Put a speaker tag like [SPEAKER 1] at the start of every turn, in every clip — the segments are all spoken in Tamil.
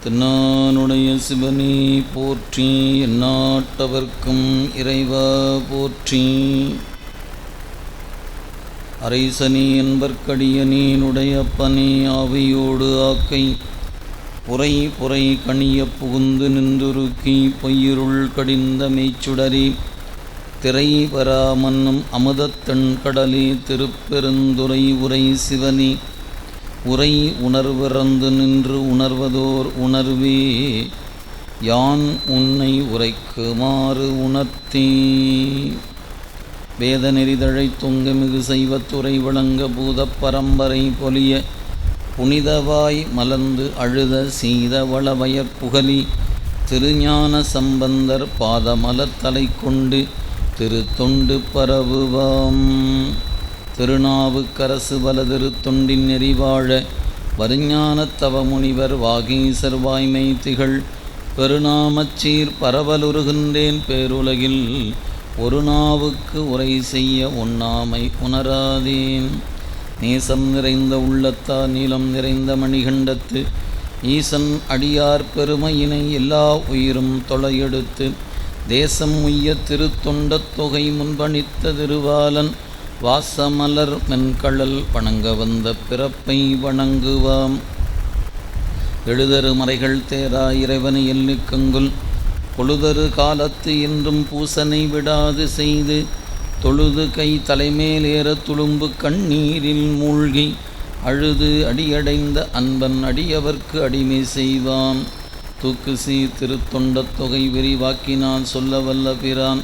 [SPEAKER 1] தென்னானுடைய சிவனே போற்றி, எந்நாட்டவர்க்கும் இறைவா போற்றி. அரைசனே என்பர்க்கடியனேனுடைய அப்பனே, ஆவியோடு ஆக்கை புரை புரை கணிய புகுந்து நின்றுருக்கி பொய்யிருள் கடிந்த மெய்ச்சுடரே, திரை வரா மன்னும் அமுதத்தெண் கடலே, திருப்பெருந்துறை உரை சிவனே, உரை உணர்விறந்து நின்று உணர்வதோர் உணர்வே, யான் உன்னை உரைக்குமாறு உணர்த்தே. வேத நெறிதழை தொங்க மிகு செய்வத்துறை விளங்க பூதப் பரம்பரை பொலிய, புனிதவாய் மலர்ந்து அழுத சீத வளவயற் புகலி, திருஞான சம்பந்தர் பாதமலர்தலை கொண்டு திருத்தொண்டு பரவுவாம். திருநாவுக்கரசு வலதிரு தொண்டின் நெறிவாழ, வருஞானத் தவமுனிவர் வாகீசர் வாய்மை திகழ், பெருநாமச்சீர் பரவலுருகின்றேன் பேருலகில், ஒரு நாவுக்கு உரை செய்ய ஒண்ணாமை உணராதேன். நேசம் நிறைந்த உள்ளத்தார் நீலம் நிறைந்த மணிகண்டத்து, ஈசன் அடியார் பெருமையினை எல்லா உயிரும் தொலையெடுத்து, தேசம் உய்ய திருத்தொண்டத் தொகை முன்பணித்த திருவாலன், வாசமலர் மென்கழல் வணங்க வந்த பிறப்பை வணங்குவாம். எழுதரு மறைகள் தேரா இறைவனை எல்லிக்கங்குல், பொழுதரு காலத்து என்றும் பூசனை விடாது செய்து, தொழுது கை தலைமேலேற துளும்பு கண்ணீரில் மூழ்கி, அழுது அடியடைந்த அன்பன் அடியவர்க்கு அடிமை செய்வான். தூக்குசி திருத்தொண்டத் தொகை விரிவாக்கினான் சொல்ல வல்ல பிரான்,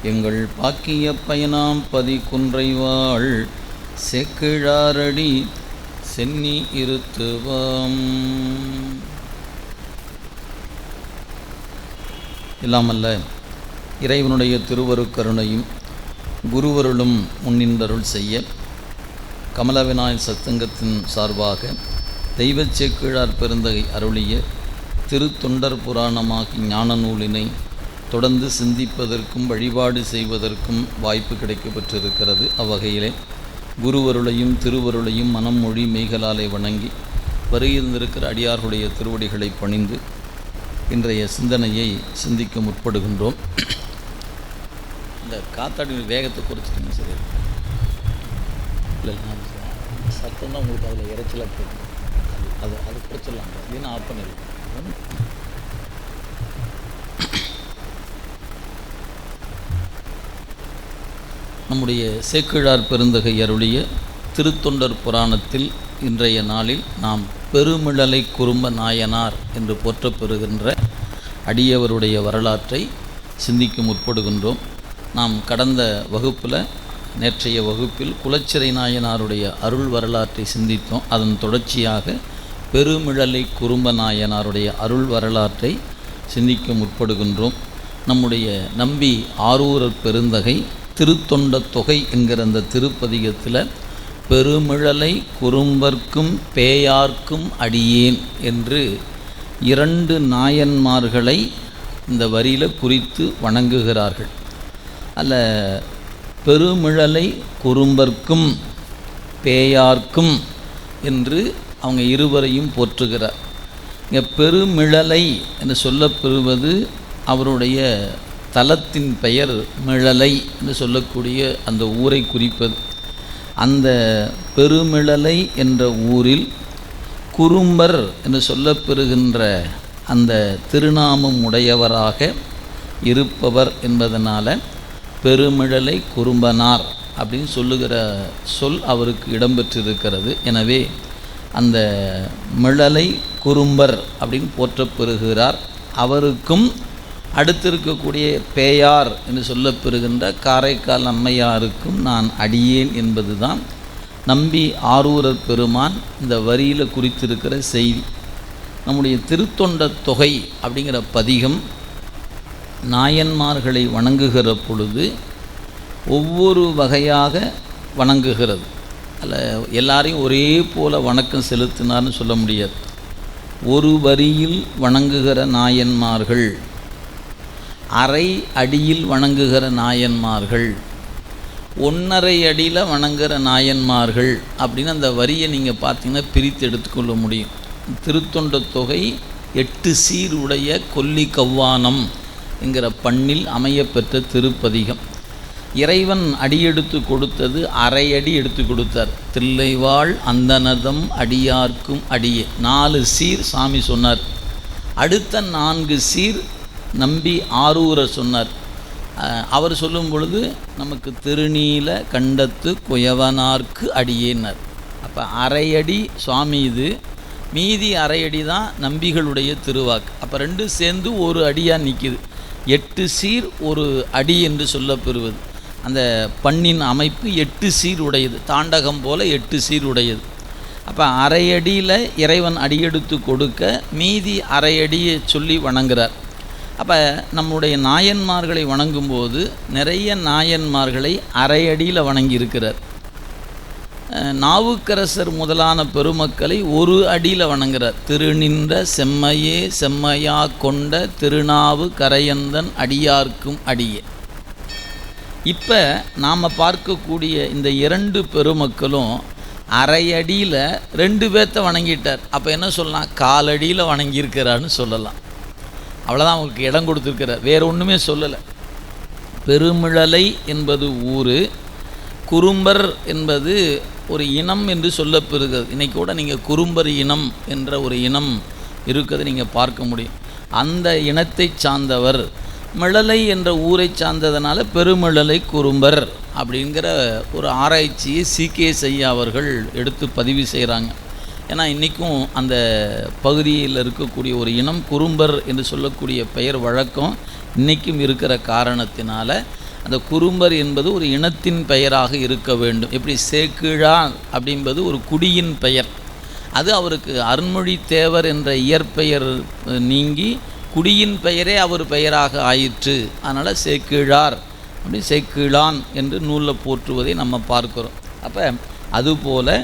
[SPEAKER 1] எங்கள் பாக்கிய பயனாம் பதி குன்றைவாள், செக்கிழாரடி சென்னி இருத்துவாம். இல்லாமல்ல இறைவனுடைய திருவருக்கருணையும் குருவருளும் முன்னின்றருள் செய்ய, கமலவிநாயகர் சத்சங்கத்தின் சார்பாக தெய்வச் சேக்கிழார் பெருந்தகை அருளிய திருத்தொண்டர் புராணமாகி ஞான நூலினை தொடர்ந்து சிந்திப்பதற்கும் வழிபாடு செய்வதற்கும் வாய்ப்பு கிடைக்கப்பெற்றிருக்கிறது. அவ்வகையிலே குருவருளையும் திருவருளையும் மனம் மொழி மெய்களாலே வணங்கி வருகின்றிருக்கிற அடியார்களுடைய திருவடிகளை பணிந்து இன்றைய சிந்தனையை சிந்திக்க முற்படுகின்றோம். இந்த காத்தாடி வேகத்தை குறைச்சிட்டிங்க சரி இல்லை, சத்தம் தான் உங்களுக்கு அதில் இறைச்சலாக கேட்கும். அது குறைச்சிடலாங்க, இல்லைன்னா ஆஃப் பண்ணிடலாம். நம்முடைய சேக்கிழார் பெருந்தகை அருளிய திருத்தொண்டர் புராணத்தில் இன்றைய நாளில் நாம் பெருமிழலை குறும்ப நாயனார் என்று போற்றப்பெறுகின்ற அடியவருடைய வரலாற்றை சிந்திக்க முற்படுகின்றோம். நாம் கடந்த வகுப்பில், நேற்றைய வகுப்பில் குலச்சிறை நாயனாருடைய அருள் வரலாற்றை சிந்தித்தோம். அதன் தொடர்ச்சியாக பெருமிழலை குறும்ப நாயனாருடைய அருள் வரலாற்றை சிந்திக்க முற்படுகின்றோம். நம்முடைய நம்பி ஆரூரர் பெருந்தகை திருத்தொண்டத் தொகை என்கிற அந்த திருப்பதிகத்தில் பெருமிழலை குறும்பர்க்கும் பேயார்க்கும் அடியேன் என்று இரண்டு நாயன்மார்களை இந்த வரியில் குறித்து வணங்குகிறார்கள். அல்ல, பெருமிழலை குறும்பர்க்கும் பேயார்க்கும் என்று அவங்க இருவரையும் போற்றுகிறார். இங்கே பெருமிழலை என்று சொல்லப்பெறுவது அவருடைய தலத்தின் பெயர் மிழலை என்று சொல்லக்கூடிய அந்த ஊரை குறிப்பது. அந்த பெருமிழலை என்ற ஊரில் குறும்பர் என்று சொல்லப்பெறுகின்ற அந்த திருநாமம் உடையவராக இருப்பவர் என்பதனால் பெருமிழலை குறும்பனார் அப்படின்னு சொல்லுகிற சொல் அவருக்கு இடம்பெற்றிருக்கிறது. எனவே அந்த மிழலை குறும்பர் அப்படின்னு போற்றப்பெறுகிறார். அவருக்கும் அடுத்திருக்கக்கூடிய பேயார் என்று சொல்லப்பெறுகின்ற காரைக்கால் அம்மையாருக்கும் நான் அடியேன் என்பது தான் நம்பி ஆரூரர் பெருமான் இந்த வரியில் குறித்திருக்கிற செய்தி. நம்முடைய திருத்தொண்டத் தொகை அப்படிங்கிற பதிகம் நாயன்மார்களை வணங்குகிற பொழுது ஒவ்வொரு வகையாக வணங்குகிறது. அதில் எல்லாரையும் ஒரே போல் வணக்கம் செலுத்தினார்னு சொல்ல முடியாது. ஒரு வரியில் வணங்குகிற நாயன்மார்கள், அரை அடியில் வணங்குகிற நாயன்மார்கள், 1.5 அடியில் வணங்குகிற நாயன்மார்கள் அப்படின்னு அந்த வரியை நீங்கள் பார்த்தீங்கன்னா பிரித்து எடுத்துக்கொள்ள முடியும். திருத்தொண்டத் தொகை 8 சீர் உடைய கொல்லி கவ்வானம் என்கிற பண்ணில் அமையப்பெற்ற திருப்பதிகம். இறைவன் அடியெடுத்து கொடுத்தது அரையடி எடுத்து கொடுத்தார். தில்லைவாழ் அந்தனதம் அடியார்க்கும் அடியே 4 சீர் சாமி சொன்னார். அடுத்த 4 சீர் நம்பி ஆரூரர் சொன்னார். அவர் சொல்லும் பொழுது நமக்கு திருநீல கண்டத்து குயவனார்க்கு அடியேன்னார். அப்போ அரையடி சுவாமி இது, மீதி அரையடி தான் நம்பிகளுடைய திருவாக்கு. அப்போ 2 சேர்ந்து ஒரு அடியாக நிற்கிது. 8 சீர் ஒரு அடி என்று சொல்லப்பெறுவது. அந்த பண்ணின் அமைப்பு 8 சீர் உடையது, தாண்டகம் போல் 8 சீர் உடையது. அப்போ அரையடியில் இறைவன் அடியெடுத்து கொடுக்க மீதி அரையடியை சொல்லி வணங்குறார். அப்போ நம்முடைய நாயன்மார்களை வணங்கும்போது நிறைய நாயன்மார்களை அரையடியில் வணங்கியிருக்கிறார். நாவுக்கரசர் முதலான பெருமக்களை ஒரு அடியில் வணங்குறார். திருநின்ற செம்மையே செம்மையா கொண்ட திருநாவு கரையந்தன் அடியார்க்கும் அடியே. இப்போ நாம் பார்க்கக்கூடிய இந்த 2 பெருமக்களும் அரையடியில் 2 பேர்த்த வணங்கிட்டார். அப்போ என்ன சொல்லலாம்? காலடியில் வணங்கியிருக்கிறான்னு சொல்லலாம். அவ்வளோதான் அவங்களுக்கு இடம் கொடுத்துருக்கிறார், வேறு ஒன்றுமே சொல்லலை. பெருமிழலை என்பது ஊர், குறும்பர் என்பது ஒரு இனம் என்று சொல்லப்பெறுகிறது. இன்றைக்கி கூட நீங்கள் குறும்பர் இனம் என்ற ஒரு இனம் இருக்கிறது நீங்கள் பார்க்க முடியும். அந்த இனத்தை சார்ந்தவர். மிழலை என்ற ஊரை சார்ந்ததுனால பெருமிழலை குறும்பர் அப்படிங்கிற ஒரு ஆராய்ச்சியை CKS ஐயா அவர்கள் எடுத்து பதிவு செய்கிறாங்க. ஏன்னா இன்றைக்கும் அந்த பகுதியில் இருக்கக்கூடிய ஒரு இனம் குறும்பர் என்று சொல்லக்கூடிய பெயர் வழக்கம் இன்றைக்கும் இருக்கிற காரணத்தினால அந்த குறும்பர் என்பது ஒரு இனத்தின் பெயராக இருக்க வேண்டும். எப்படி சேக்கிழார் அப்படின்பது ஒரு குடியின் பெயர், அது அவருக்கு அருண்மொழி தேவர் என்ற இயற்பெயர் நீங்கி குடியின் பெயரே அவர் பெயராக ஆயிற்று. அதனால் சேக்கிழார் அப்படி சேக்கிழான் என்று நூலில் போற்றுவதை நம்ம பார்க்கிறோம். அப்போ அதுபோல்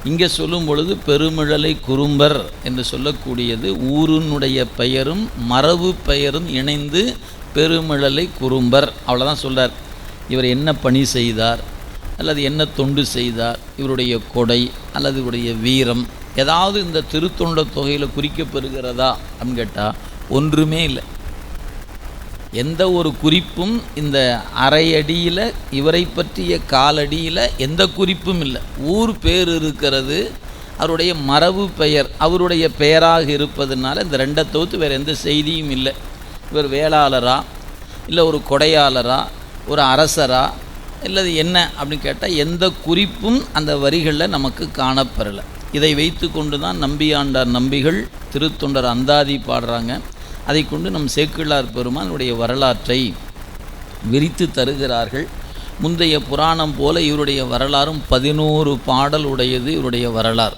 [SPEAKER 1] இங்கே சொல்லும் பொழுது பெருமிழலை குறும்பர் என்று சொல்லக்கூடியது ஊரினுடைய பெயரும் மரபு பெயரும் இணைந்து பெருமிழலை குறும்பர். அவ்வளோதான் சொல்கிறார். இவர் என்ன பணி செய்தார் அல்லது என்ன தொண்டு செய்தார், இவருடைய கொடை அல்லது இவருடைய வீரம் ஏதாவது இந்த திருத்தொண்ட தொகையில் குறிக்கப்பெறுகிறதா அப்படின்னு கேட்டால் ஒன்றுமே இல்லை. எந்த ஒரு குறிப்பும் இந்த அரையடியில் இவரை பற்றிய காலடியில் எந்த குறிப்பும் இல்லை. ஊர் பேர் இருக்கிறது, அவருடைய மரபு பெயர் அவருடைய பெயராக இருப்பதுனால இந்த 2 தவிர்த்து வேறு எந்த செய்தியும் இல்லை. இவர் வேளாளரா இல்லை ஒரு கொடையாளரா ஒரு அரசரா இல்லது என்ன அப்படின்னு கேட்டால் எந்த குறிப்பும் அந்த வரிகளில் நமக்கு காணப்பெறலை. இதை வைத்து கொண்டு தான் நம்பியாண்டார் நம்பிகள் திருத்தொண்டர் அந்தாதி பாடுறாங்க. அதை கொண்டு நம் சேக்கிழார் பெருமானுடைய வரலாற்றை விரித்து தருகிறார்கள். முந்தைய புராணம் போல இவருடைய வரலாறும் 11 பாடல் உடையது இவருடைய வரலாறு.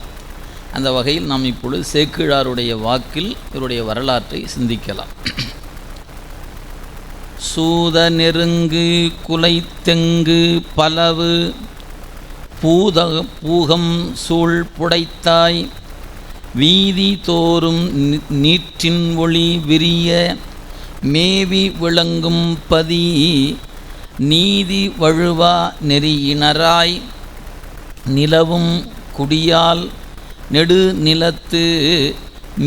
[SPEAKER 1] அந்த வகையில் நாம் இப்பொழுது சேக்கிழாருடைய வாக்கில் இவருடைய வரலாற்றை சிந்திக்கலாம். சூத நெருங்கு குலைத்தெங்கு பலவு பூகம் சூழ் புடைத்தாய் வீதி தோறும் நீற்றின் ஒளி விரிய மேவி விளங்கும் பதி நீதி வழுவா நெறியினராய் நிலவும் குடியால் நெடு நிலத்து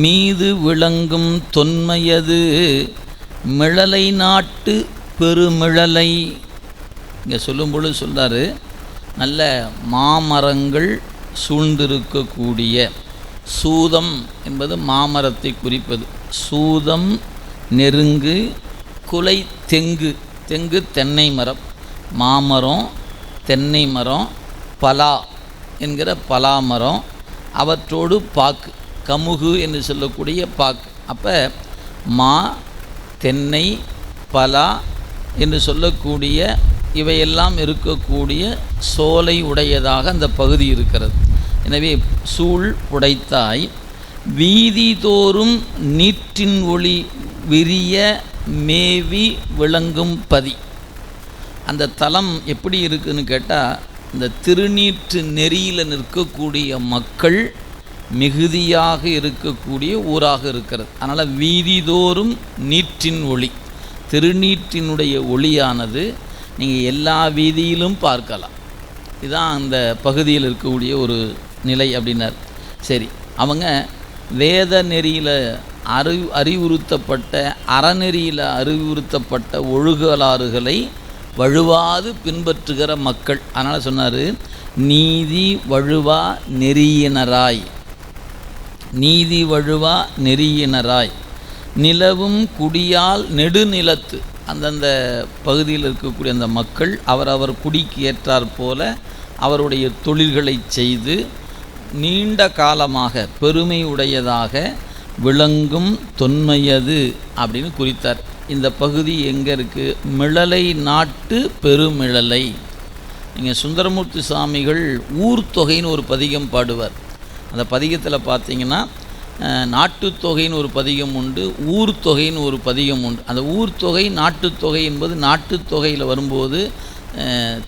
[SPEAKER 1] மீது விளங்கும் தொன்மையது மிழலை நாட்டு பெருமிழலை. இங்கே சொல்லும்பொழுது சொல்கிறார், நல்ல மாமரங்கள் சூழ்ந்திருக்கக்கூடிய சூதம் என்பது மாமரத்தை குறிப்பது. சூதம் நெருங்கு குலை தெங்கு, தெங்கு தென்னை மரம், மாமரம் தென்னை மரம், பலா என்கிற பலாமரம், அவற்றோடு பாக்கு கமுகு என்று சொல்லக்கூடிய பாக்கு. அப்போ மா தென்னை பலா என்று சொல்லக்கூடிய இவையெல்லாம் இருக்கக்கூடிய சோலை உடையதாக அந்த பகுதி இருக்கிறது. எனவே சூழ் புடைத்தாய் வீதி தோறும் நீற்றின் ஒளி விரிய மேவி விளங்கும் பதி. அந்த தலம் எப்படி இருக்குதுன்னு கேட்டால், இந்த திருநீற்று நெறியில் நிற்கக்கூடிய மக்கள் மிகுதியாக இருக்கக்கூடிய ஊராக இருக்கிறது. அதனால் வீதிதோறும் நீற்றின் ஒளி, திருநீற்றினுடைய ஒளியானது நீங்கள் எல்லா வீதியிலும் பார்க்கலாம். இதுதான் அந்த பகுதியில் இருக்கக்கூடிய ஒரு நிலை அப்படின்னார். சரி, அவங்க வேத நெறியில் அறிவுறுத்தப்பட்ட அறநெறியில் அறிவுறுத்தப்பட்ட ஒழுகலாறுகளை வழுவாது பின்பற்றுகிற மக்கள். அதனால் சொன்னார், நீதி வழுவா நெறியினராய், நீதி வழுவா நெறியினராய், நிலவும் குடியால் நெடுநிலத்து. அந்தந்த பகுதியில் இருக்கக்கூடிய அந்த மக்கள் அவரவர் குடிக்கு ஏற்றாற் போல அவருடைய தொழில்களை செய்து நீண்ட காலமாக பெருமை உடையதாக விளங்கும் தொன்மையது அப்படின்னு குறித்தார். இந்த பகுதி எங்கே இருக்குது? மிளலை நாட்டு பெருமிழலை. நீங்கள் சுந்தரமூர்த்தி சுவாமிகள் ஊர்த்தொகைன்னு ஒரு பதிகம் பாடுவார். அந்த பதிகத்தில் பார்த்தீங்கன்னா நாட்டுத்தொகைன்னு ஒரு பதிகம் உண்டு, ஊர்த்தொகைன்னு ஒரு பதிகம் உண்டு. அந்த ஊர்த்தொகை நாட்டுத்தொகை என்பது நாட்டுத்தொகையில் வரும்போது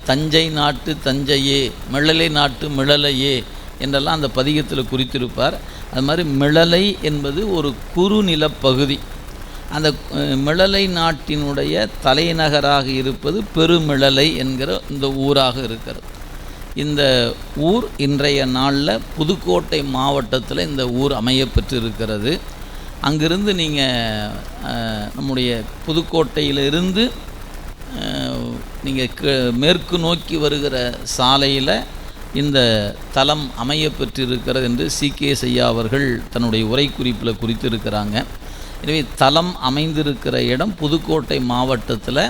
[SPEAKER 1] தஞ்சை நாட்டு தஞ்சையே, மிளலை நாட்டு மிளலையே என்றெல்லாம் அந்த பதிகத்தில் குறித்திருப்பார். அது மாதிரி மிளலை என்பது ஒரு குறுநிலப்பகுதி. அந்த மிளலை நாட்டினுடைய தலைநகராக இருப்பது பெருமிழலை என்கிற இந்த ஊராக இருக்கிறது. இந்த ஊர் இன்றைய நாளில் புதுக்கோட்டை மாவட்டத்தில் இந்த ஊர் அமையப்பெற்றிருக்கிறது. அங்கிருந்து நீங்கள் நம்முடைய புதுக்கோட்டையிலிருந்து நீங்கள் மேற்கு நோக்கி வருகிற சாலையில் இந்த தலம் அமையப்பெற்றிருக்கிறது என்று CKS ஐயா அவர்கள் தன்னுடைய உரை குறிப்பில் குறித்திருக்கிறாங்க. எனவே தலம் அமைந்திருக்கிற இடம் புதுக்கோட்டை மாவட்டத்தில்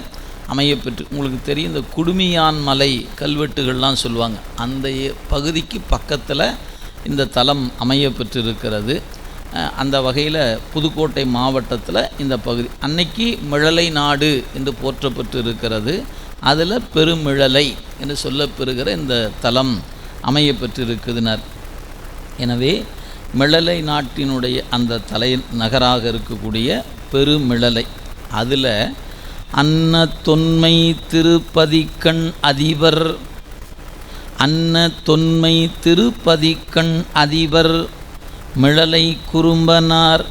[SPEAKER 1] அமையப்பெற்று, உங்களுக்கு தெரியும் இந்த குடுமியான் மலை கல்வெட்டுகள்லாம் சொல்லுவாங்க, அந்த பகுதிக்கு பக்கத்தில் இந்த தலம் அமையப்பெற்றிருக்கிறது. அந்த வகையில் புதுக்கோட்டை மாவட்டத்தில் இந்த பகுதி அன்னைக்கு மிழலை நாடு என்று போற்றப்பட்டு இருக்கிறது. அதில் பெருமிழலை என்று சொல்லப்பெறுகிற இந்த தலம் அமையப்பெற்றிருக்குதுனர். எனவே மிழலை நாட்டினுடைய அந்த தலைநகராக இருக்கக்கூடிய பெருமிழலை, அதில் அன்ன தொன்மை திருப்பதிக்கண் அதிபர், அன்ன தொன்மை திருப்பதிக்கண் அதிபர் மிழலை குறும்பனார்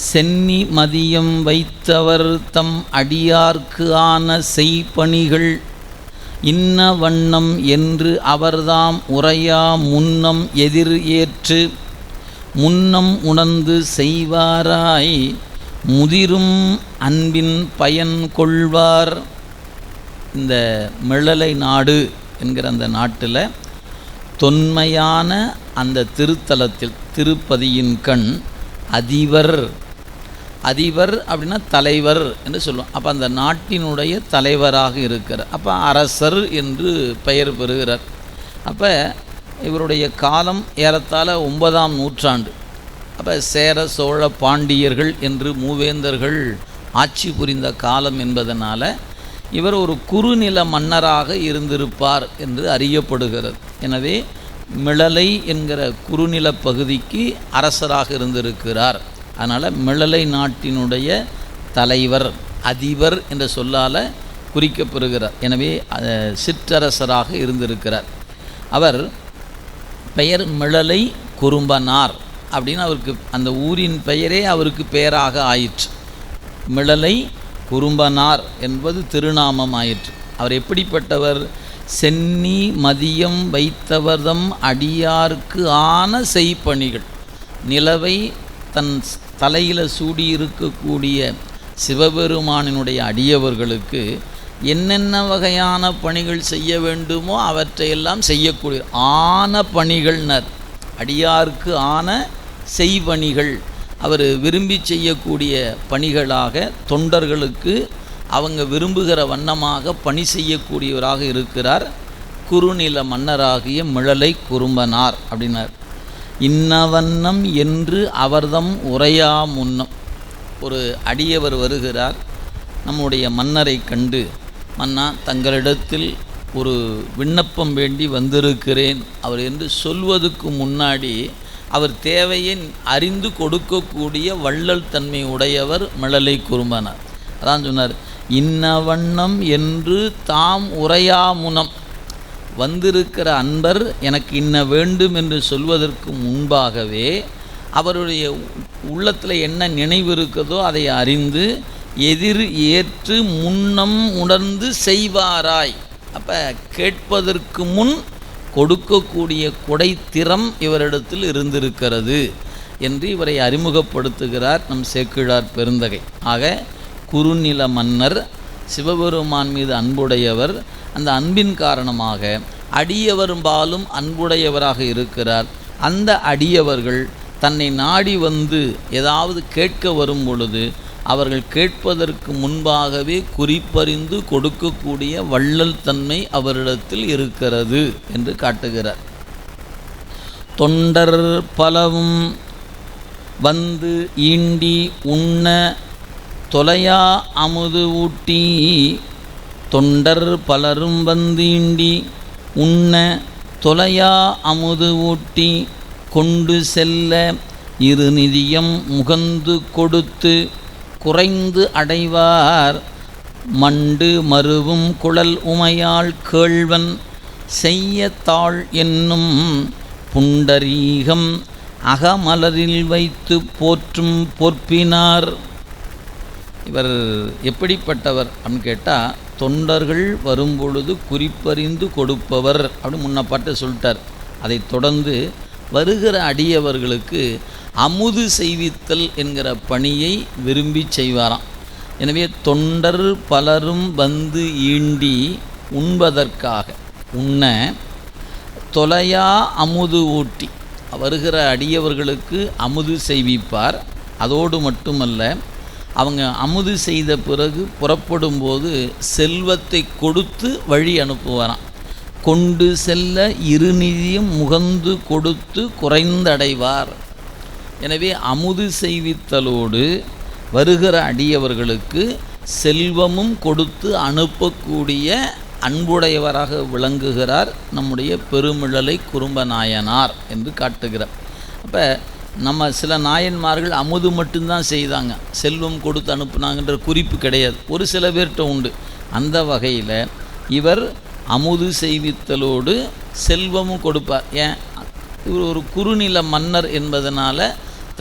[SPEAKER 1] சென்னி மதியம் வைத்தவர் தம் அடியார்க்கு ஆன செய்பணிகள் இன்ன வண்ணம் என்று அவர்தாம் உரையா முன்னம் எதிர் ஏற்று முன்னம் உணர்ந்து செய்வாராய் முதிரும் அன்பின் பயன் கொள்வார். இந்த மிழலை நாடு என்கிற அந்த நாட்டில் தொன்மையான அந்த திருத்தலத்தில் திருப்பதியின் கண் அதிபர், அதிபர் அப்படின்னா தலைவர் என்று சொல்லுவோம். அப்போ அந்த நாட்டினுடைய தலைவராக இருக்கிறார். அப்போ அரசர் என்று பெயர் பெறுகிறார். அப்போ இவருடைய காலம் ஏறத்தாழ 9ஆம் நூற்றாண்டு. அப்போ சேர சோழ பாண்டியர்கள் என்று மூவேந்தர்கள் ஆட்சி புரிந்த காலம் என்பதனால் இவர் ஒரு குறுநில மன்னராக இருந்திருப்பார் என்று அறியப்படுகிறது. எனவே மிழலை என்கிற குறுநில பகுதிக்கு அரசராக இருந்திருக்கிறார். அதனால் மிழலை நாட்டினுடைய தலைவர் அதிபர் என்ற சொல்லால் குறிக்கப்பெறுகிறார். எனவே சிற்றரசராக இருந்திருக்கிறார். அவர் பெயர் மிழலை குறும்பனார் அப்படின்னு அவருக்கு அந்த ஊரின் பெயரே அவருக்கு பெயராக ஆயிற்று. மிழலை குறும்பனார் என்பது திருநாமம் ஆயிற்று. அவர் எப்படிப்பட்டவர்? சென்னி மதியம் வைத்தவர்தம் அடியார்க்கு ஆன செய்பணிகள், நிலவை தன் தலையில் சூடியிருக்கக்கூடிய சிவபெருமானினுடைய அடியவர்களுக்கு என்னென்ன வகையான பணிகள் செய்ய வேண்டுமோ அவற்றையெல்லாம் செய்யக்கூடிய ஆன பணிகள்னர், அடியார்க்கு ஆன செய்பணிகள், அவர் விரும்பி செய்யக்கூடிய பணிகளாக தொண்டர்களுக்கு அவங்க விரும்புகிற வண்ணமாக பணி செய்யக்கூடியவராக இருக்கிறார் குறுநில மன்னராகிய மிழலை குறும்பனார் அப்படின்னார். இன்னவண்ணம் என்று அவர்தம் உரையா முன்னம். ஒரு அடியவர் வருகிறார், நம்முடைய மன்னரை கண்டு, மன்னா தங்களிடத்தில் ஒரு விண்ணப்பம் வேண்டி வந்திருக்கிறேன் அவர் என்று சொல்வதற்கு முன்னாடி அவர் தேவையை அறிந்து கொடுக்கக்கூடிய வள்ளல் தன்மை உடையவர் மிழலை குறும்பனார். அதான் சொன்னார், இன்னவண்ணம் என்று தாம் உரையா முனம். வந்திருக்கிற அன்பர் எனக்கு இன்ன வேண்டும் என்று சொல்வதற்கு முன்பாகவே அவருடைய உள்ளத்தில் என்ன நினைவு இருக்குதோ அதை அறிந்து எதிர் ஏற்று முன்னம் உணர்ந்து செய்வாராய். அப்போ கேட்பதற்கு முன் கொடுக்கக்கூடிய கொடைத்திறம் இவரிடத்தில் இருந்திருக்கிறது. என்று இவரை அறிமுகப்படுத்துகிறார் நம் சேக்கிழார் பெருந்தகை. ஆக குறுநில மன்னர், சிவபெருமான் மீது அன்புடையவர். அந்த அன்பின் காரணமாக அடியவரும்பாலும் அன்புடையவராக இருக்கிறார். அந்த அடியவர்கள் தன்னை நாடி வந்து ஏதாவது கேட்க வரும் பொழுது அவர்கள் கேட்பதற்கு முன்பாகவே குறிப்பறிந்து கொடுக்கக்கூடிய வள்ளல் தன்மை அவரிடத்தில் இருக்கிறது என்று காட்டுகிறார். தொண்டர் பலவும் வந்து ஈண்டி உண்ண தொலையா அமுது ஊட்டி, தொண்டர் பலரும் வந்து ஈண்டி உண்ண தொலையா அமுது ஊட்டி, கொண்டு செல்ல இருநிதியம் முகந்து கொடுத்து குறைந்து அடைவார், மண்டு மருவும் குழல் உமையாள் கேள்வன் செய்ய தாழ் என்னும் புண்டரீகம் அகமலரில் வைத்து போற்றும் பொற்பினார். இவர் எப்படிப்பட்டவர் அப்படின்னு கேட்டால், தொண்டர்கள் வரும்பொழுது குறிப்பறிந்து கொடுப்பவர் அப்படின்னு முன்னப்பாட்டு சொல்லிட்டார். அதை தொடர்ந்து வருகிற அடியவர்களுக்கு அமுது செய்வித்தல் என்கிற பணியை விரும்பி செய்வாராம். எனவே தொண்டர் பலரும் வந்து ஈண்டி உண்பதற்காக உண்ண தொலையா அமுது ஊட்டி, வருகிற அடியவர்களுக்கு அமுது செய்விப்பார். அதோடு மட்டுமல்ல, அவங்க அமுது செய்த பிறகு புறப்படும்போது செல்வத்தை கொடுத்து வழி அனுப்புவாராம். கொண்டு செல்ல இருநிதியும் முகந்து கொடுத்து குறைந்தடைவார். எனவே அமுது செய்வித்தலோடு வருகிற அடியவர்களுக்கு செல்வமும் கொடுத்து அனுப்பக்கூடிய அன்புடையவராக விளங்குகிறார் நம்முடைய பெருமிழலை குறும்ப நாயனார் என்று காட்டுகிறார். அப்போ நம்ம சில நாயன்மார்கள் அமுது மட்டும்தான் செய்தாங்க, செல்வம் கொடுத்து அனுப்புனாங்கன்ற குறிப்பு கிடையாது. ஒரு சில பேர்கிட்ட உண்டு. அந்த வகையில் இவர் அமுது செய்வித்தலோடு செல்வமும் கொடுப்பார். ஏன், இவர் ஒரு குறுநில மன்னர் என்பதனால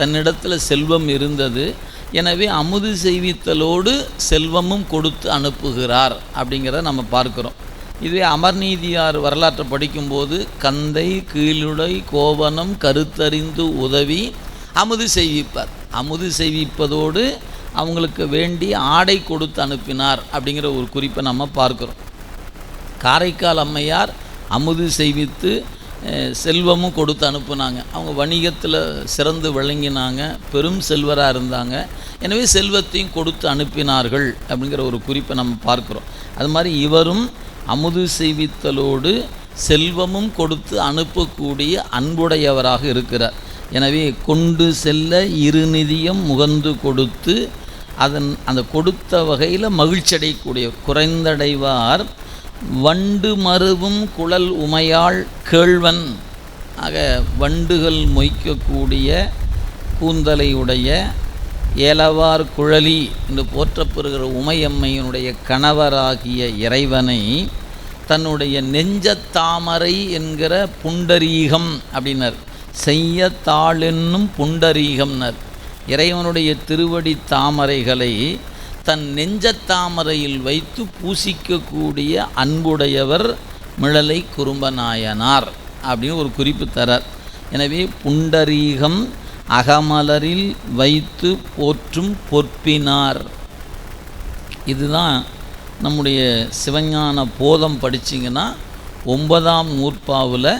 [SPEAKER 1] தன்னிடத்தில் செல்வம் இருந்தது. எனவே அமுது செய்வித்தலோடு செல்வமும் கொடுத்து அனுப்புகிறார் அப்படிங்கிறத நம்ம பார்க்குறோம். இதுவே அமர்நீதியார் வரலாற்றை படிக்கும்போது கந்தை கீழுடை கோவனம் கருத்தறிந்து உதவி அமுது செய்விப்பார். அமுது செய்விப்பதோடு அவங்களுக்கு வேண்டி ஆடை கொடுத்து அனுப்பினார் அப்படிங்கிற ஒரு குறிப்பை நம்ம பார்க்குறோம். காரைக்கால் அம்மையார் அமுது செய்வித்து செல்வமும் கொடுத்து அனுப்புனாங்க. அவங்க வணிகத்தில் சிறந்து விளங்கினாங்க, பெரும் செல்வராக இருந்தாங்க. எனவே செல்வத்தையும் கொடுத்து அனுப்பினார்கள் அப்படிங்கிற ஒரு குறிப்பை நம்ம பார்க்குறோம். அது மாதிரி இவரும் அமுது செய்வித்தலோடு செல்வமும் கொடுத்து அனுப்பக்கூடிய அன்புடையவராக இருக்கிறார். எனவே கொண்டு செல்ல இருநிதியம் முகந்து கொடுத்து அந்த கொடுத்த வகையில் மகிழ்ச்சி அடையக்கூடிய குறைந்தடைவார், வண்டு மருவும் குழல் உமையாள் கேள்வன். ஆக வண்டுகள் மொய்க்கக்கூடிய கூந்தலையுடைய ஏலவார் குழலி என்று போற்றப்பெறுகிற உமையம்மையினுடைய கணவராகிய இறைவனை தன்னுடைய நெஞ்சத்தாமரை என்கிற புண்டரீகம் அப்படின்னர், செய்ய தாளென்னும் புண்டரீகம்னர். இறைவனுடைய திருவடி தாமரைகளை தன் நெஞ்சத்தாமரையில் வைத்து பூசிக்கக்கூடிய அன்புடையவர் மிழலை குறும்ப நாயனார் அப்படின்னு ஒரு குறிப்பு தரார். எனவே புண்டரீகம் அகமலரில் வைத்து போற்றும் பொற்பினார். இதுதான் நம்முடைய சிவஞான போதம் படிச்சிங்கன்னா 9ஆம் நூற்பாவில்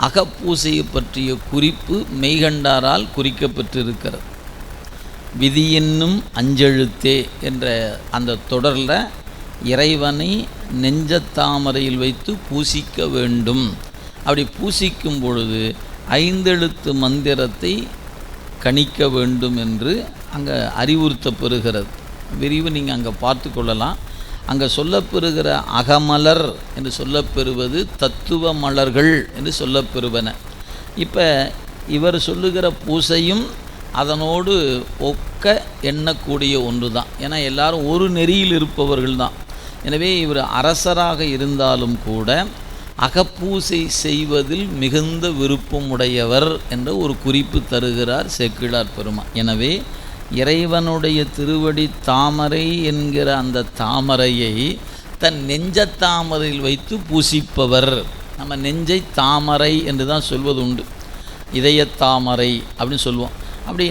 [SPEAKER 1] அகப்பூசையை பற்றிய குறிப்பு மெய்கண்டாரால் குறிக்கப்பட்டிருக்கிறது. விதி என்னும் அஞ்செழுத்தே என்ற அந்த தொடரில் இறைவனை நெஞ்சத்தாமரையில் வைத்து பூசிக்க வேண்டும். அப்படி பூசிக்கும் பொழுது 5 எழுத்து மந்திரத்தை கணிக்க வேண்டும் என்று அங்கே அறிவுறுத்தப்பெறுகிறது. விரிவு நீங்கள் அங்கே பார்த்து கொள்ளலாம். அங்கே சொல்லப்பெறுகிற அகமலர் என்று சொல்லப்பெறுவது தத்துவ மலர்கள் என்று சொல்லப்பெறுவன. இப்போ இவர் சொல்லுகிற பூசையும் அதனோடு ஒக்க எண்ணக்கூடிய ஒன்று தான். ஏன்னா எல்லாரும் ஒரு நெறியில் இருப்பவர்கள் தான். எனவே இவர் அரசராக இருந்தாலும் கூட அகப்பூசை செய்வதில் மிகுந்த விருப்பம் உடையவர் என்ற ஒரு குறிப்பு தருகிறார் சேக்கிழார் பெருமான். எனவே இறைவனுடைய திருவடி தாமரை என்கிற அந்த தாமரையை தன் நெஞ்சத்தாமரையில் வைத்து பூசிப்பவர். நம்ம நெஞ்சை தாமரை என்று தான் சொல்வது உண்டு, இதயத்தாமரை அப்படின்னு சொல்லுவோம். அப்படி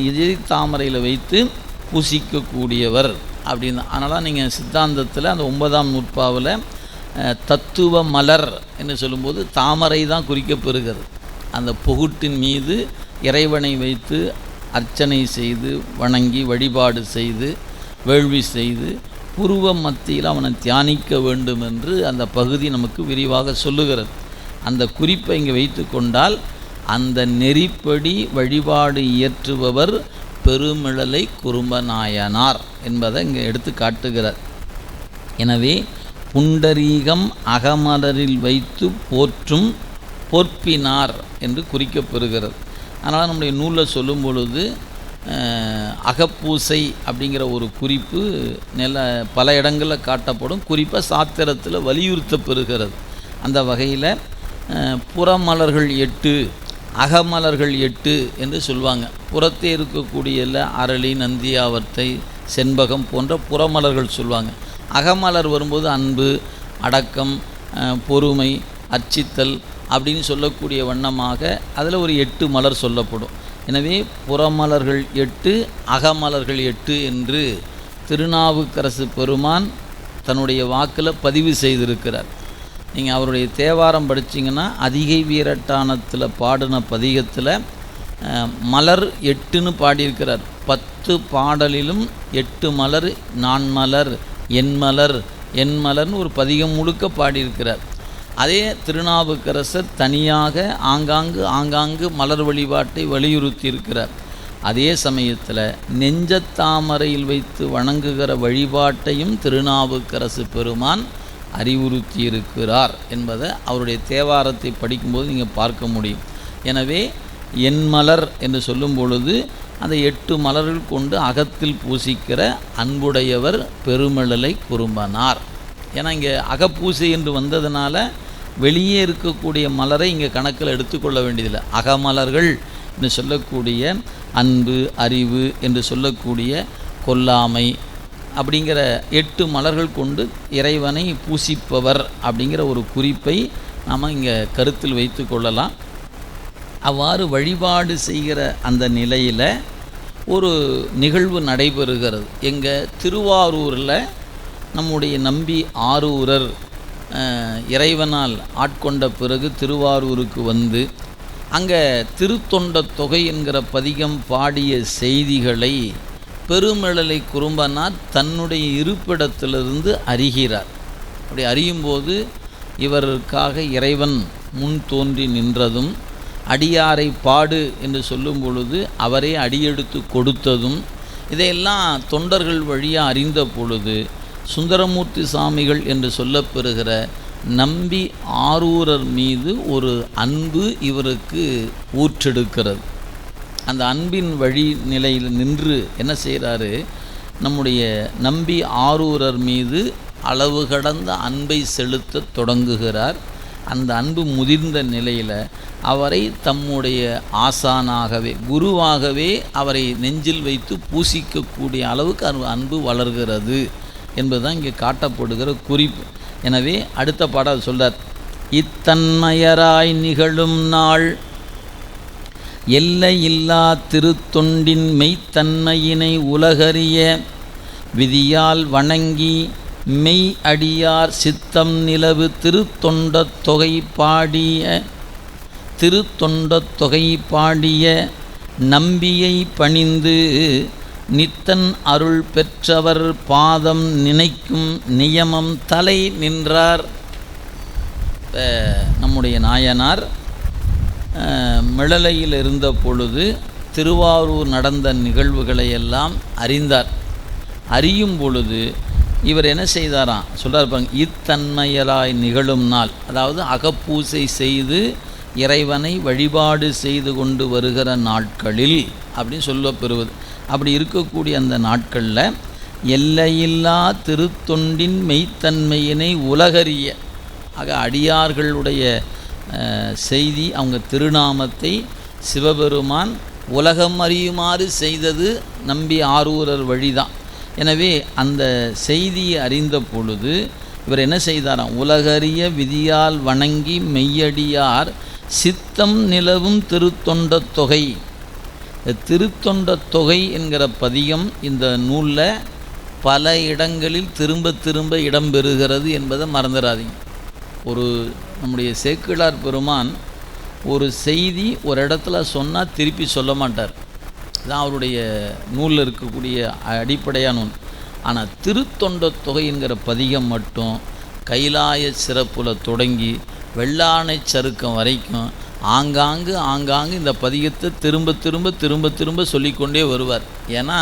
[SPEAKER 1] எதிரி தாமரையில் வைத்து பூசிக்கக்கூடியவர் அப்படின்னு. அதனால் நீங்கள் சித்தாந்தத்தில் அந்த 9ஆம் நூற்பாவில் தத்துவ மலர் என்று சொல்லும்போது தாமரை தான் குறிக்கப்பெறுகிறது. அந்த பொகுட்டின் மீது இறைவனை வைத்து அர்ச்சனை செய்து வணங்கி வழிபாடு செய்து வேள்வி செய்து புருவ மத்தியில் அவனை தியானிக்க வேண்டும் என்று அந்த பகுதி நமக்கு விரிவாக சொல்லுகிறது. அந்த குறிப்பை இங்கே வைத்து கொண்டால் அந்த நெறிப்படி வழிபாடு இயற்றுபவர் பெருமிழலை குறும்பநாயனார் என்பதை இங்கே எடுத்து காட்டுகிறார். எனவே புண்டரீகம் அகமலரில் வைத்து போற்றும் பொற்பினார் என்று குறிக்கப்பெறுகிறது. அதனால் நம்முடைய நூலில் சொல்லும் பொழுது அகப்பூசை அப்படிங்கிற ஒரு குறிப்பு பல இடங்களில் காட்டப்படும். குறிப்பாக சாத்திரத்தில் வலியுறுத்த பெறுகிறது. அந்த வகையில் புறமலர்கள் 8 அகமலர்கள் 8 என்று சொல்லுவாங்க. புறத்தே இருக்கக்கூடிய அரளி நந்தியாவத்தை செண்பகம் போன்ற புறமலர்கள் சொல்லுவாங்க. அகமலர் வரும்போது அன்பு அடக்கம் பொறுமை அர்ச்சித்தல் அப்படின்னு சொல்லக்கூடிய வண்ணமாக அதில் ஒரு 8 மலர் சொல்லப்படும். எனவே புறமலர்கள் 8 அகமலர்கள் 8 என்று திருநாவுக்கரசு பெருமான் தன்னுடைய வாக்கில் பதிவு செய்திருக்கிறார். நீங்கள் அவருடைய தேவாரம் படிச்சிங்கன்னா அதிகை வீரட்டானத்தில் பாடின பதிகத்தில் மலர் 8ன்னு பாடியிருக்கிறார். 10 பாடலிலும் 8 மலர் நான்மலர் என்மலர்னு ஒரு பதிகம் முழுக்க பாடியிருக்கிறார். அதே திருநாவுக்கரசர் தனியாக ஆங்காங்கு மலர் வழிபாட்டை வலியுறுத்தி இருக்கிறார். அதே சமயத்தில் நெஞ்சத்தாமரையில் வைத்து வணங்குகிற வழிபாட்டையும் திருநாவுக்கரசு பெருமான் அறிவுறுத்தி இருக்கிறார் என்பதை அவருடைய தேவாரத்தை படிக்கும்போது நீங்கள் பார்க்க முடியும். எனவே என்மலர் என்று சொல்லும் பொழுது அந்த 8 மலர்கள் கொண்டு அகத்தில் பூசிக்கிற அன்புடையவர் பெருமிழலை குறும்பனார். ஏன்னா இங்கே அகப்பூசை என்று வந்ததுனால வெளியே இருக்கக்கூடிய மலரை இங்கே கணக்கில் எடுத்துக்கொள்ள வேண்டியதில்லை. அகமலர்கள் என்று சொல்லக்கூடிய அன்பு அறிவு என்று சொல்லக்கூடிய கொல்லாமை அப்படிங்கிற 8 மலர்கள் கொண்டு இறைவனை பூசிப்பவர் அப்படிங்கிற ஒரு குறிப்பை நாம் இங்கே கருத்தில் வைத்து கொள்ளலாம். அவ்வாறு வழிபாடு செய்கிற அந்த நிலையில் ஒரு நிகழ்வு நடைபெறுகிறது. எங்கள் திருவாரூரில் நம்முடைய நம்பி ஆரூரர் இறைவனால் ஆட்கொண்ட பிறகு திருவாரூருக்கு வந்து அங்கே திருத்தொண்ட தொகை என்கிற பதிகம் பாடிய செய்திகளை பெருமிழலை குறும்பனார் தன்னுடைய இருப்பிடத்திலிருந்து அறிகிறார். அப்படி அறியும்போது இவருக்காக இறைவன் முன் தோன்றி நின்றதும் அடியாரை பாடு என்று சொல்லும் பொழுது அவரே அடியெடுத்து கொடுத்ததும் இதையெல்லாம் தொண்டர்கள் வழியாக அறிந்த பொழுது சுந்தரமூர்த்தி சாமிகள் என்று சொல்லப்பெறுகிற நம்பி ஆரூரர் மீது ஒரு அன்பு இவருக்கு ஊற்றெடுக்கிறது. அந்த அன்பின் வழி நிலையில் நின்று என்ன செய்கிறாரு, நம்முடைய நம்பி ஆரூரர் மீது அளவு கடந்த அன்பை செலுத்த தொடங்குகிறார். அந்த அன்பு முதிர்ந்த நிலையில் அவரை தம்முடைய ஆசானாகவே குருவாகவே அவரை நெஞ்சில் வைத்து பூசிக்கக்கூடிய அளவுக்கு அன்பு வளர்கிறது என்பதுதான் இங்கே காட்டப்படுகிற குறிப்பு. எனவே அடுத்த பாடல் சொல்றார், இத்தன்மையராய் நிகழும் நாள் எல்லையில்லா திருத்தொண்டின் மெய்த்தன்மையினை உலகறிய விதியால் வணங்கி மெய் அடியார் சித்தம் நிலவு திருத்தொண்டத் தொகை பாடிய நம்பியை பணிந்து நித்தன் அருள் பெற்றவர் பாதம் நினைக்கும் நியமம் தலை நின்றார். நம்முடைய நாயனார் மிளலையில் இருந்த பொழுது திருவாரூர் நடந்த நிகழ்வுகளையெல்லாம் அறிந்தார். அறியும் பொழுது இவர் என்ன செய்தாராம் சொல்கிறார் பாருங்க, இத்தன்மையலாய் நிகழும் நாள், அதாவது அகப்பூசை செய்து இறைவனை வழிபாடு செய்து கொண்டு வருகிற நாட்களில் அப்படின்னு சொல்லப்பெறுவது. அப்படி இருக்கக்கூடிய அந்த நாட்களில் எல்லையில்லா திருத்தொண்டின் மெய்த்தன்மையினை உலகறிய, ஆக அடியார்களுடைய செய்தி அவங்க திருநாமத்தை சிவபெருமான் உலகம் அறியுமாறு செய்தது நம்பி ஆரூரர் வழிதான். எனவே அந்த செய்தியை அறிந்த பொழுது இவர் என்ன செய்தாராம், உலகறிய விதியால் வணங்கி மெய்யடியார் சித்தம் நிலவும் திருத்தொண்ட தொகை, திருத்தொண்ட தொகை என்கிற பதிகம் இந்த நூலில் பல இடங்களில் திரும்ப திரும்ப இடம்பெறுகிறது என்பதை மறந்துடாதீங்க. நம்முடைய சேக்கிழார் பெருமான் ஒரு செய்தி ஒரு இடத்துல சொன்னால் திருப்பி சொல்ல மாட்டார். இதுதான் அவருடைய நூலில் இருக்கக்கூடிய அடிப்படையான நூல். ஆனால் திருத்தொண்ட தொகை என்கிற பதிகம் மட்டும் கைலாய சிறப்புல தொடங்கி வெள்ளானை சருக்கம் வரைக்கும் ஆங்காங்கு இந்த பதிகத்தை திரும்ப திரும்ப சொல்லிக்கொண்டே வருவார். ஏன்னா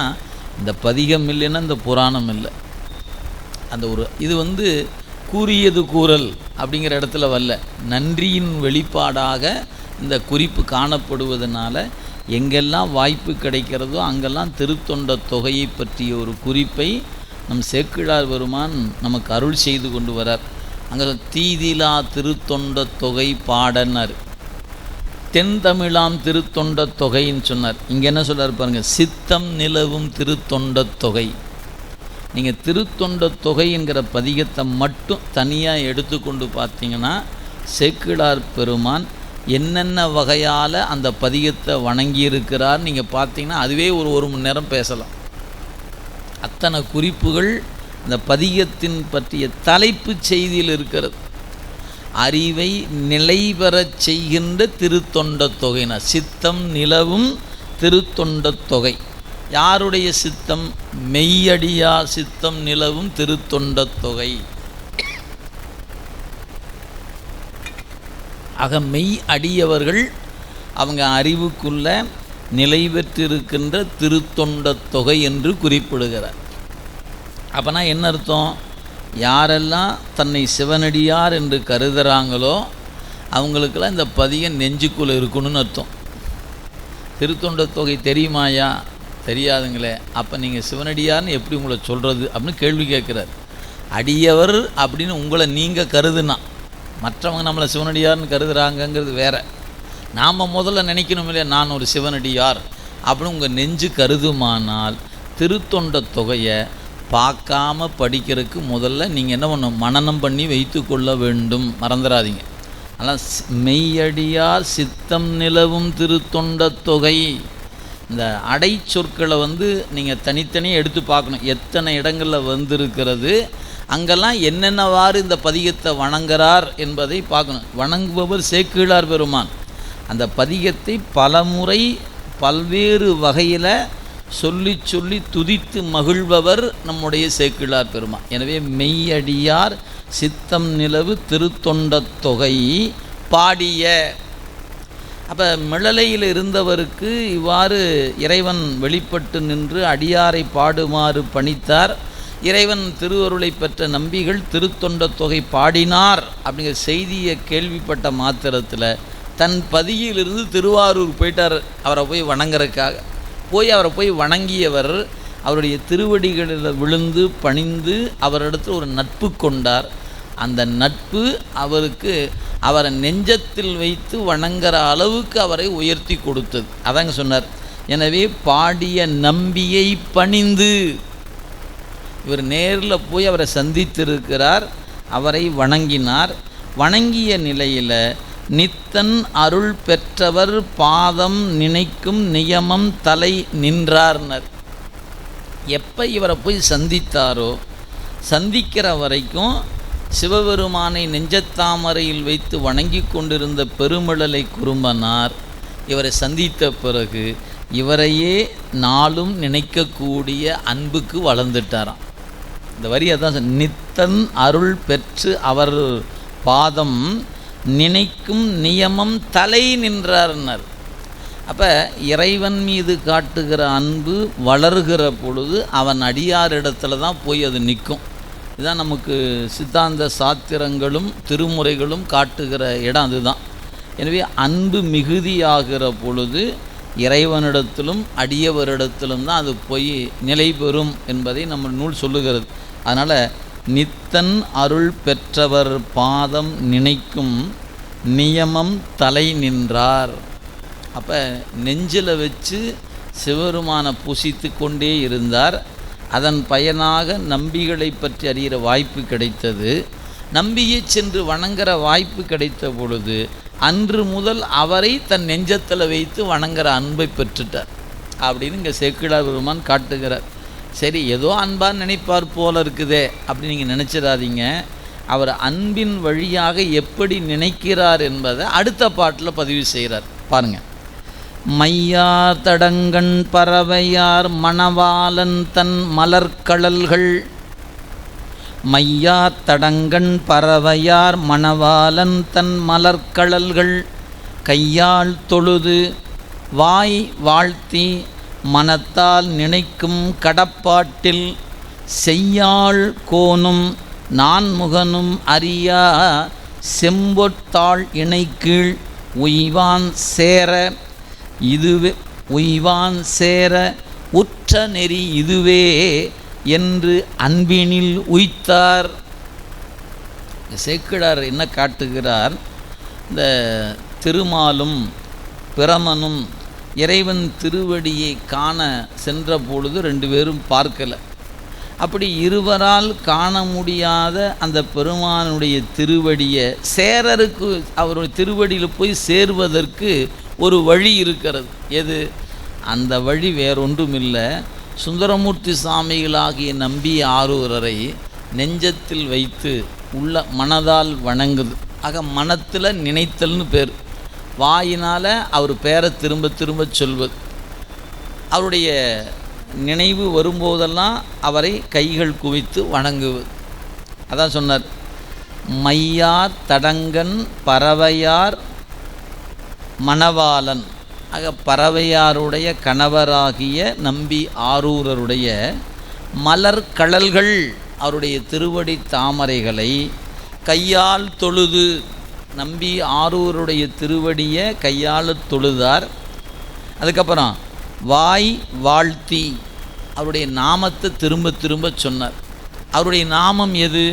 [SPEAKER 1] இந்த பதிகம் இல்லைன்னா இந்த புராணம் இல்லை. இது கூறியது கூறல் அப்படிங்கிற இடத்துல வரல, நன்றியின் வெளிப்பாடாக இந்த குறிப்பு காணப்படுவதனால எங்கெல்லாம் வாய்ப்பு கிடைக்கிறதோ அங்கெல்லாம் திருத்தொண்ட தொகையை பற்றிய ஒரு குறிப்பை நம் சேக்கிழார் பெருமான் நமக்கு அருள் செய்து கொண்டு வரார். அங்கே தீதிலா திருத்தொண்ட தொகை பாடனார், தென் தமிழாம் திருத்தொண்ட தொகைன்னு சொன்னார். இங்கே என்ன சொல்கிறார் பாருங்கள், சித்தம் நிலவும் திருத்தொண்ட தொகை. நீங்கள் திருத்தொண்ட தொகை என்கிற பதிகத்தை மட்டும் தனியாக எடுத்துக்கொண்டு பார்த்தீங்கன்னா சேக்கிழார் பெருமான் என்னென்ன வகையால் அந்த பதிகத்தை வணங்கியிருக்கிறார் நீங்கள் பார்த்தீங்கன்னா அதுவே ஒரு மணி நேரம் பேசலாம். அத்தனை குறிப்புகள் அந்த பதிகத்தின் பற்றிய தலைப்பு செய்தியில் இருக்கிறது. அறிவை நிலைபெறச் செய்கின்ற திருத்தொண்ட தொகைனா சித்தம் நிலவும் திருத்தொண்ட தொகை. யாருடைய சித்தம்? மெய்யடியார் சித்தம் நிலவும் திருத்தொண்ட தொகை. ஆக மெய் அடியவர்கள் அவங்க அறிவுக்குள்ள நிலை பெற்றிருக்கின்ற திருத்தொண்ட தொகை என்று குறிப்பிடுகிறார். அப்போனா என்ன அர்த்தம்? யாரெல்லாம் தன்னை சிவனடியார் என்று கருதுகிறாங்களோ அவங்களுக்கெல்லாம் இந்த பதிகம் நெஞ்சுக்குள்ளே இருக்கணும்னு அர்த்தம். திருத்தொண்ட தொகை தெரியுமாயா? தெரியாதுங்களே. அப்போ நீங்கள் சிவனடியார்னு எப்படி உங்களை சொல்கிறது அப்படின்னு கேள்வி கேட்குறார். அடியவர் அப்படின்னு உங்களை நீங்கள் கருதுனா, மற்றவங்க நம்மளை சிவனடியார்னு கருதுகிறாங்கங்கிறது வேறு. நாம் முதல்ல நினைக்கணும் இல்லையா, நான் ஒரு சிவனடியார் அப்படின்னு உங்கள் நெஞ்சு கருதுமானால் திருத்தொண்ட தொகையை பார்க்காம படிக்கிறதுக்கு முதல்ல நீங்கள் என்ன பண்ணணும், மனனம் பண்ணி வைத்து கொள்ள வேண்டும். மறந்துடாதீங்க. ஆனால் மெய்யடியார் சித்தம் நிலவும் திருத்தொண்ட தொகை, இந்த அடை சொற்களை நீங்கள் தனித்தனியாக எடுத்து பார்க்கணும். எத்தனை இடங்களில் வந்திருக்கிறது, அங்கெல்லாம் என்னென்னவாறு இந்த பதிகத்தை வணங்குறார் என்பதை பார்க்கணும். வணங்குபவர் சேக்கிழார் பெருமான். அந்த பதிகத்தை பலமுறை பல்வேறு வகையில் சொல்லி துதித்து மகிழ்பவர் நம்முடைய சேக்கிழார் பெருமான். எனவே மெய்யடியார் சித்தம் நிலவு திருத்தொண்ட தொகை பாடிய. அப்போ மிளலையில் இருந்தவருக்கு இவ்வாறு இறைவன் வெளிப்பட்டு நின்று அடியாரை பாடுமாறு பணித்தார். இறைவன் திருவருளை பெற்ற நம்பிகள் திருத்தொண்ட தொகை பாடினார் அப்படிங்கிற செய்தியை கேள்விப்பட்ட மாத்திரத்தில் தன் பதியிலிருந்து திருவாரூர் போயிட்டார் அவரை போய் வணங்குறதுக்காக. அவரை போய் வணங்கியவர் அவருடைய திருவடிகளில் விழுந்து பணிந்து அவரிடத்தில் ஒரு நட்பு கொண்டார். அந்த நட்பு அவரை நெஞ்சத்தில் வைத்து வணங்குற அளவுக்கு அவரை உயர்த்தி கொடுத்தது. அதாங்க சொன்னார். எனவே பாடிய நம்பியை பணிந்து, இவர் நேரில் போய் அவரை சந்தித்திருக்கிறார், அவரை வணங்கினார். வணங்கிய நிலையில் நித்தன் அருள் பெற்றவர் பாதம் நினைக்கும் நியமம் தலை நின்றார்னர். எப்போ இவரை போய் சந்தித்தாரோ சந்திக்கிற வரைக்கும் சிவபெருமானை நெஞ்சத்தாமரையில் வைத்து வணங்கி கொண்டிருந்த பெருமிழலை குறும்பனார் இவரை சந்தித்த பிறகு இவரையே நாளும் நினைக்கக்கூடிய அன்புக்கு வளர்ந்துட்டாராம். இந்த வரி அதான், நித்தன் அருள் பெற்று அவர் பாதம் நினைக்கும் நியமம் தலை நின்றார்னர். அப்போ இறைவன் மீது காட்டுகிற அன்பு வளர்கிற பொழுது அவன் அடியாரிடத்துல தான் போய் அது நிற்கும். இதுதான் நமக்கு சித்தாந்த சாத்திரங்களும் திருமுறைகளும் காட்டுகிற இடம் அதுதான். எனவே அன்பு மிகுதியாகிற பொழுது இறைவனிடத்திலும் அடியவரிடத்திலும் தான் அது போய் நிலை பெறும் என்பதை நம்ம நூல் சொல்லுகிறது. அதனால் நித்தன் அருள் பெற்றவர் பாதம் நினைக்கும் நியமம் தலை நின்றார். அப்போ நெஞ்சில் வச்சு சிவபெருமான பூசித்து கொண்டே இருந்தார். அதன் பயனாக நம்பிகளை பற்றி அறிகிற வாய்ப்பு கிடைத்தது. நம்பியை சென்று வணங்குற வாய்ப்பு கிடைத்த பொழுது அன்று முதல் அவரை தன் நெஞ்சத்தில் வைத்து வணங்குற அன்பை பெற்றுட்டார். அப்படின்னு இங்கே சேக்கிழார் பெருமான் காட்டுகிறார். சரி, ஏதோ அன்பான்னு நினைப்பார் போல இருக்குதே அப்படி நீங்கள் நினச்சிடாதீங்க. அவர் அன்பின் வழியாக எப்படி நினைக்கிறார் என்பதை அடுத்த பாட்டில் பதிவு செய்கிறார். பாருங்கள். மையார் தடங்கண் பறவையார் மணவாளன் தன் மலர்கழல்கள். மையார் தடங்கண் பறவையார் மணவாளன் தன் மலர்கழல்கள். கையால் தொழுது வாய் வாழ்த்தி மனத்தால் நினைக்கும் கடப்பாட்டில் செய்யாள் கோனும் நான்முகனும் அறியா செம்பொத்தாள் இணைக்கீழ் உய்வான் சேர இதுவே உய்வான் சேர உற்ற நெறி இதுவே என்று அன்பினில் உய்த்தார். சேக்கிழார் என்ன காட்டுகிறார்? இந்த திருமாலும் பிரமனும் இறைவன் திருவடியை காண சென்ற பொழுது ரெண்டு பேரும் பார்க்கலை. அப்படி இருவரால் காண முடியாத அந்த பெருமானுடைய திருவடியை சேரருக்கு அவருடைய திருவடியில் போய் சேர்வதற்கு ஒரு வழி இருக்கிறது. எது? அந்த வழி வேறொன்றுமில்லை, சுந்தரமூர்த்தி சாமிகளாகிய நம்பி ஆரூரரை நெஞ்சத்தில் வைத்து உள்ள மனதால் வணங்குது. ஆக மனத்தில் நினைத்தல்னு பேர். வாயினால் அவர் பேரை திரும்ப திரும்ப சொல்வது. அவருடைய நினைவு வரும்போதெல்லாம் அவரை கைகள் குவித்து வணங்குவது. அதான் சொன்னார், மையார் தடங்கன் பறவையார் மணவாளன். ஆக பறவையாருடைய கணவராகிய நம்பி ஆரூரருடைய மலர்கழல்கள், அவருடைய திருவடி தாமரைகளை கையால் தொழுது, நம்பி ஆரூருடைய திருவடியை கையால் தொழுதார். அதுக்கப்புறம் வாய் வாழ்த்தி அவருடைய நாமத்தை திரும்ப திரும்ப சொன்னார். அவருடைய நாமம் எது?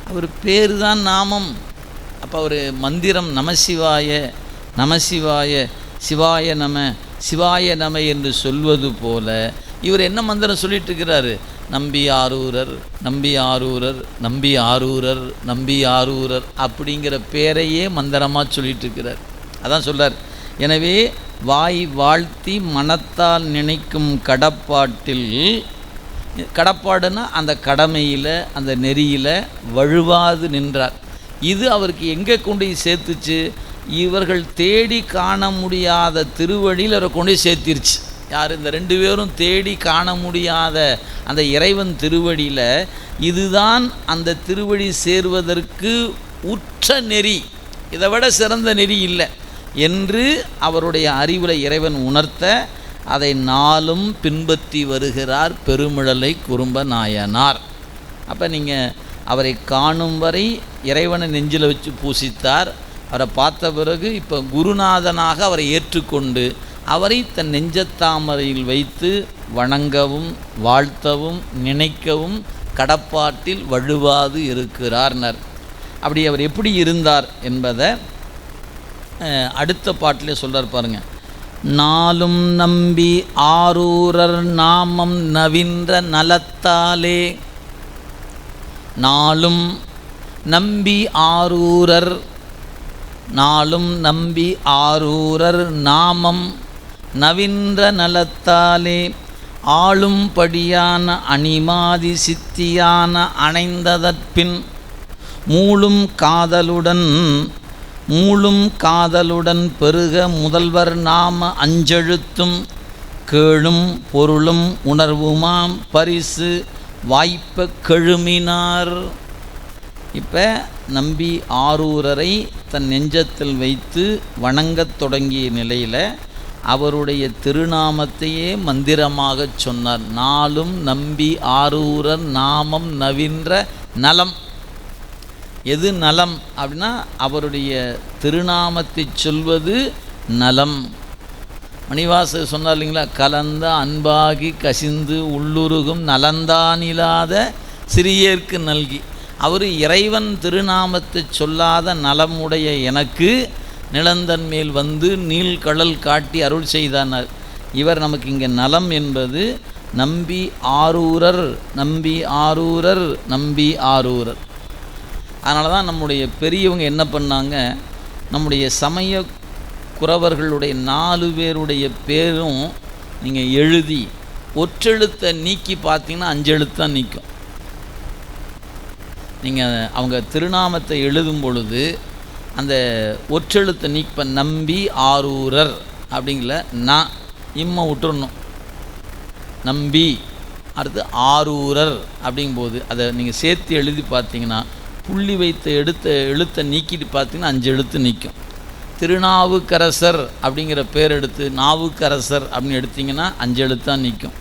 [SPEAKER 1] அவர் பேரு தான் நாமம். அப்போ அவர் மந்திரம் நமசிவாய நமசிவாய சிவாய நம சிவாய நம என்று சொல்வது போல இவர் என்ன மந்திரம் சொல்லிட்டு இருக்கிறாரு? நம்பி ஆரூரர் நம்பி ஆரூரர் நம்பி ஆரூரர் நம்பி ஆரூரர் அப்படிங்கிற பேரையே மந்திரமாக சொல்லிட்டு இருக்கிறார். அதான் சொல்கிறார், எனவே வாய் வாழ்த்தி மனத்தால் நினைக்கும் கடப்பாட்டில், கடப்பாடுன்னா அந்த கடமையில் அந்த நெறியில் வழுவாது நின்றார். இது அவருக்கு எங்கே கொண்டு சேர்த்துச்சு? இவர்கள் தேடி காண முடியாத திருவடியில் அவரை கொண்டு சேர்த்திருச்சு. யார்? இந்த ரெண்டு பேரும் தேடி காண முடியாத அந்த இறைவன் திருவடியில். இதுதான் அந்த திருவடி சேர்வதற்கு உற்ற நெறி, இதை விட சிறந்த நெறி இல்லை என்று அவருடைய அறிவுரை இறைவன் உணர்த்த அதை நாளும் பின்பற்றி வருகிறார் பெருமிழலை குறும்ப நாயனார். அப்போ நீங்கள் அவரை காணும் வரை இறைவனை நெஞ்சில் வச்சு பூசித்தார். அவரை பார்த்த பிறகு இப்போ குருநாதனாக அவரை ஏற்றுக்கொண்டு அவரை தன் நெஞ்சத்தாமரையில் வைத்து வணங்கவும் வாழ்த்தவும் நினைக்கவும் கடப்பாட்டில் வழுவாது இருக்கிறார்னர். அப்படி அவர் எப்படி இருந்தார் என்பதை அடுத்த பாட்டிலே சொல்கிறார் பாருங்க. நாளும் நம்பி ஆரூரர் நாமம் நவின்ற நலத்தாலே. நாளும் நம்பி ஆரூரர், நாளும் நம்பி ஆரூரர் நாமம் நவின்ற நலத்தாலே ஆளும் படியான அணிமாதி சித்தியான அணைந்ததற்பின் மூளும் காதலுடன் பெருக முதல்வர் நாம அஞ்செழுத்தும் கேளும் பொருளும் உணர்வுமாம் பரிசு வாய்ப்ப கெழுமினார். இப்போ நம்பி ஆரூரரை தன் நெஞ்சத்தில் வைத்து வணங்கத் தொடங்கிய நிலையில் அவருடைய திருநாமத்தையே மந்திரமாக சொன்னார். நாளும் நம்பி ஆரூரர் நாமம் நவின்ற நலம். எது நலம் அப்படின்னா அவருடைய திருநாமத்தை சொல்வது நலம். மணிவாசகர் சொன்னார் இல்லைங்களா, கலந்த அன்பாகி கசிந்து உள்ளுருகும் நலந்தானில்லாத சிறியேற்கு நல்கி. அவர் இறைவன் திருநாமத்தை சொல்லாத நலமுடைய எனக்கு நிலந்தன் மேல் வந்து நீள்கடல் காட்டி அருள் செய்தானார். இவர் நமக்கு இங்கே நலம் என்பது நம்பி ஆரூரர் நம்பி ஆரூரர் நம்பி ஆரூரர். அதனால தான் நம்முடைய பெரியவங்க என்ன பண்ணாங்க, நம்முடைய சமய குறவர்களுடைய 4 பேருடைய பேரும் நீங்கள் எழுதி ஒற்றெழுத்தை நீக்கி பார்த்தீங்கன்னா 5 எழுத்து தான் நிற்கும். நீங்கள் அவங்க திருநாமத்தை எழுதும் பொழுது அந்த ஒற்றெழுத்தை நீக்க நம்பி ஆரூரர் அப்படிங்கல நான் இம்மை விட்டுறணும். நம்பி அடுத்து ஆரூரர் அப்படிங்கும்போது அதை நீங்கள் சேர்த்து எழுதி பார்த்தீங்கன்னா புள்ளி வைத்த எழுத்தை நீக்கிட்டு பார்த்தீங்கன்னா 5 எழுத்து நிற்கும். திருநாவுக்கரசர் அப்படிங்கிற பேர் எடுத்து நாவுக்கரசர் அப்படின்னு எடுத்திங்கன்னா 5 எழுத்தான் நிற்கும்.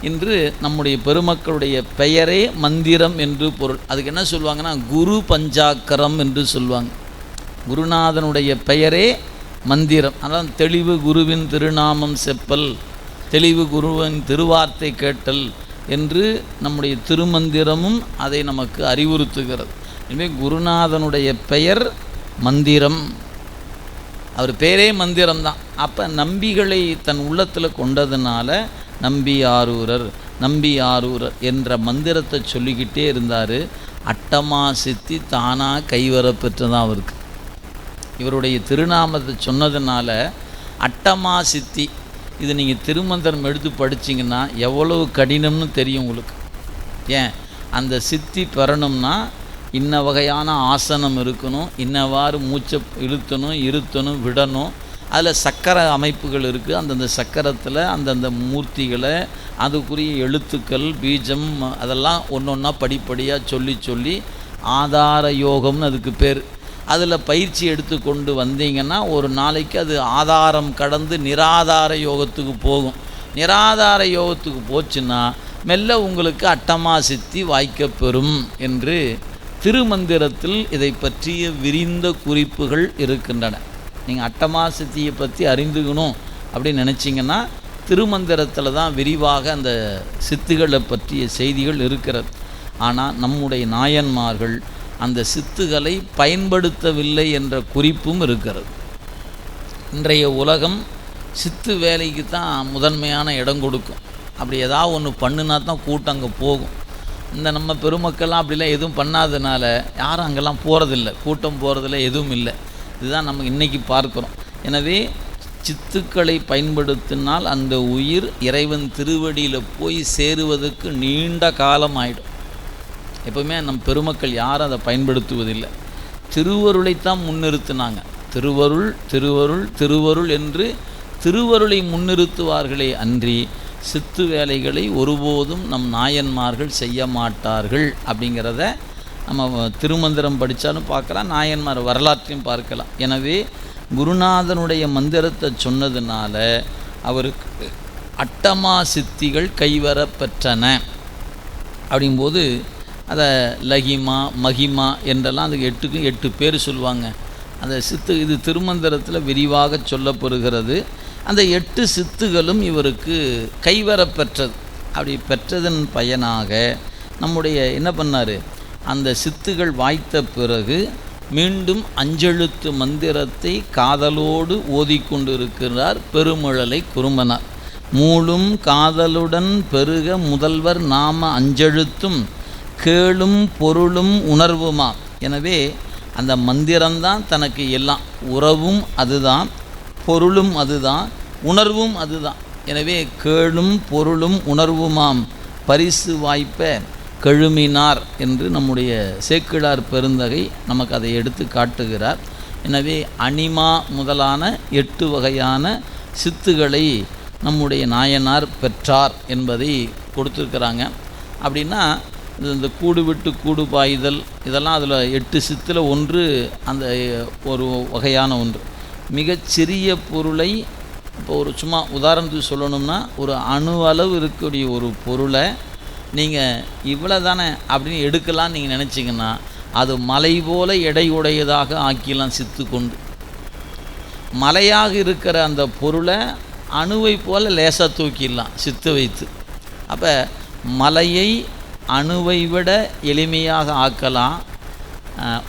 [SPEAKER 1] இன்று நம்முடைய பெருமக்களுடைய பெயரே மந்திரம் என்று பொருள். அதுக்கு என்ன சொல்லுவாங்கன்னா குரு பஞ்சாக்கரம் என்று சொல்லுவாங்க. குருநாதனுடைய பெயரே மந்திரம். அதான் தெளிவு குருவின் திருநாமம் செப்பல், தெளிவு குருவின் திருவார்த்தை கேட்டல் என்று நம்முடைய திருமந்திரமும் அதை நமக்கு அறிவுறுத்துகிறது. எனவே குருநாதனுடைய பெயர் மந்திரம், அவர் பேரே மந்திரம்தான். அப்போ நம்பிகளை தன் உள்ளத்தில் கொண்டதுனால நம்பி ஆரூரர் நம்பி ஆரூரர் என்ற மந்திரத்தை சொல்லிக்கிட்டே இருந்தார். அட்டமா சித்தி தானாக கைவர பெற்றதான் அவருக்கு. இவருடைய திருநாமத்தை சொன்னதுனால அட்டமா சித்தி, இது நீங்கள் திருமந்திரம் எடுத்து படிச்சிங்கன்னா எவ்வளவு கடினம்னு தெரியும் உங்களுக்கு. ஏன் அந்த சித்தி பெறணும்னா இன்ன வகையான ஆசனம் இருக்கணும், இன்னவாறு மூச்சை இழுத்தணும் இருத்தணும் விடணும். அதில் சக்கர அமைப்புகள் இருக்குது. அந்தந்த சக்கரத்தில் அந்தந்த மூர்த்திகளை அதுக்குரிய எழுத்துக்கள் பீஜம் அதெல்லாம் ஒன்று ஒன்றா படிப்படியாக சொல்லி ஆதார யோகம்னு அதுக்கு பேர். அதில் பயிற்சி எடுத்து கொண்டு வந்தீங்கன்னா ஒரு நாளைக்கு அது ஆதாரம் கடந்து நிராதார யோகத்துக்கு போகும். நிராதார யோகத்துக்கு போச்சுன்னா மெல்ல உங்களுக்கு அட்டமா சித்தி வாய்க்கப்பெறும் என்று திருமந்திரத்தில் இதை பற்றிய விரிந்த குறிப்புகள் இருக்கின்றன. நீங்கள் அட்டமா சித்தியை பற்றி அறிந்துக்கணும் அப்படின்னு நினச்சிங்கன்னா திருமந்திரத்தில் தான் விரிவாக அந்த சித்துகளை பற்றிய செய்திகள் இருக்கிறது. ஆனால் நம்முடைய நாயன்மார்கள் அந்த சித்துகளை பயன்படுத்தவில்லை என்ற குறிப்பும் இருக்கிறது. இன்றைய உலகம் சித்து வேலைக்கு தான் முதன்மையான இடம் கொடுக்கும். அப்படி ஏதாவது ஒன்று பண்ணுனா தான் கூட்டம் அங்கே போகும். இந்த நம்ம பெருமக்கள்லாம் அப்படிலாம் எதுவும் பண்ணாதனால யாரும் அங்கெல்லாம் போகிறதில்ல, கூட்டம் போகிறதில்ல, எதுவும் இல்லை. இதுதான் நம்ம இன்றைக்கி பார்க்குறோம். எனவே சித்துக்களை பயன்படுத்தினால் அந்த உயிர் இறைவன் திருவடியில் போய் சேருவதற்கு நீண்ட காலம் ஆகிடும். எப்போவுமே நம் பெருமக்கள் யாரும் அதை பயன்படுத்துவதில்லை. திருவருளைத்தான் முன்னிறுத்தினாங்க. திருவருள் திருவருள் திருவருள் என்று திருவருளை முன்னிறுத்துவார்களே அன்றி சித்து வேலைகளை ஒருபோதும் நம் நாயன்மார்கள் செய்ய மாட்டார்கள். அப்படிங்கிறத நம்ம திருமந்திரம் படித்தாலும் பார்க்கலாம், நாயன்மார் வரலாற்றையும் பார்க்கலாம். எனவே குருநாதனுடைய மந்திரத்தை சொன்னதுனால அவருக்கு அட்டமா சித்திகள் கைவர பெற்றன. அப்படிங்கும்போது அதை லகிமா மகிமா என்றெல்லாம் அதுக்கு 8க்கு 8 பேர் சொல்லுவாங்க. அந்த சித்து இது திருமந்திரத்தில் விரிவாக சொல்லப்படுகிறது. அந்த 8 சித்துகளும் இவருக்கு கைவர பெற்றது. அப்படி பெற்றதன் பயனாக நம்முடைய என்ன பண்ணார், அந்த சித்துகள் வாய்த்த பிறகு மீண்டும் 5 எழுத்து மந்திரத்தை காதலோடு ஓதிக்கொண்டிருக்கிறார் பெருமழலை குறும்பனார். மூலும் காதலுடன் பெருக முதல்வர் நாம 5 எழுத்தும் கேளும் பொருளும் உணர்வுமா. எனவே அந்த மந்திரம்தான் தனக்கு எல்லாம், உறவும் அதுதான், பொருளும் அதுதான், உணர்வும் அதுதான். எனவே கேளும் பொருளும் உணர்வுமாம் பரிசு வாய்ப்ப கழுமினார் என்று நம்முடைய சேக்கிழார் பெருந்தகை நமக்கு அதை எடுத்து காட்டுகிறார். எனவே அனிமா முதலான 8 வகையான சித்துகளை நம்முடைய நாயனார் பெற்றார் என்பதை கொடுத்துருக்கிறாங்க. அப்படின்னா இந்த கூடு விட்டு கூடு பாய்தல் இதெல்லாம் அதில் 8 சித்தில் ஒன்று, அந்த ஒரு வகையான ஒன்று. மிகச்சிறிய பொருளை இப்போ ஒரு சும்மா உதாரணத்துக்கு சொல்லணும்னா ஒரு அணு அளவு இருக்கக்கூடிய ஒரு பொருளை நீங்கள் இவ்வளோ தானே அப்படின்னு எடுக்கலான்னு நீங்கள் நினச்சிங்கன்னா அது மலை போல எடையுடையதாக ஆக்கிலாம் சித்து கொண்டு. மலையாக இருக்கிற அந்த பொருளை அணுவை போல் லேசாக தூக்கிடலாம் சித்து வைத்து. அப்போ மலையை அணுவை விட எளிமையாக ஆக்கலாம்,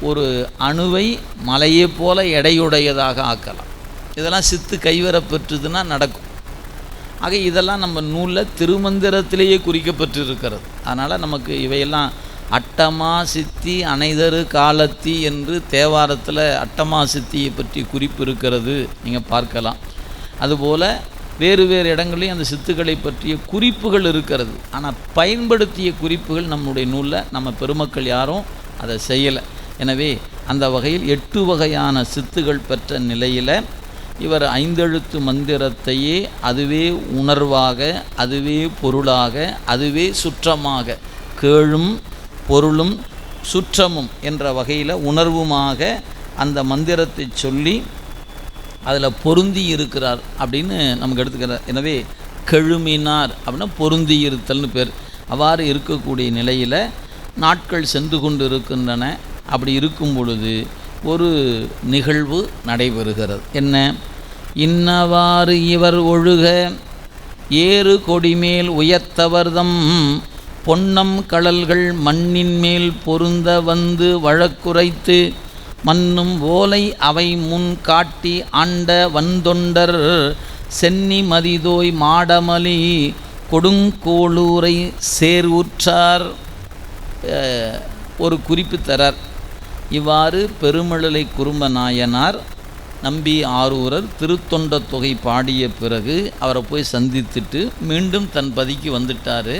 [SPEAKER 1] ஒரு அணுவை மலையை போல எடையுடையதாக ஆக்கலாம். இதெல்லாம் சித்து கைவர பெற்றுதுன்னா நடக்கும். ஆக இதெல்லாம் நம்ம நூலில் திருமந்திரத்திலேயே குறிக்கப்பட்டிருக்கிறது. அதனால் நமக்கு இவையெல்லாம் அட்டமா சித்தி அனைதரு காலத்தி என்று தேவாரத்தில் அட்டமா சித்தியை பற்றி குறிப்பு இருக்கிறது, நீங்கள் பார்க்கலாம். அதுபோல் வேறு வேறு இடங்களையும் அந்த சித்துக்களை பற்றிய குறிப்புகள் இருக்கிறது. ஆனால் பயன்படுத்திய குறிப்புகள் நம்முடைய நூலில் நம்ம பெருமக்கள் யாரும் அதை செய்யலை. எனவே அந்த வகையில் 8 வகையான சித்துகள் பெற்ற நிலையில் இவர் 5 எழுத்து மந்திரத்தையே அதுவே உணர்வாக, அதுவே பொருளாக, அதுவே சுற்றமாக, கேழும் பொருளும் சுற்றமும் என்ற வகையில் உணர்வுமாக அந்த மந்திரத்தை சொல்லி அதில் பொருந்தி இருக்கிறார் அப்படின்னு நமக்கு எடுத்துக்கிறார். எனவே கெழுமினார் அப்படின்னா பொருந்தி இருத்தல்னு பேர். அவ்வாறு இருக்கக்கூடிய நிலையில் நாட்கள் சென்று கொண்டு இருக்கின்றன. அப்படி இருக்கும் பொழுது ஒரு நிகழ்வு நடைபெறுகிறது. என்ன? இன்னவாறு இவர் ஒழுக ஏறு கொடிமேல் உயர்த்தவர்தம் பொன்னம் கழல்கள் மண்ணின் மேல் பொருந்த வந்து வழக்குரைத்து மன்னும் ஓலை அவை முன் காட்டி ஆண்ட வந்தொண்டர் சென்னி மதிதோய் மாடமலி கொடுங்கோளூரை சேர்வுற்றார். ஒரு குறிப்பு தரார். இவ்வாறு பெருமழலை குறும்ப நாயனார் நம்பி ஆரூரர் திருத்தொண்ட தொகை பாடிய பிறகு அவரை போய் சந்தித்துட்டு மீண்டும் தன் பதிக்கு வந்துட்டார்.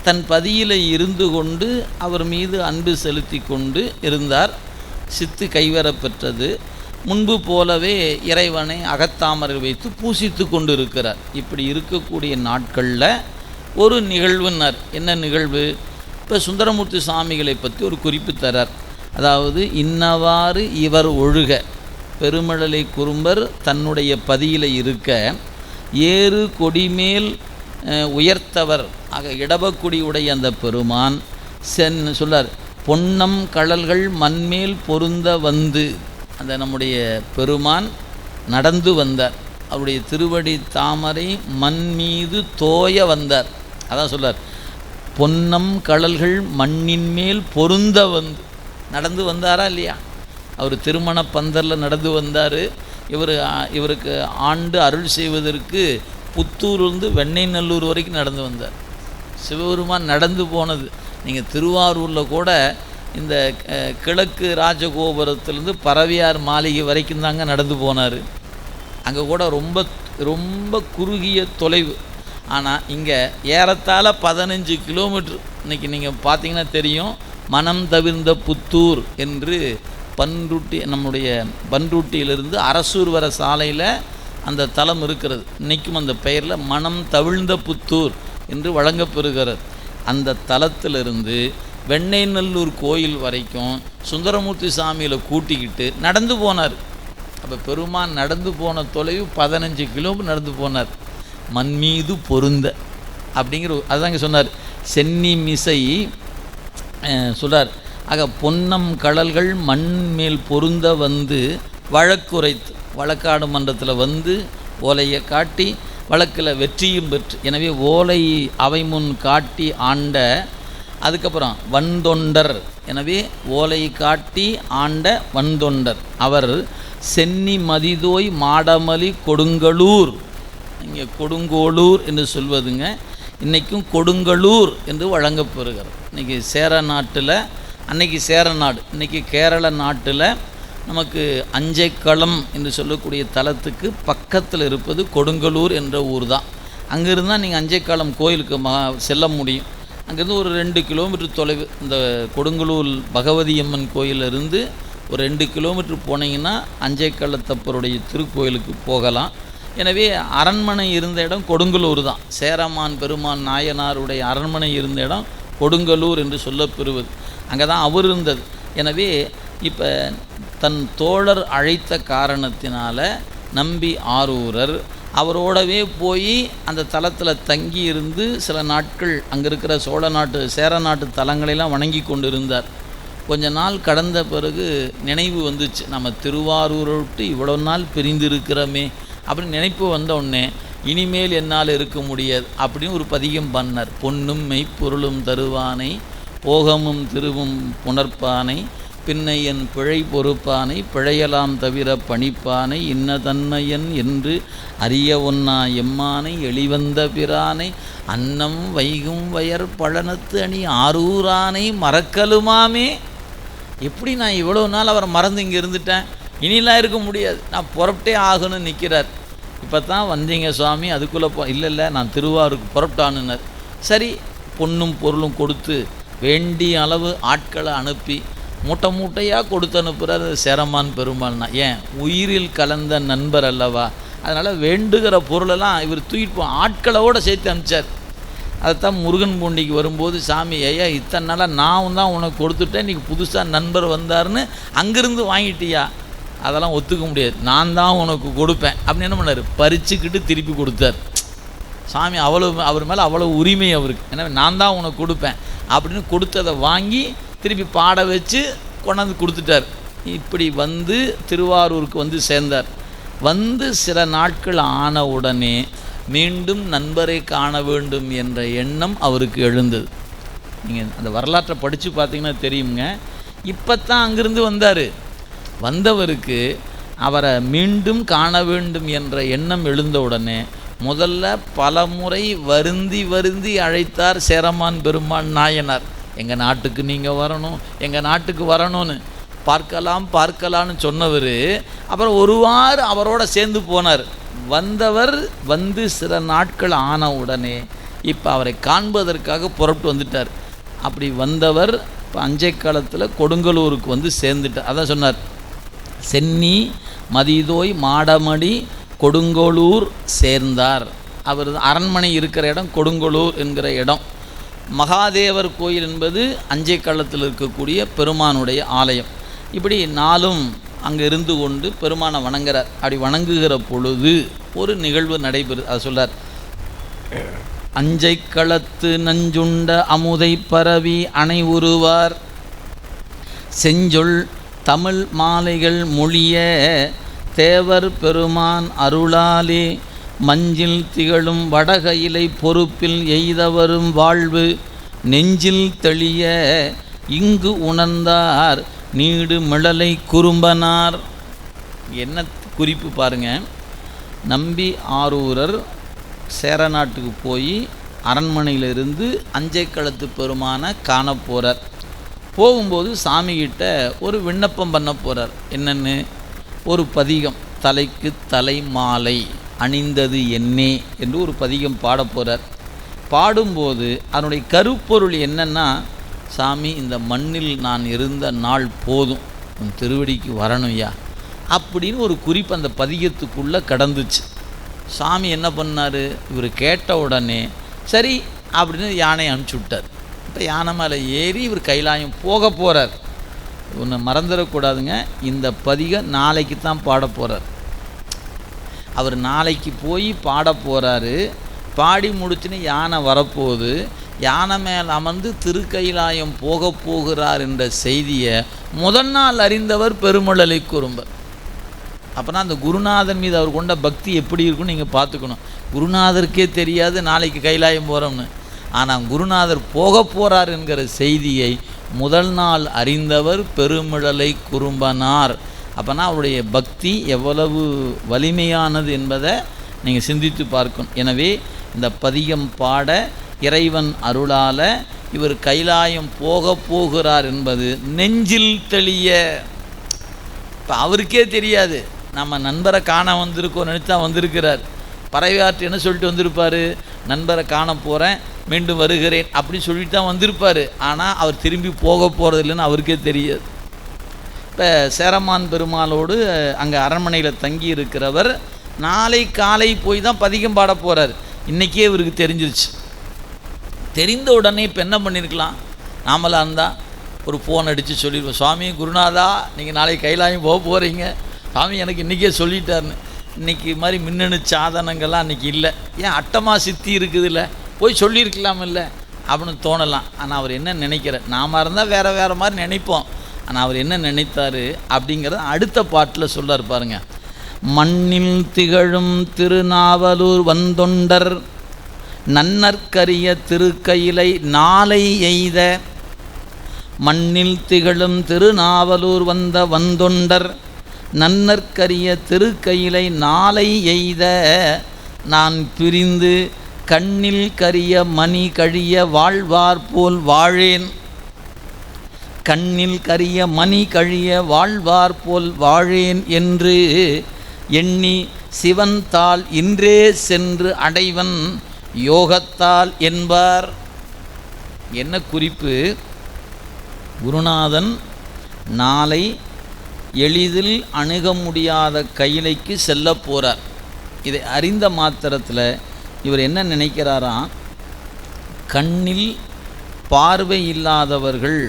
[SPEAKER 1] தன் பதியில் இருந்து கொண்டு அவர் மீது அன்பு செலுத்தி கொண்டு இருந்தார். சித்து கைவரப்பெற்றது. முன்பு போலவே இறைவனை அகத்தாமரை வைத்து பூசித்து கொண்டு இருக்கிறார். இப்படி இருக்கக்கூடிய நாட்களில் ஒரு நிகழ்வுனர். என்ன நிகழ்வு? இப்போ சுந்தரமூர்த்தி சாமிகளை பற்றி ஒரு குறிப்பு தரார். அதாவது இன்னவாறு இவர் ஒழுக, பெருமழலை குறும்பர் தன்னுடைய பதியில் இருக்க ஏறு கொடிமேல் உயர்த்தவர் ஆக இடபக்குடி உடைய அந்த பெருமான் சொல்லார். பொன்னம் கழல்கள் மண்மேல் பொருந்த வந்து, அந்த நம்முடைய பெருமான் நடந்து வந்தார். அவருடைய திருவடி தாமரை மண் மீது தோய வந்தார். அதான் சொல்லார். பொன்னம் கழல்கள் மண்ணின் மேல் பொருந்த வந்து நடந்து வந்தாரா இல்லையா? அவர் திருமண பந்தரில் நடந்து வந்தார். இவருக்கு ஆண்டு அருள் செய்வதற்கு புத்தூர்லேருந்து வெண்ணெய்நல்லூர் வரைக்கும் நடந்து வந்தார். சிவபெருமான் நடந்து போனது. நீங்கள் திருவாரூரில் கூட இந்த கிழக்கு ராஜகோபுரத்துலேருந்து பரவியார் மாளிகை வரைக்கும் தாங்க நடந்து போனார். அங்கே கூட ரொம்ப ரொம்ப குறுகிய தொலைவு. ஆனால் இங்கே ஏறத்தாழ 15 கிலோமீட்ரு. இன்றைக்கி நீங்கள் பார்த்தீங்கன்னா தெரியும். மனம் தவிர்ந்த புத்தூர் என்று பன்ருட்டி, நம்முடைய பன்ருட்டியிலிருந்து அரசூர் வர சாலையில் அந்த தலம் இருக்கிறது. இன்றைக்கும் அந்த பெயரில் மனம் தவிழ்ந்த புத்தூர் என்று வழங்கப்பெறுகிறது. அந்த தலத்திலிருந்து வெண்ணெய்நல்லூர் கோயில் வரைக்கும் சுந்தரமூர்த்தி சாமியில் கூட்டிக்கிட்டு நடந்து போனார். அப்போ பெருமான் நடந்து போன தொலைவு 15 கிலோமீட்டர் நடந்து போனார். மண் மீது பொருந்த அப்படிங்கிற அதுதாங்க சொன்னார். சென்னி மிசை சொல்கிறார். ஆக பொன்னம் கழல்கள் மண் மேல் பொருந்த வந்து வழக்குரைத்து, வழக்காடு மன்றத்தில் வந்து ஓலையை காட்டி வழக்கில் வெற்றியும் பெற்று, எனவே ஓலை அவை முன் காட்டி ஆண்ட, அதுக்கப்புறம் வந்தொண்டர், எனவே ஓலை காட்டி ஆண்ட வந்தொண்டர் அவர் சென்னி மதிதோய் மாடமலி கொடுங்கலூர். இங்கே கொடுங்கோளூர் என்று சொல்வதுங்க. இன்றைக்கும் கொடுங்கலூர் என்று வழங்கப்பெறுகிறது. இன்றைக்கி சேர நாட்டில், அன்னைக்கு சேர நாடு, இன்றைக்கி கேரள நாட்டில் நமக்கு அஞ்சைக்களம் என்று சொல்லக்கூடிய தலத்துக்கு பக்கத்தில் இருப்பது கொடுங்கலூர் என்ற ஊர் தான். அங்கேருந்தால் நீங்கள் அஞ்சைக்களம் கோயிலுக்கு செல்ல முடியும். அங்கேருந்து ஒரு 2 கிலோமீட்டர் தொலைவு. இந்த கொடுங்கலூர் பகவதி அம்மன் கோயிலிருந்து ஒரு 2 கிலோமீட்டர் போனீங்கன்னா அஞ்சைக்களத்தப்பருடைய திருக்கோயிலுக்கு போகலாம். எனவே அரண்மனை இருந்த இடம் கொடுங்கலூர் தான். சேரமான் பெருமான் நாயனாருடைய அரண்மனை இருந்த இடம் கொடுங்கலூர் என்று சொல்லப்பெறுவது. அங்கே தான் அவர் இருந்தது. எனவே இப்போ தன் தோழர் அழைத்த காரணத்தினால நம்பி ஆரூரர் அவரோடவே போய் அந்த தலத்தில் தங்கி இருந்து சில நாட்கள் அங்கே இருக்கிற சோழ நாட்டு சேர நாட்டு தலங்களெல்லாம் வணங்கி கொண்டு இருந்தார். கொஞ்ச நாள் கடந்த பிறகு நினைவு வந்துச்சு, நம்ம திருவாரூரை விட்டு இவ்வளோ நாள் பிரிந்திருக்கிறோமே அப்படின்னு நினைப்பு வந்த உடனே இனிமேல் என்னால் இருக்க முடியாது அப்படின்னு ஒரு பதிகம் பண்ணார். பொன்னும் மெய்ப்பொருளும் தருவானை போகமும் திருவும் புணர்ப்பானை பின்னை என் பிழை பொறுப்பானை பிழையலாம் தவிர பணிப்பானை இன்ன தன்மையன் என்று அறிய ஒன்னா எம்மானை எளிவந்த பிரானை அன்னம் வைகும் வயர் பழனத்து அணி ஆரூரானை மறக்கலுமாமே. எப்படி நான் இவ்வளோ நாள் அவரை மறந்து இங்கே இருந்துட்டேன், இனிலாம் இருக்க முடியாது, நான் புறப்பட்டே ஆகணும்னு நிற்கிறார். இப்போ தான் வந்தீங்க சுவாமி, அதுக்குள்ளே இல்லை நான் திருவாரூருக்கு புறப்பட்டானுன்னார். சரி, பொண்ணும் பொருளும் கொடுத்து வேண்டிய அளவு ஆட்களை அனுப்பி மூட்டை மூட்டையாக கொடுத்து அனுப்புகிறார் சேரமான் பெருமாள்னா. ஏன்? உயிரில் கலந்த நண்பர் அல்லவா. அதனால் வேண்டுகிற பொருளெல்லாம் இவர் தூக்கிட்டு ஆட்களோடு சேர்த்து அனுப்பிச்சார். அதைத்தான் முருகன் பூண்டிக்கு வரும்போது சாமி, ஐயா இத்தனை நாளாக நான் தான் உனக்கு கொடுத்துட்டேன், இன்றைக்கி புதுசாக நண்பர் வந்தார்னு அங்கேருந்து வாங்கிட்டியா? அதெல்லாம் ஒத்துக்க முடியாது, நான் தான் உனக்கு கொடுப்பேன் அப்படின்னு என்ன பண்ணார், பறிச்சுக்கிட்டு திருப்பி கொடுத்தார். சாமி அவர் மேலே அவ்வளோ உரிமை அவருக்கு. ஏன்னா நான் தான் உனக்கு கொடுப்பேன் அப்படின்னு கொடுத்ததை வாங்கி திருப்பி பாட வச்சு கொண்டாந்து கொடுத்துட்டார். இப்படி வந்து திருவாரூருக்கு வந்து சேர்ந்தார். வந்து சில நாட்கள் ஆன உடனே மீண்டும் நண்பரை காண வேண்டும் என்ற எண்ணம் அவருக்கு எழுந்தது. நீங்கள் அந்த வரலாற்றை படித்து பார்த்தீங்கன்னா தெரியுங்க. இப்போ தான் அங்கிருந்து வந்தார். வந்தவருக்கு அவரை மீண்டும் காண வேண்டும் என்ற எண்ணம் எழுந்த உடனே முதல்ல பல முறை வருந்தி அழைத்தார் சேரமான் பெருமான் நாயனார். எங்கள் நாட்டுக்கு நீங்கள் வரணும், எங்கள் நாட்டுக்கு வரணும்னு பார்க்கலான்னு சொன்னவர் அப்புறம் ஒருவாறு அவரோட சேர்ந்து போனார். வந்தவர் வந்து சில நாட்கள் ஆன உடனே இப்போ அவரை காண்பதற்காக புறப்பட்டு வந்துட்டார். அப்படி வந்தவர் இப்போ அஞ்சை காலத்தில் கொடுங்கலூருக்கு வந்து சேர்ந்துட்டார். அதான் சொன்னார், சென்னி மதிதோய் மாடமடி கொடுங்கோளூர் சேர்ந்தார். அவர் அரண்மனை இருக்கிற இடம் கொடுங்கோளூர் என்கிற இடம். மகாதேவர் கோயில் என்பது அஞ்சை காலத்தில் இருக்கக்கூடிய பெருமானுடைய ஆலயம். இப்படி நாளும் அங்கே இருந்து கொண்டு பெருமானை வணங்குறார். அப்படி வணங்குகிற பொழுது ஒரு நிகழ்வு நடைபெறுது. அதை சொல்றார், அஞ்சை களத்து நஞ்சுண்ட அமுதை பரவி அணை உருவார் செஞ்சொல் தமிழ் மாலைகள் மொழிய தேவர் பெருமான் அருளாலே மஞ்சில் திகழும் வடகையிலை பொறுப்பில் எய்தவரும் வாழ்வு நெஞ்சில் தெளிய இங்கு உணர்ந்தார் நீடு மிளலை குறும்பனார். என்ன குறிப்பு பாருங்கள். நம்பி ஆரூரர் சேரநாட்டுக்கு போய் அரண்மனையிலிருந்து அஞ்சை களத்து பெருமானை காண போகிறார். போகும்போது சாமிகிட்ட ஒரு விண்ணப்பம் பண்ண போகிறார். என்னென்னு? ஒரு பதிகம், தலைக்கு தலை மாலை அணிந்தது என்னே என்று ஒரு பதிகம் பாட போகிறார். பாடும்போது அதனுடைய கருப்பொருள் என்னென்னா, சாமி இந்த மண்ணில் நான் இருந்த நாள் போதும், உன் திருவடிக்கு வரணும்யா அப்படின்னு ஒரு குறிப்பு அந்த பதிகத்துக்குள்ளே கடந்துச்சு. சாமி என்ன பண்ணார், இவர் கேட்ட உடனே சரி அப்படின்னு யானை அனுப்பிச்சி விட்டார். இப்போ யானை மேலே ஏறி இவர் கைலாயம் போக போகிறார். ஒன்று மறந்துடக்கூடாதுங்க, இந்த பதிகம் நாளைக்கு தான் பாட போகிறார். அவர் நாளைக்கு போய் பாட போகிறாரு. பாடி முடிச்சுன்னு யானை வரப்போகுது. யானை மேல் அமர்ந்து திருக்கைலாயம் போக போகிறார் என்ற செய்தியை முதல் நாள் அறிந்தவர் பெருமழலை குறும்பர். அப்போனா அந்த குருநாதன் மீது அவர் கொண்ட பக்தி எப்படி இருக்குன்னு நீங்கள் பார்த்துக்கணும். குருநாதருக்கே தெரியாது நாளைக்கு கைலாயம் போகிறோம்னு. ஆனால் குருநாதர் போக போகிறார் என்கிற செய்தியை முதல் நாள் அறிந்தவர் பெருமிழலை குறும்பனார். அப்போனா அவருடைய பக்தி எவ்வளவு வலிமையானது என்பதை நீங்கள் சிந்தித்து பார்க்கணும். எனவே இந்த பதிகம் பாட இறைவன் அருளால் இவர் கைலாயம் போக போகிறார் என்பது நெஞ்சில் தெளிய. இப்போ அவருக்கே தெரியாது, நம்ம நண்பரை காண வந்திருக்கோம் நினைத்தா வந்திருக்கிறார். பறவையாற்று என்ன சொல்லிட்டு வந்திருப்பார், நண்பரை காண போகிறேன் மீண்டும் வருகிறேன் அப்படின்னு சொல்லிட்டு தான் வந்திருப்பார். ஆனால் அவர் திரும்பி போக போகிறது இல்லைன்னு அவருக்கே தெரியாது. இப்போ சேரமான் பெருமாளோடு அங்கே அரண்மனையில் தங்கி இருக்கிறவர் நாளை காலை போய் தான் பதிகம் பாட போகிறார். இன்றைக்கே இவருக்கு தெரிஞ்சிருச்சு. தெரிந்த உடனே இப்போ என்ன பண்ணியிருக்கலாம், நாமளாக இருந்தால் ஒரு ஃபோன் அடித்து சொல்லிடுவோம், சுவாமி குருநாதா நீங்கள் நாளைக்கு கைலாயம் போக போகிறீங்க, சாமி எனக்கு இன்றைக்கே சொல்லிட்டாருன்னு. இன்றைக்கி மாதிரி மின்னணு சாதனங்கள்லாம் இன்றைக்கி இல்லை. ஏன் அட்டமா சித்தி இருக்குதுல்ல, போய் சொல்லியிருக்கலாம் இல்லை அப்படின்னு தோணலாம். ஆனால் அவர் என்ன நினைக்கிறார், நாம இருந்தால் வேறு மாதிரி நினைப்போம். ஆனால் அவர் என்ன நினைத்தார் அப்படிங்கிறத அடுத்த பாட்டில் சொல்கிறார் பாருங்க. மண்ணில் திகழும் திருநாவலூர் வந்தொண்டர் நன்னற்கரிய திருக்கையிலை நாளை எய்த. மண்ணில் திகழும் திருநாவலூர் வந்தொண்டர் நன்னற்கரிய திருக்கையிலை நாளை எய்த. நான் பிரிந்து கண்ணில் கரிய மணி கழிய வாழ்வார் போல் வாழேன். கண்ணில் கரிய மணி கழிய வாழ்வார் போல் வாழேன் என்று எண்ணி சிவன் தாள் இன்றே சென்று அடைவன் யோகத்தால் என்பார். என்ன குறிப்பு? குருநாதன் நாளை எளிதில் அணுக முடியாத கையிலைக்கு செல்ல போகிறார். இதை அறிந்த மாத்திரத்தில் இவர் என்ன நினைக்கிறாராம், கண்ணில் பார்வை இல்லாதவர்கள்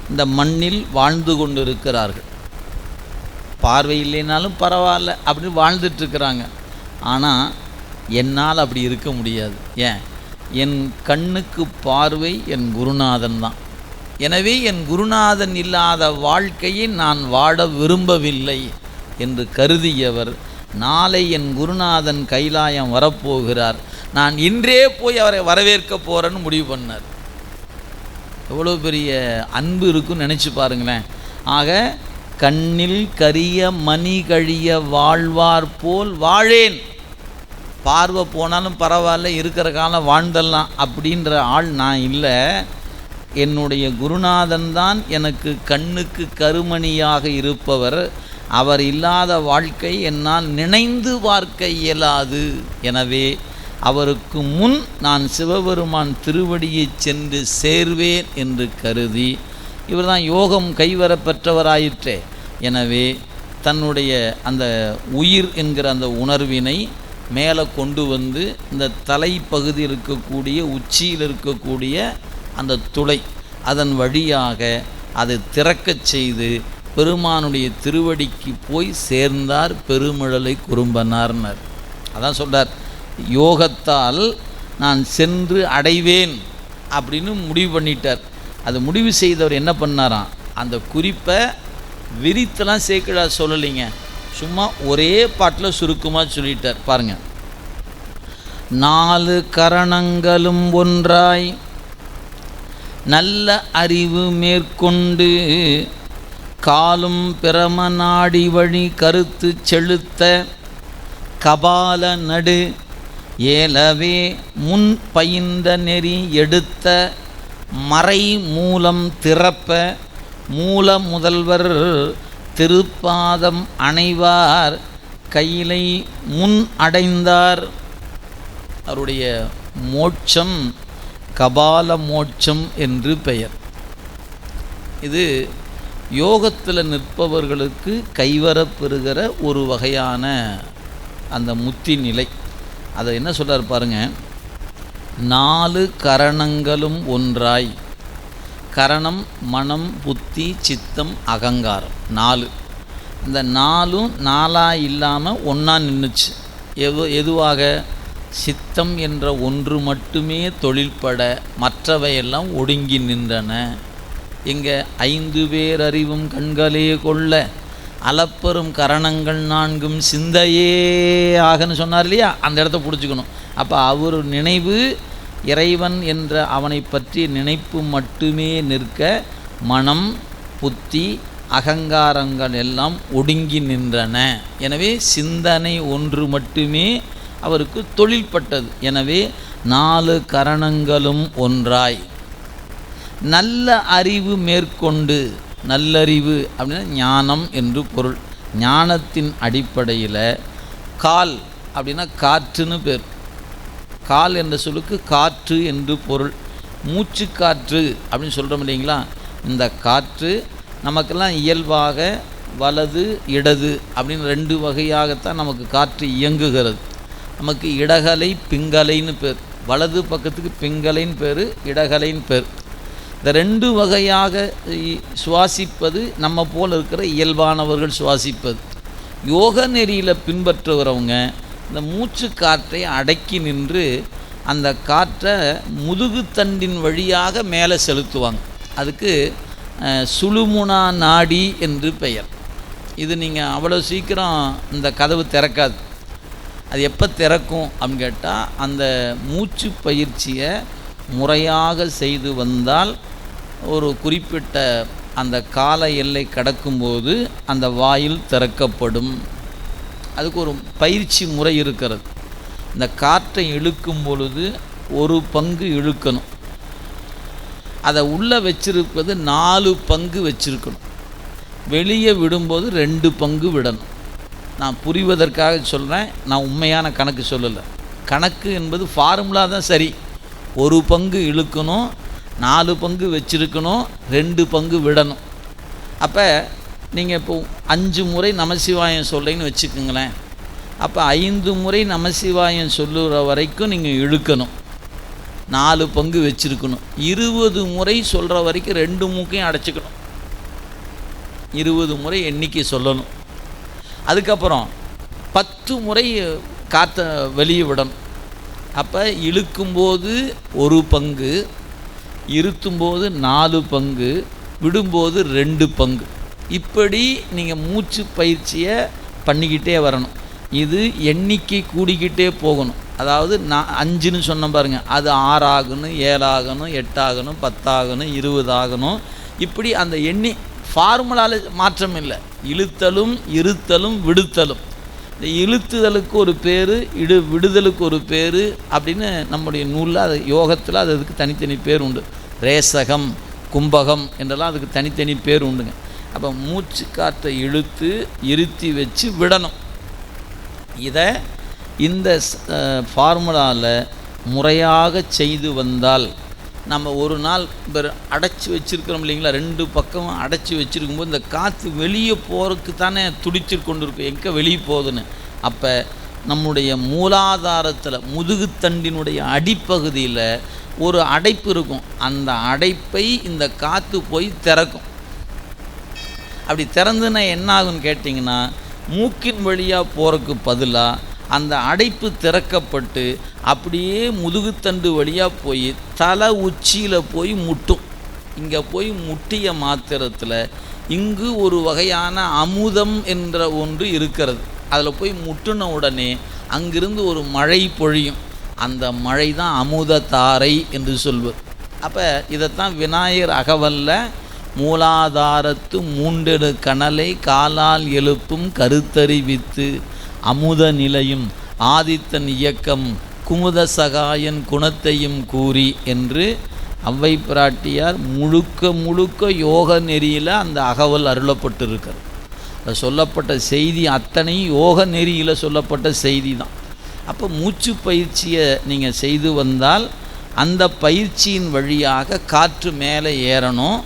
[SPEAKER 1] இந்த மண்ணில் வாழ்ந்து கொண்டிருக்கிறார்கள். பார்வை இல்லைனாலும் பரவாயில்ல அப்படின்னு வாழ்ந்துட்டுருக்கிறாங்க. ஆனால் என்னால் அப்படி இருக்க முடியாது. ஏன்? என் கண்ணுக்கு பார்வை என் குருநாதன் தான். எனவே என் குருநாதன் இல்லாத வாழ்க்கையை நான் வாழ விரும்பவில்லை என்று கருதியவர் நாளை என் குருநாதன் கைலாயம் வரப்போகிறார், நான் இன்றே போய் அவரை வரவேற்க போகிறேன்னு முடிவு பண்ணார். எவ்வளோ பெரிய அன்பு இருக்குன்னு நினச்சி பாருங்களேன். ஆக கண்ணில் கரிய மணி கழிய வாழ்வார் போல் வாழேன். பார்வை போனாலும் பரவாயில்ல, இருக்கிற காலம் வாழ்ந்தெல்லாம் அப்படின்ற ஆள் நான் இல்லை. என்னுடைய குருநாதன் தான் எனக்கு கண்ணுக்கு கருமணியாக இருப்பவர். அவர் இல்லாத வாழ்க்கை என்னால் நினைந்து பார்க்க இயலாது. எனவே அவருக்கு முன் நான் சிவபெருமான் திருவடியை சென்று சேர்வேன் என்று கருதி, இவர் தான் யோகம் கைவர பெற்றவராயிற்றே. எனவே தன்னுடைய அந்த உயிர் என்கிற அந்த உணர்வினை மேலே கொண்டு வந்து இந்த தலைப்பகுதியில் இருக்கக்கூடிய உச்சியில் இருக்கக்கூடிய அந்த துளை அதன் வழியாக அதை திறக்கச் செய்து பெருமானுடைய திருவடிக்கு போய் சேர்ந்தார் பெருமிழலை குறும்பனார்னர். அதான் சொல்கிறார், யோகத்தால் நான் சென்று அடைவேன் அப்படின்னு முடிவு பண்ணிட்டார். அது முடிவு செய்தவர் என்ன பண்ணாராம், அந்த குறிப்பை விரித்தெல்லாம் சேக்கிழார் சொல்லலைங்க, சும்மா ஒரே பாட்டில் சுருக்கமாக சொல்லிட்டார். பாருங்கள், 4 கரணங்களும் ஒன்றாய் நல்ல அறிவு மேற்கொண்டு காலும் பிரம நாடி வழி கருத்து செலுத்த கபால நடு ஏலவே முன் பயின்ற நெறி எடுத்த மறை மூலம் திறப்ப மூல முதல்வர் திருப்பாதம் அணைவார் கையிலை முன் அடைந்தார். அவருடைய மோட்சம் கபால மோட்சம் என்று பெயர். இது யோகத்தில் நிற்பவர்களுக்கு கைவரப்பெறுகிற ஒரு வகையான அந்த முத்தி நிலை. அதை என்ன சொல்கிறார் பாருங்க, 4 கரணங்களும் ஒன்றாய். கரணம் மனம் புத்தி சித்தம் அகங்காரம் 4. இந்த 4ம் 4ஆக இல்லாமல் ஒன்றா நின்றுச்சு. எதுவாக? சித்தம் என்ற ஒன்று மட்டுமே தொழில்பட மற்றவையெல்லாம் ஒடுங்கி நின்றன. இங்கே 5 பேர் அறிவும் கண்களே கொள்ள அளப்பெரும் கரணங்கள் 4ம் சிந்தையே ஆகன்னு சொன்னார் இல்லையா, அந்த இடத்த பிடிச்சிக்கணும். அப்போ அவர் நினைவு இறைவன் என்ற அவனை பற்றி நினைப்பு மட்டுமே நிற்க மனம் புத்தி அகங்காரங்கள் எல்லாம் ஒடுங்கி நின்றன. எனவே சிந்தனை ஒன்று மட்டுமே அவருக்கு தொழில்பட்டது. எனவே 4 கரணங்களும் ஒன்றாய் நல்ல அறிவு மேற்கொண்டு. நல்லறிவு அப்படின்னா ஞானம் என்று பொருள். ஞானத்தின் அடிப்படையில் கால் அப்படின்னா காற்றுன்னு பேர். கால் என்ற சொல்லுக்கு காற்று என்று பொருள். மூச்சு காற்று அப்படின்னு சொல்கிறோம் இல்லைங்களா, இந்த காற்று நமக்கெல்லாம் இயல்பாக வலது இடது அப்படின்னு 2 வகையாகத்தான் நமக்கு காற்று இயங்குகிறது. நமக்கு இடகலை பிங்கலைன்னு பேர். வலது பக்கத்துக்கு பிங்கலைன்னு பேர், இடகலைன்னு பேர். இந்த 2 வகையாக சுவாசிப்பது நம்ம போல் இருக்கிற இயல்பானவர்கள் சுவாசிப்பது. யோக நெறியில் பின்பற்றுகிறவங்க இந்த மூச்சு காற்றை அடக்கி நின்று அந்த காற்றை முதுகுத்தண்டின் வழியாக மேலே செலுத்துவாங்க. அதுக்கு சுழுமுனா நாடி என்று பெயர். இது நீங்கள் அவ்வளோ சீக்கிரம் இந்த கதவு திறக்காது. அது எப்போ திறக்கும் அப்படின்னு கேட்டால், அந்த மூச்சு பயிற்சியை முறையாக செய்து வந்தால் ஒரு குறிப்பிட்ட அந்த கால எல்லை கடக்கும்போது அந்த வாயில் திறக்கப்படும். அதுக்கு ஒரு பயிற்சி முறை இருக்கிறது. இந்த காற்றை இழுக்கும் பொழுது 1 பங்கு இழுக்கணும். அதை உள்ளே வச்சிருப்பது 4 பங்கு வச்சிருக்கணும். வெளியே விடும்போது 2 பங்கு விடணும். நான் புரிவதற்காக சொல்கிறேன், நான் உண்மையான கணக்கு சொல்லலை. கணக்கு என்பது ஃபார்முலா தான் சரி. 1 பங்கு இழுக்கணும், 4 பங்கு வச்சுருக்கணும், 2 பங்கு விடணும். அப்போ நீங்கள் இப்போ 5 முறை நமசிவாயம் சொல்கிறீங்கன்னு வச்சுக்கோங்களேன். அப்போ 5 முறை நமசிவாயம் சொல்லுற வரைக்கும் நீங்கள் இழுக்கணும், 4 பங்கு வச்சுருக்கணும். 20 முறை சொல்கிற வரைக்கும் 2 மூக்கையும் அடைச்சிக்கணும். 20 முறை எண்ணிக்கை சொல்லணும். அதுக்கப்புறம் 10 முறை காற்றை வெளியே விடணும். அப்போ இழுக்கும்போது 1 பங்கு, இருத்தும்போது 4 பங்கு, விடும்போது 2 பங்கு. இப்படி நீங்கள் மூச்சு பயிற்சியை பண்ணிக்கிட்டே வரணும். இது எண்ணிக்கை கூடிக்கிட்டே போகணும். அதாவது நான் 5ன்னு சொன்ன பாருங்கள், அது 6 ஆகணும், 7 ஆகணும், 8 ஆகணும், 10 ஆகணும், 20 ஆகணும். இப்படி அந்த ஃபார்முலாவில் மாற்றம் இல்லை. இழுத்தலும் இருத்தலும் விடுத்தலும். இந்த இழுத்துதலுக்கு ஒரு பேர், விடுதலுக்கு ஒரு பேர் அப்படின்னு நம்முடைய நூலில் அது யோகத்தில் அதுக்கு தனித்தனி பேர் உண்டு. ரேசகம், கும்பகம் என்றெல்லாம் அதுக்கு தனித்தனி பேர் உண்டுங்க. அப்போ மூச்சு காற்றை இழுத்து இருத்தி வச்சு விடணும். இதை இந்த ஃபார்முலாவில் முறையாக செய்து வந்தால் நம்ம ஒரு நாள் அடைச்சி வச்சுருக்கிறோம் இல்லைங்களா, 2 பக்கமும் அடைச்சி வச்சுருக்கும்போது இந்த காற்று வெளியே போகிறதுக்கு தானே துடிச்சு கொண்டு இருக்கும், எங்கே வெளியே போகுதுன்னு. அப்போ நம்முடைய மூலாதாரத்தில் முதுகுத்தண்டினுடைய அடிப்பகுதியில் ஒரு அடைப்பு இருக்கும். அந்த அடைப்பை இந்த காற்று போய் திறக்கும். அப்படி திறந்துன்னா என்ன ஆகுன்னு கேட்டிங்கன்னா, மூக்கின் வழியாக போகிறதுக்கு பதிலாக அந்த அடைப்பு திறக்கப்பட்டு அப்படியே முதுகுத்தண்டு வழியாக போய் தலை உச்சியில் போய் முட்டும். இங்கே போய் முட்டிய மாத்திரத்தில் இங்கு ஒரு வகையான அமுதம் என்ற ஒன்று இருக்கிறது. அதில் போய் முட்டின உடனே அங்கிருந்து ஒரு மழை பொழியும். அந்த மழை தான் அமுத தாரை என்று சொல்வது. அப்போ இதைத்தான் விநாயகர் அகவல்ல மூலாதாரத்து 3 கணலை காலால் எழுப்பும் கருத்தறிவித்து அமுத நிலையும் ஆதித்தன் இயக்கம் குமுத சகாயன் குணத்தையும் கூறி என்று அவ்வை பிராட்டியார் முழுக்க யோக நெறியில் அந்த அகவல் அருளப்பட்டிருக்கிறது. அது சொல்லப்பட்ட செய்தி அத்தனையும் யோக நெறியில் சொல்லப்பட்ட செய்தி தான். அப்போ மூச்சு பயிற்சியை நீங்கள் செய்து வந்தால் அந்த பயிற்சியின் வழியாக காற்று மேலே ஏறணும்.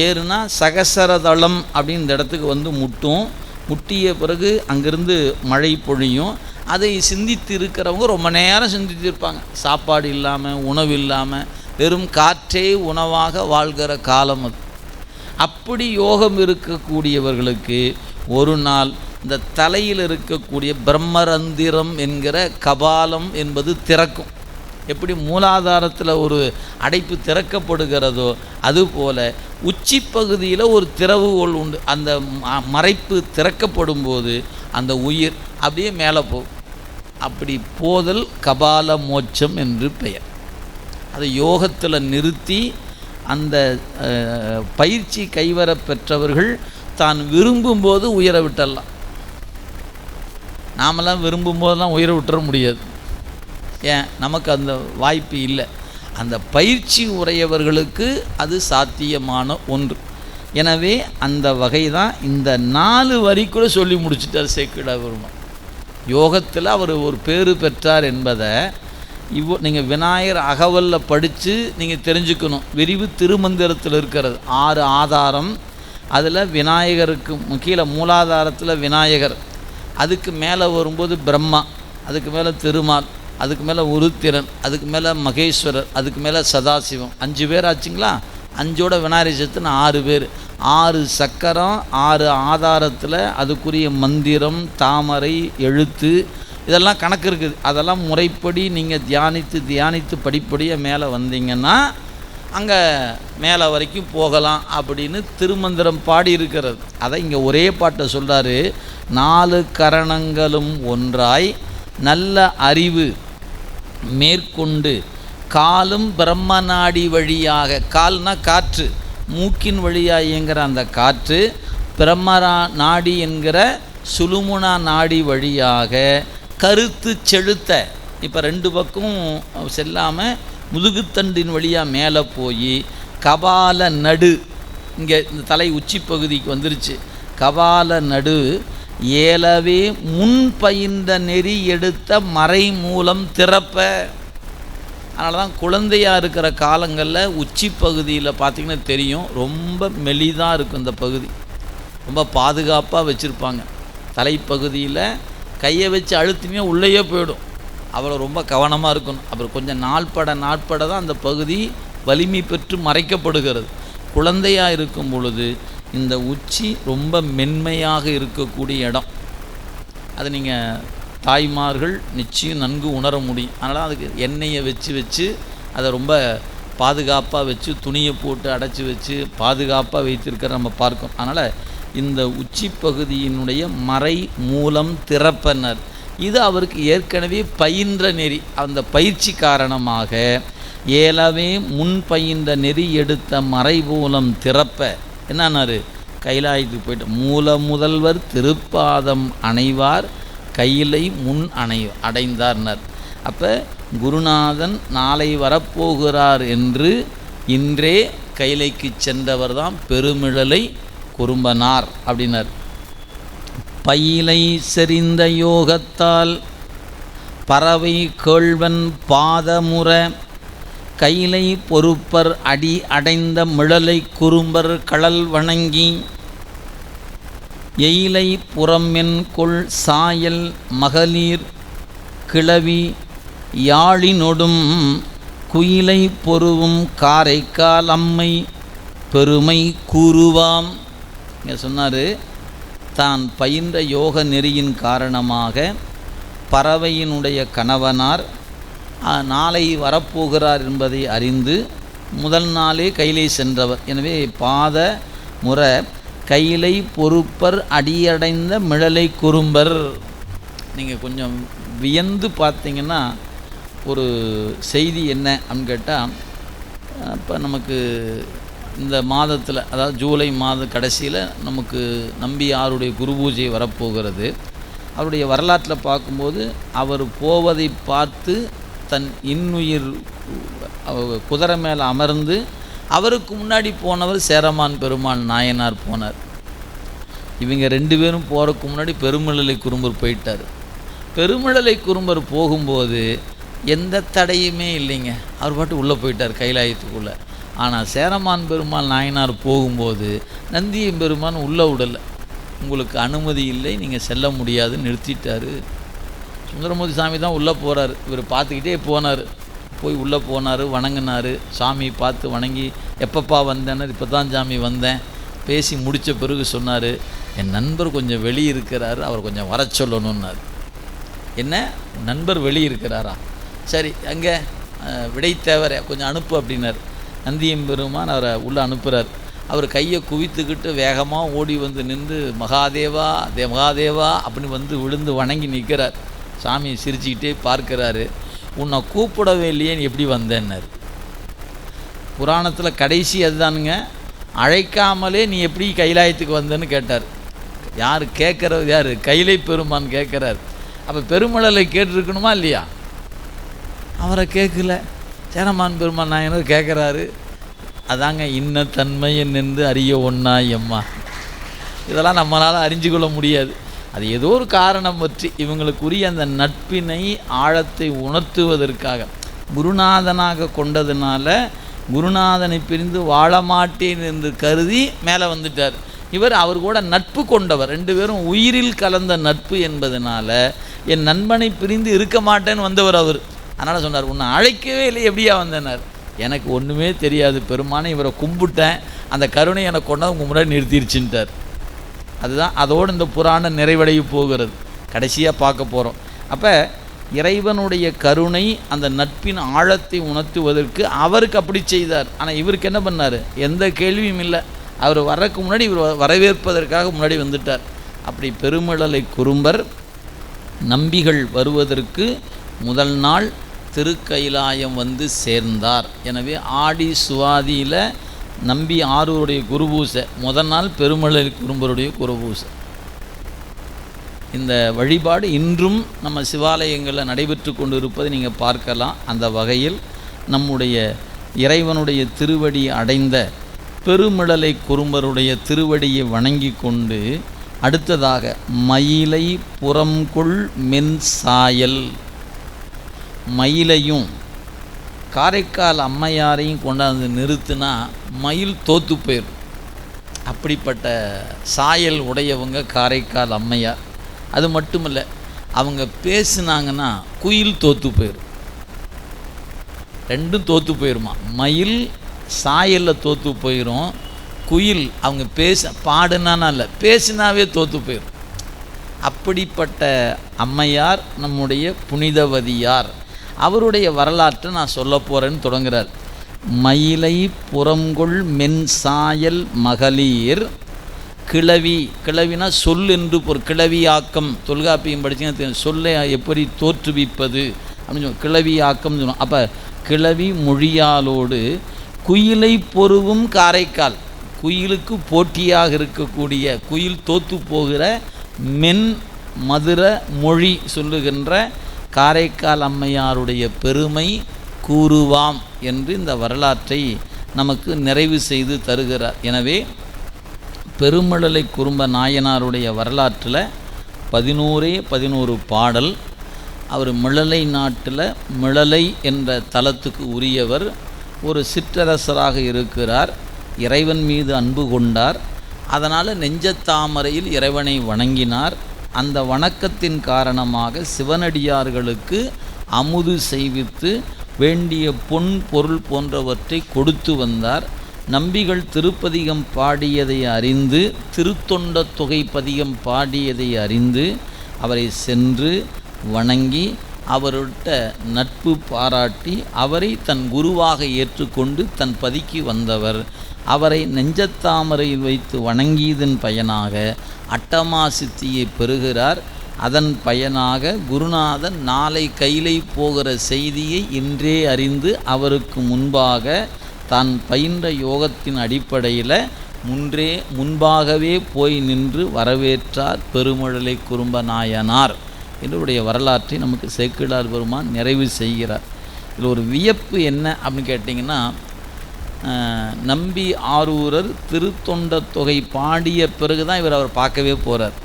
[SPEAKER 1] ஏறுனா சகசரதளம் அப்படின்னு இந்த இடத்துக்கு வந்து முட்டும். முட்டிய பிறகு அங்கேருந்து மழை பொழியும். அதை சிந்தித்து இருக்கிறவங்க ரொம்ப நேரம் சிந்தித்திருப்பாங்க. சாப்பாடு இல்லாமல், உணவு இல்லாமல், வெறும் காற்றே உணவாக வாழ்கிற காலம் அது. அப்படி யோகம் இருக்கக்கூடியவர்களுக்கு ஒரு நாள் இந்த தலையில் இருக்கக்கூடிய பிரம்மரந்திரம் என்கிற கபாலம் என்பது திறக்கும். எப்படி மூலாதாரத்தில் ஒரு அடைப்பு திறக்கப்படுகிறதோ அதுபோல் உச்சி பகுதியில் ஒரு திறவுகோல் உண்டு. அந்த மறைப்பு திறக்கப்படும் போது அந்த உயிர் அப்படியே மேலே போகும். அப்படி போதல் கபால மோட்சம் என்று பெயர். அதை யோகத்தில் நிறுத்தி அந்த பயிற்சி கைவர பெற்றவர்கள் தான் விரும்பும்போது உயர விட்டுடலாம். நாமெல்லாம் விரும்பும்போதெல்லாம் உயர விட்டுற முடியாது. ஏன், நமக்கு அந்த வாய்ப்பு இல்லை. அந்த பயிற்சி உடையவர்களுக்கு அது சாத்தியமான ஒன்று. எனவே அந்த வகை தான் இந்த 4 வரி கூட சொல்லி முடிச்சுட்டார் சேக்கிழார் பெருமான். யோகத்தில் அவர் ஒரு பேறு பெற்றார் என்பதை நீங்கள் விநாயகர் அகவலில் படித்து நீங்கள் தெரிஞ்சுக்கணும். விரிவு திருமந்திரத்தில் இருக்கிறது. 6 ஆதாரம். அதில் விநாயகருக்கு கீழே மூலாதாரத்தில் விநாயகர், அதுக்கு மேலே வரும்போது பிரம்மா, அதுக்கு மேலே திருமால், அதுக்கு மேலே உருத்திரன், அதுக்கு மேலே மகேஸ்வரர், அதுக்கு மேலே சதாசிவம். 5 பேர் ஆச்சுங்களா. 5ஓட விநாயகர் சேர்த்துன்னு 6 பேர். 6 சக்கரம், 6 ஆதாரத்தில் அதுக்குரிய மந்திரம், தாமரை, எழுத்து, இதெல்லாம் கணக்கு இருக்குது. அதெல்லாம் முறைப்படி நீங்கள் தியானித்து படிப்படியாக மேலே வந்தீங்கன்னா அங்கே மேலே வரைக்கும் போகலாம் அப்படின்னு திருமந்திரம் பாடி இருக்கிறது. அதை இங்கே ஒரே பாட்டை சொல்கிறாரு. 4 கரணங்களும் ஒன்றாய் நல்ல அறிவு மேற்கொண்டு காலும் பிரம்ம நாடி வழியாக, கால்னா காற்று, மூக்கின் வழியாக இயங்குகிற அந்த காற்று, பிரம்மரா நாடி என்கிற சுழுமுனா நாடி வழியாக கருத்து செலுத்த, இப்போ 2 பக்கமும் செல்லாமல் முதுகுத்தண்டின் வழியாக மேலே போய் கபால நடு, இங்கே இந்த தலை உச்சி பகுதிக்கு வந்துருச்சு. கபால நடு ஏலவே முன் பயின்ற நெறி எடுத்த மறை மூலம் திறப்ப. அதனால தான் குழந்தையாக இருக்கிற காலங்களில் உச்சி பகுதியில் பார்த்திங்கன்னா தெரியும், ரொம்ப மெலிதாக இருக்கும் இந்த பகுதி, ரொம்ப பாதுகாப்பாக வச்சுருப்பாங்க. தலைப்பகுதியில் கையை வச்சு அழுத்தினே உள்ளேயே போயிடும், அவ்வளோ ரொம்ப கவனமாக இருக்கணும். அப்புறம் கொஞ்சம் நாட்பட தான் அந்த பகுதி வலிமை பெற்று மறைக்கப்படுகிறது. குழந்தையாக இருக்கும் பொழுது இந்த உச்சி ரொம்ப மென்மையாக இருக்கக்கூடிய இடம். அது நீங்கள் தாய்மார்கள் நிச்சயம் நன்கு உணர முடியும். அதனால் அதுக்கு எண்ணெயை வச்சு அதை ரொம்ப பாதுகாப்பாக வச்சு துணியை போட்டு அடைச்சி வச்சு பாதுகாப்பாக வைத்திருக்கிற நம்ம பார்க்கோம். அதனால் இந்த உச்சி பகுதியினுடைய மறை மூலம் திறப்பனர். இது அவருக்கு ஏற்கனவே பயின்ற நெறி. அந்த பயிற்சி காரணமாக ஏலவே முன் பயின்ற நெறி எடுத்த மறை மூலம் திறப்ப என்னானாரு, கைலாயத்துக்கு போயிட்டு மூல முதல்வர் திருப்பாதம் அணைவார் கையிலை முன் அடைந்தார்னர். அப்போ குருநாதன் நாளை வரப்போகிறார் என்று இன்றே கைலைக்கு சென்றவர் தான் பெருமிழலை குறும்பனார் அப்படின்னார். பயிலை செறிந்த யோகத்தால் பறவை கேள்வன் பாதமுற கைலை பொறுப்பர் அடி அடைந்த மிழலை குறும்பர் கடல் வணங்கி எயிலை புறமென் கொள் சாயல் மகளிர் கிளவி யாழினொடும் குயிலை பொருவும் காரைக்கால் அம்மை பெருமை கூறுவாம். இங்கே சொன்னார், தான் பயின்ற யோக நெறியின் காரணமாக பறவையினுடைய கணவனார் நாளை வரப்போகிறார் என்பதை அறிந்து முதல் நாளே கைலை சென்றவர். எனவே பாத முற கைலை பொறுப்பர் அடியடைந்த மிழலை குறும்பர். நீங்கள் கொஞ்சம் வியந்து பார்த்தீங்கன்னா ஒரு செய்தி என்ன அப்படின்னு கேட்டால், இப்போ நமக்கு இந்த மாதத்தில், அதாவது ஜூலை மாத கடைசியில் நமக்கு நம்பியாருடைய குரு பூஜை வரப்போகிறது. அவருடைய வரலாற்றில் பார்க்கும்போது அவர் போவதை பார்த்து தன் இன்னுயிர் குதிரை மேலே அமர்ந்து அவருக்கு முன்னாடி போனவர் சேரமான் பெருமாள் நாயனார் போனார். இவங்க ரெண்டு பேரும் போகிறதுக்கு முன்னாடி பெருமிழலை குறும்பர் போயிட்டார். பெருமிழலை குறும்பர் போகும்போது எந்த தடையுமே இல்லைங்க, அவர் பாட்டு உள்ளே போயிட்டார் கைலாயத்துக்குள்ளே. ஆனால் சேரமான் பெருமாள் நாயனார் போகும்போது நந்தியம் பெருமான் உள்ளே விடலை, உங்களுக்கு அனுமதி இல்லை, நீங்கள் செல்ல முடியாதுன்னு நிறுத்திட்டார். சுந்தரமூர்த்தி சாமி தான் உள்ளே போகிறார். இவர் பார்த்துக்கிட்டே போனார். போய் உள்ளே போனார், வணங்கினார். சாமி பார்த்து வணங்கி எப்பப்பா வந்தேன்னு, இப்போ தான் சாமி வந்தேன். பேசி முடித்த பிறகு சொன்னார், என் நண்பர் கொஞ்சம் வெளியே இருக்கிறாரு, அவர் கொஞ்சம் வர சொல்லணுன்னார். என்ன, நண்பர் வெளியே இருக்கிறாரா? சரி, அங்கே விடை தேவரை கொஞ்சம் அனுப்பு அப்படின்னார். நந்தியம் பெருமான் அவரை உள்ளே அனுப்புகிறார். அவர் கையை குவித்துக்கிட்டு வேகமாக ஓடி வந்து நின்று மகாதேவா மகாதேவா அப்படின்னு வந்து விழுந்து வணங்கி நிற்கிறார். சாமி சிரிச்சுக்கிட்டே பார்க்குறாரு. உன்னை கூப்பிடவே இல்லையேன்னு எப்படி வந்தேன்னார். புராணத்தில் கடைசி அதுதானுங்க, அழைக்காமலே நீ எப்படி கைலாயத்துக்கு வந்தேன்னு கேட்டார். யார் கேட்குறது? யார்? கைலை பெருமான் கேட்குறார். அப்போ பெருமழலை கேட்டிருக்கணுமா இல்லையா? அவரை கேட்கல, சேரமான் பெருமான் நாயனர் கேட்குறாரு. அதாங்க இன்ன தன்மையை நின்று அறிய ஒன்னா எம்மா. இதெல்லாம் நம்மளால் அறிஞ்சு கொள்ள முடியாது. அது ஏதோ ஒரு காரணம் பற்றி இவங்களுக்குரிய அந்த நட்பினை ஆழத்தை உணர்த்துவதற்காக குருநாதனாக கொண்டதுனால குருநாதனை பிரிந்து வாழ மாட்டேன் என்று கருதி மேலே வந்துட்டார். அவர் கூட நட்பு கொண்டவர், ரெண்டு பேரும் உயிரில் கலந்த நட்பு என்பதனால என் நண்பனை பிரிந்து இருக்க மாட்டேன்னு வந்தவர் அவர். அதனால் சொன்னார், உன்னை அழைக்கவே இல்லை, எப்படியா வந்தனார்? எனக்கு ஒன்றுமே தெரியாது பெருமானே, இவரை கும்பிட்டேன், அந்த கருணை எனக்கு கொண்டாந்து உங்கள் முன்னாடி நிறுத்திடுச்சுட்டார். அதுதான் அதோடு இந்த புராணம் நிறைவடைய போகிறது. கடைசியாக பார்க்க போகிறோம். அப்போ இறைவனுடைய கருணை அந்த நட்பின் ஆழத்தை உணர்த்துவதற்கு அவருக்கு அப்படி செய்தார். ஆனால் இவருக்கு என்ன பண்ணார்? எந்த கேள்வியும் இல்லை. அவர் வர்றதுக்கு முன்னாடி இவர் வரவேற்பதற்காக முன்னாடி வந்துட்டார். அப்படி பெருமிழலை குறும்பர் நம்பிகள் வருவதற்கு முதல் நாள் திருக்கைலாயம் வந்து சேர்ந்தார். எனவே ஆடி சுவாதியில் நம்பி ஆரூருடைய குருபூசை, முதல் நாள் பெருமிழலை குறும்பருடைய குருபூசை. இந்த வழிபாடு இன்றும் நம்ம சிவாலயங்களில் நடைபெற்று கொண்டு இருப்பதை நீங்கள் பார்க்கலாம். அந்த வகையில் நம்முடைய இறைவனுடைய திருவடி அடைந்த பெருமிழலை குறும்பருடைய திருவடியை வணங்கி கொண்டு அடுத்ததாக மயிலை புறம்கொள் மென் சாயல். மயிலையும் காரைக்கால் அம்மையாரையும் கொண்டாந்து நிறுத்தினா மயில் தோற்று போயிடும். அப்படிப்பட்ட சாயல் உடையவங்க காரைக்கால் அம்மையார். அது மட்டும் இல்லை, அவங்க பேசுனாங்கன்னா குயில் தோற்று போயிடும். ரெண்டும் தோற்று போயிடுமா. மயில் சாயலில் தோற்று போயிடும், குயில் அவங்க பாடுனானா இல்லை, பேசினாவே தோற்று போயிடும். அப்படிப்பட்ட அம்மையார் நம்முடைய புனிதவதியார். அவருடைய வரலாற்றை நான் சொல்ல போகிறேன்னு தொடங்குகிறார். மயிலை புறம்கொள் மென் சாயல் மகளிர் கிளவி. கிளவினா சொல் என்று ஒரு கிளவியாக்கம். தொல்காப்பியம் படித்தீங்கன்னா சொல்லை எப்படி தோற்றுவிப்பது அப்படின்னு சொல்லி கிளவியாக்கம் சொல்லணும். அப்போ கிளவி மொழியாலோடு குயிலை பொருவும் காரைக்கால். குயிலுக்கு போட்டியாக இருக்கக்கூடிய, குயில் தோற்று போகிற மென் மதுர மொழி சொல்லுகின்ற காரைக்கால் அம்மையாருடைய பெருமை கூறுவாம் என்று இந்த வரலாற்றை நமக்கு நிறைவு செய்து தருகிறார். எனவே பெருமிழலை குறும்ப நாயனாருடைய வரலாற்றில் 11 பாடல். அவர் மிழலை நாட்டில் மிழலை என்ற தலத்துக்கு உரியவர். ஒரு சிற்றரசராக இருக்கிறார். இறைவன் மீது அன்பு கொண்டார். அதனால் நெஞ்சத்தாமரையில் இறைவனை வணங்கினார். அந்த வணக்கத்தின் காரணமாக சிவனடியார்களுக்கு அமுது செய்வித்து வேண்டிய பொன் பொருள் போன்றவற்றை கொடுத்து வந்தார். நம்பிகள் திருப்பதிகம் பாடியதை அறிந்து, திருத்தொண்ட தொகை பதிகம் பாடியதை அறிந்து அவரை சென்று வணங்கி அவர்கிட்ட நட்பு பாராட்டி அவரை தன் குருவாக ஏற்றுக்கொண்டு தன் பதிக்கு வந்தவர். அவரை நெஞ்சத்தாமரையில் வைத்து வணங்கியதன் பயனாக அட்டமா சித்தியை பெறுகிறார். அதன் பயனாக குருநாதன் நாளை கையிலை போகிற செய்தியை இன்றே அறிந்து அவருக்கு முன்பாக தான் பயின்ற யோகத்தின் அடிப்படையில் முன்பாகவே போய் நின்று வரவேற்றார் பெருமிழலை குறும்ப நாயனார் என்னுடைய வரலாற்றை நமக்கு சேக்கிழார் பெருமான் நிறைவு செய்கிறார். இதில் ஒரு வியப்பு என்ன அப்படின்னு கேட்டிங்கன்னா, நம்பி ஆரூரர் திருத்தொண்ட தொகை பாடிய பிறகு தான் அவர் பார்க்கவே போகிறார்.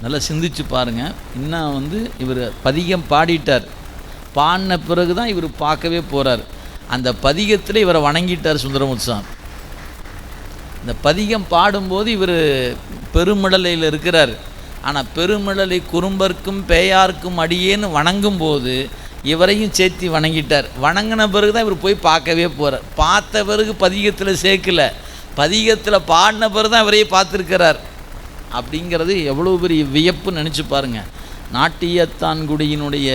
[SPEAKER 1] நல்லா சிந்திச்சு பாருங்கள். இன்னும் இவர் பதிகம் பாடிட்டார், பாடின பிறகு தான் இவர் பார்க்கவே போகிறார். அந்த பதிகத்தில் இவரை வணங்கிட்டார் சுந்தரமூர்த்தி சாமி. இந்த பதிகம் பாடும்போது இவர் பெருமிழலையில் இருக்கிறார். ஆனால் பெருமிழலை குறும்பர்க்கும் பேயார்க்கும் அடியேன்னு வணங்கும்போது இவரையும் சேர்த்து வணங்கிட்டார். வணங்கின பிறகு தான் இவர் போய் பார்க்கவே போகிறார். பார்த்த பிறகு பதிகத்தில் சேர்க்கல, பதிகத்தில் பாடின பிறகு தான் இவரையே பார்த்துருக்கிறார். அப்படிங்கிறது எவ்வளோ பெரிய வியப்புன்னு நினச்சி பாருங்கள். நாட்டியத்தான்குடியினுடைய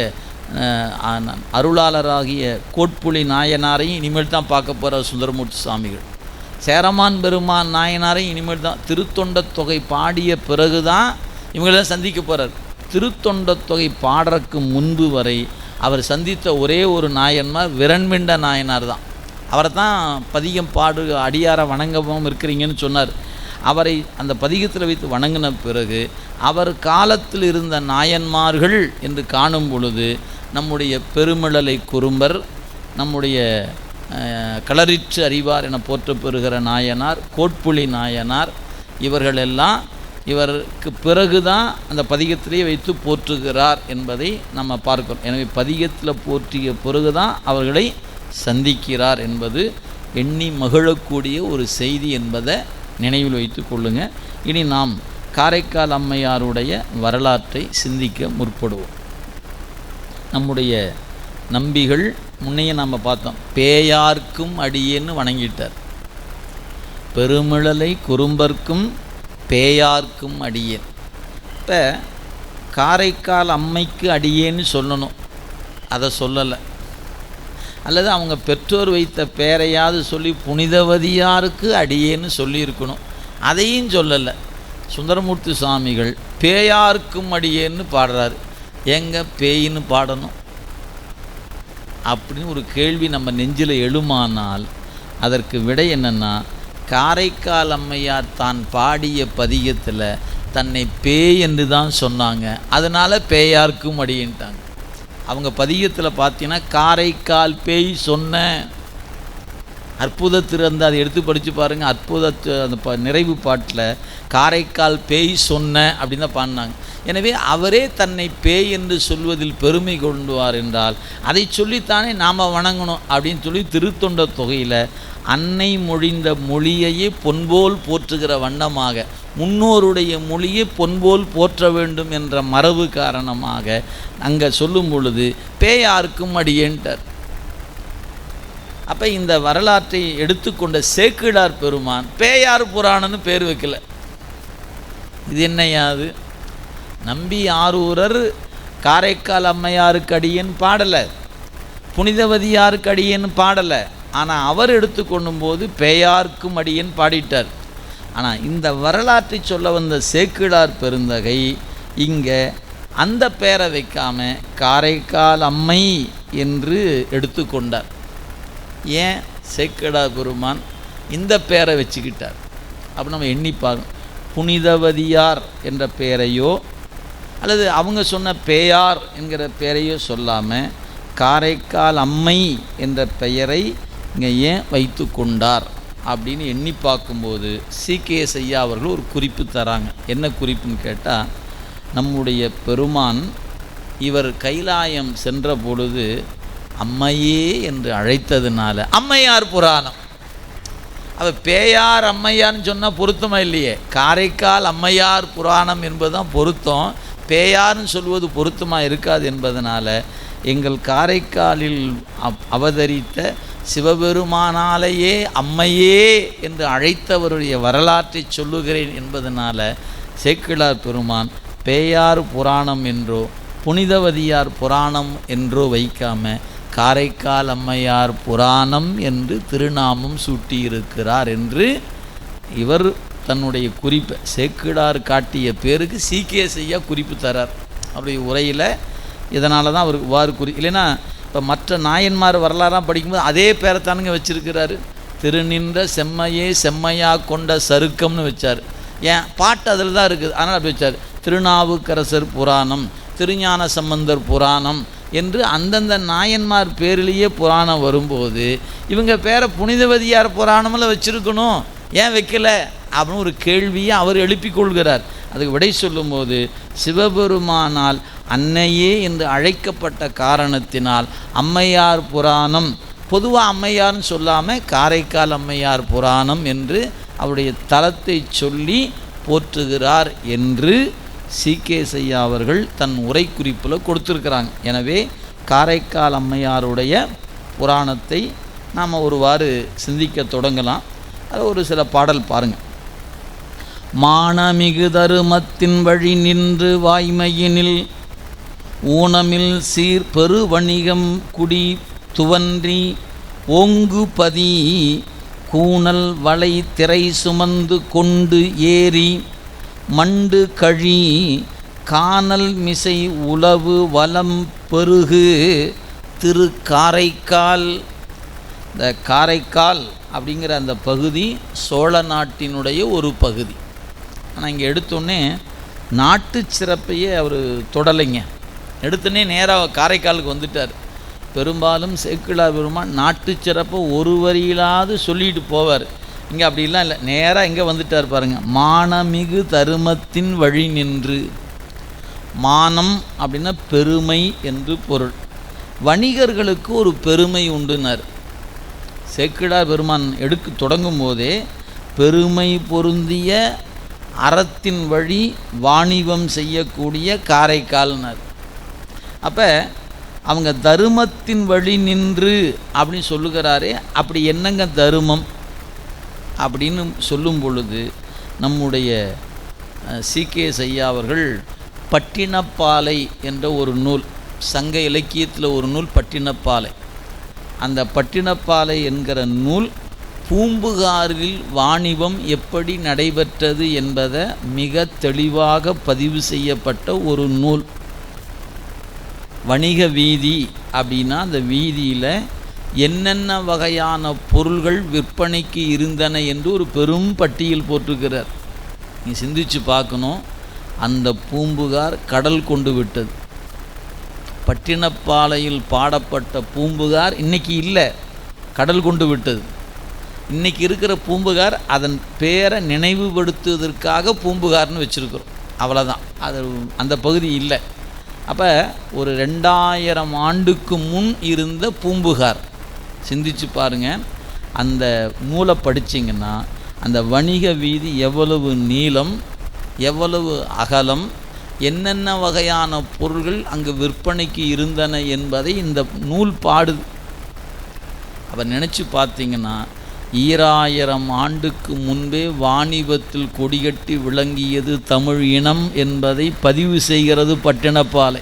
[SPEAKER 1] அருளாளராகிய கோட்புலி நாயனாரையும் இனிமேல் தான் பார்க்க போகிறார் சுந்தரமூர்த்தி சுவாமிகள். சேரமான் பெருமான் நாயனாரையும் இனிமேல் தான் திருத்தொண்ட தொகை பாடிய பிறகு தான் இவங்களெல்லாம் சந்திக்க போகிறார். திருத்தொண்ட தொகை பாடுறதுக்கு முன்பு வரை அவர் சந்தித்த ஒரே ஒரு நாயன்மார் விரண்மிண்ட நாயனார் தான். அவரை தான் பதிகம் பாடு அடியாரை வணங்கவும் இருக்கிறீங்கன்னு சொன்னார். அவரை அந்த பதிகத்தில் வைத்து வணங்கின பிறகு அவர் காலத்தில் இருந்த நாயன்மார்கள் என்று காணும் பொழுது நம்முடைய பெருமிழலை குறும்பர், நம்முடைய களரிற்று அறிவார் என போற்ற பெறுகிற நாயனார், கோட்புலி நாயனார், இவர்களெல்லாம் இவருக்கு பிறகு தான் அந்த பதிகத்திலேயே வைத்து போற்றுகிறார் என்பதை நம்ம பார்க்கிறோம். எனவே பதிகத்தில் போற்றிய பிறகு தான் அவர்களை சந்திக்கிறார் என்பது எண்ணி மகிழக்கூடிய ஒரு செய்தி என்பதை நினைவில் வைத்து கொள்ளுங்கள். இனி நாம் காரைக்கால் அம்மையாருடைய வரலாற்றை சிந்திக்க முற்படுவோம். நம்முடைய நம்பிகள் முன்னையே நாம் பார்த்தோம், பேயார்க்கும் அடியேன்னு வணங்கிட்டார். பெருமிழலை குறும்பர்க்கும் பேயார்க்கும் அடியேன். இப்போ காரைக்கால் அம்மைக்கு அடியேன்னு சொல்லணும், அதை சொல்லலை. அல்லது அவங்க பெற்றோர் வைத்த பேரையாவது சொல்லி புனிதவதியாருக்கு அடியேன்னு சொல்லியிருக்கணும், அதையும் சொல்லலை. சுந்தரமூர்த்தி சுவாமிகள் பேயார்க்கும் அடியேன்னு பாடுறாரு. எங்க பேயின்னு பாடணும் அப்படின்னு ஒரு கேள்வி நம்ம நெஞ்சில் எழுமானால் அதற்கு விடை என்னென்னா, காரைக்கால் அம்மையார் தான் பாடிய பதிகத்தில் தன்னை பேய் என்று தான் சொன்னாங்க, அதனால் பேயார்க்கும் அடியேன்ட்டாங்க. அவங்க பதிகத்தில் பார்த்தீங்கன்னா காரைக்கால் பேய் சொன்ன அற்புத திறந்து அதை எடுத்து படித்து பாருங்கள். அற்புத அந்த நிறைவு பாட்டில் காரைக்கால் பேய் சொன்ன அப்படின்னு தான் பாடினாங்க. எனவே அவரே தன்னை பேய் என்று சொல்வதில் பெருமை கொண்டுவார் என்றால் அதை சொல்லித்தானே நாம் வணங்கணும் அப்படின்னு சொல்லி திருத்தொண்ட தொகையில் அன்னை மொழிந்த மொழியையே பொன்போல் போற்றுகிற வண்ணமாக, முன்னோருடைய மொழியை பொன்போல் போற்ற வேண்டும் என்ற மரபு காரணமாக அங்கே சொல்லும் பொழுது பேயாருக்கும் அடியேன்ட்டார். அப்போ இந்த வரலாற்றை எடுத்துக்கொண்ட சேக்கிழார் பெருமான் பேயார் புராணம்னு பேர் வைக்கல. இது என்னையாது? நம்பி ஆரூரர் காரைக்கால் அம்மையாருக்கு அடியேன் பாடலை, புனிதவதியாருக்கு அடியேன் பாடலை. ஆனால் அவர் எடுத்துக்கொள்ளும் போது பேயார்க்கும் அடியேன் பாடிட்டார். ஆனால் இந்த வரலாற்றை சொல்ல வந்த சேக்கிழார் பெருந்தகை இங்கே அந்த பேரை வைக்காம காரைக்கால் அம்மை என்று எடுத்துக்கொண்டார். ஏன் சேக்கிழார் பெருமான் இந்த பேரை வச்சுக்கிட்டார்? அப்போ நம்ம எண்ணிப்பாங்க, புனிதவதியார் என்ற பெயரையோ அல்லது அவங்க சொன்ன பேயார் என்கிற பெயரையோ சொல்லாமல் காரைக்கால் அம்மை என்ற பெயரை இங்கே ஏன் வைத்து கொண்டார் அப்படின்னு எண்ணி பார்க்கும்போது சி.கே.எஸ். ஐயா அவர்கள் ஒரு குறிப்பு தராங்க. என்ன குறிப்புன்னு கேட்டால், நம்முடைய பெருமான் இவர் கைலாயம் சென்ற பொழுது அம்மையே என்று அழைத்ததுனால அம்மையார் புராணம். அவள் பேயார் அம்மையார்னு சொன்னால் பொருத்தமாக இல்லையே. காரைக்கால் அம்மையார் புராணம் என்பது தான் பொருத்தம். பேயார்னு சொல்வது பொருத்தமாக இருக்காது என்பதனால எங்கள் காரைக்காலில் அவதரித்த சிவபெருமானாலேயே அம்மையே என்று அழைத்தவருடைய வரலாற்றை சொல்லுகிறேன் என்பதனால சேக்கிழார் பெருமான் பேயார் புராணம் என்றோ புனிதவதியார் புராணம் என்றோ வைக்காம காரைக்கால் அம்மையார் புராணம் என்று திருநாமம் சூட்டியிருக்கிறார் என்று இவர் தன்னுடைய குறிப்பை சேக்கிழார் காட்டிய பேருக்கு சி.கே.எஸ். ஐயா குறிப்பு தரார் அவருடைய உரையில். இதனால தான் அவருக்கு வாறு இல்லைன்னா இப்போ மற்ற நாயன்மார் வரலாறாக படிக்கும்போது அதே பேரைத்தானுங்க வச்சுருக்கிறாரு. திருநின்ற செம்மையே செம்மையா கொண்ட சருக்கம்னு வச்சார். ஏன் பாட்டு அதில் தான் இருக்குது, அதனால் அப்படி வச்சார். திருநாவுக்கரசர் புராணம், திருஞான சம்பந்தர் புராணம் என்று அந்தந்த நாயன்மார் பேரிலேயே புராணம் வரும்போது இவங்க பேரை புனிதவதியார் புராணமில் வச்சுருக்கணும், ஏன் வைக்கல அப்படின்னு ஒரு கேள்வியை அவர் எழுப்பிக் கொள்கிறார். அதுக்கு விடை சொல்லும்போது சிவபெருமானால் அன்னையே என்று அழைக்கப்பட்ட காரணத்தினால் அம்மையார் புராணம், பொதுவாக அம்மையார்னு சொல்லாமல் காரைக்கால் அம்மையார் புராணம் என்று அவருடைய தலத்தை சொல்லி போற்றுகிறார் என்று சி.கே.எஸ். ஐயா அவர்கள் தன் உரை குறிப்பில் கொடுத்துருக்கிறாங்க. எனவே காரைக்கால் அம்மையாருடைய புராணத்தை நாம் ஒருவாறு சிந்திக்க தொடங்கலாம். அது ஒரு சில பாடல் பாருங்கள். மானமிகு தருமத்தின் வழி நின்று வாய்மையினில் ஊனமில் சீர் பெரு வணிகம் குடி துவன்றி ஓங்குபதி கூனல் வளை திரை சுமந்து கொண்டு ஏறி மண்டு கழி கானல் மிசை உளவு வலம் பெருகு திரு காரைக்கால். இந்த காரைக்கால் அப்படிங்கிற அந்த பகுதி சோழ நாட்டினுடைய ஒரு பகுதி. ஆனால் இங்கே எடுத்தோடனே நாட்டு சிறப்பையே அவர் தொடலைங்க. எடுத்தோடனே நேராக காரைக்காலுக்கு வந்துட்டார். பெரும்பாலும் சேக்கிழார் பெருமான் நாட்டு சிறப்பை ஒரு வரியிலாவது சொல்லிட்டு போவார். இங்கே அப்படிலாம் இல்லை, நேராக இங்கே வந்துட்டார் பாருங்கள். மானமிகு தருமத்தின் வழி நின்று. மானம் அப்படின்னா பெருமை என்று பொருள். வணிகர்களுக்கு ஒரு பெருமை உண்டுனார் சேக்கிழார் பெருமான். தொடங்கும் போதே பெருமை பொருந்திய அறத்தின் வழி வாணிபம் செய்யக்கூடிய காரைக்கால்னார். அப்போ அவங்க தருமத்தின் வழி நின்று அப்படின்னு சொல்லுகிறாரே, அப்படி என்னங்க தருமம் அப்படின்னு சொல்லும் பொழுது நம்முடைய சி.கே.எஸ். ஐயா அவர்கள் பட்டினப்பாலை என்ற ஒரு நூல், சங்க இலக்கியத்தில் ஒரு நூல் பட்டினப்பாலை. அந்த பட்டினப்பாலை என்கிற நூல் பூம்புகாரில் வாணிபம் எப்படி நடைபெற்றது என்பதை மிக தெளிவாக பதிவு செய்யப்பட்ட ஒரு நூல். வணிக வீதி அப்படின்னா அந்த வீதியில் என்னென்ன வகையான பொருள்கள் விற்பனைக்கு இருந்தன என்று ஒரு பெரும் பட்டியல் போட்டிருக்கிறார். நீ சிந்திச்சு பார்க்கணும். அந்த பூம்புகார் கடல் கொண்டு விட்டது. பட்டினப்பாலையில் பாடப்பட்ட பூம்புகார் இன்றைக்கி இல்லை, கடல் கொண்டு விட்டது. இன்றைக்கி இருக்கிற பூம்புகார் அதன் பேரை நினைவுபடுத்துவதற்காக பூம்புகார்னு வச்சுருக்குறோம், அவ்வளோதான். அது அந்த பகுதி இல்லை. அப்போ ஒரு 2000 ஆண்டுக்கு முன் இருந்த பூம்புகார் சிந்திச்சு பாருங்கள். அந்த நூலை படிச்சிங்கன்னா அந்த வணிக வீதி எவ்வளவு நீளம், எவ்வளவு அகலம், என்னென்ன வகையான பொருள்கள் அங்கு விற்பனைக்கு இருந்தன என்பதை இந்த நூல் பாடுது. அப்போ நினச்சி பார்த்தீங்கன்னா 2000 ஆண்டுக்கு முன்பே வாணிபத்தில் கொடிகட்டி விளங்கியது தமிழ் இனம் என்பதை பதிவு செய்கிறது பட்டினப்பாலை.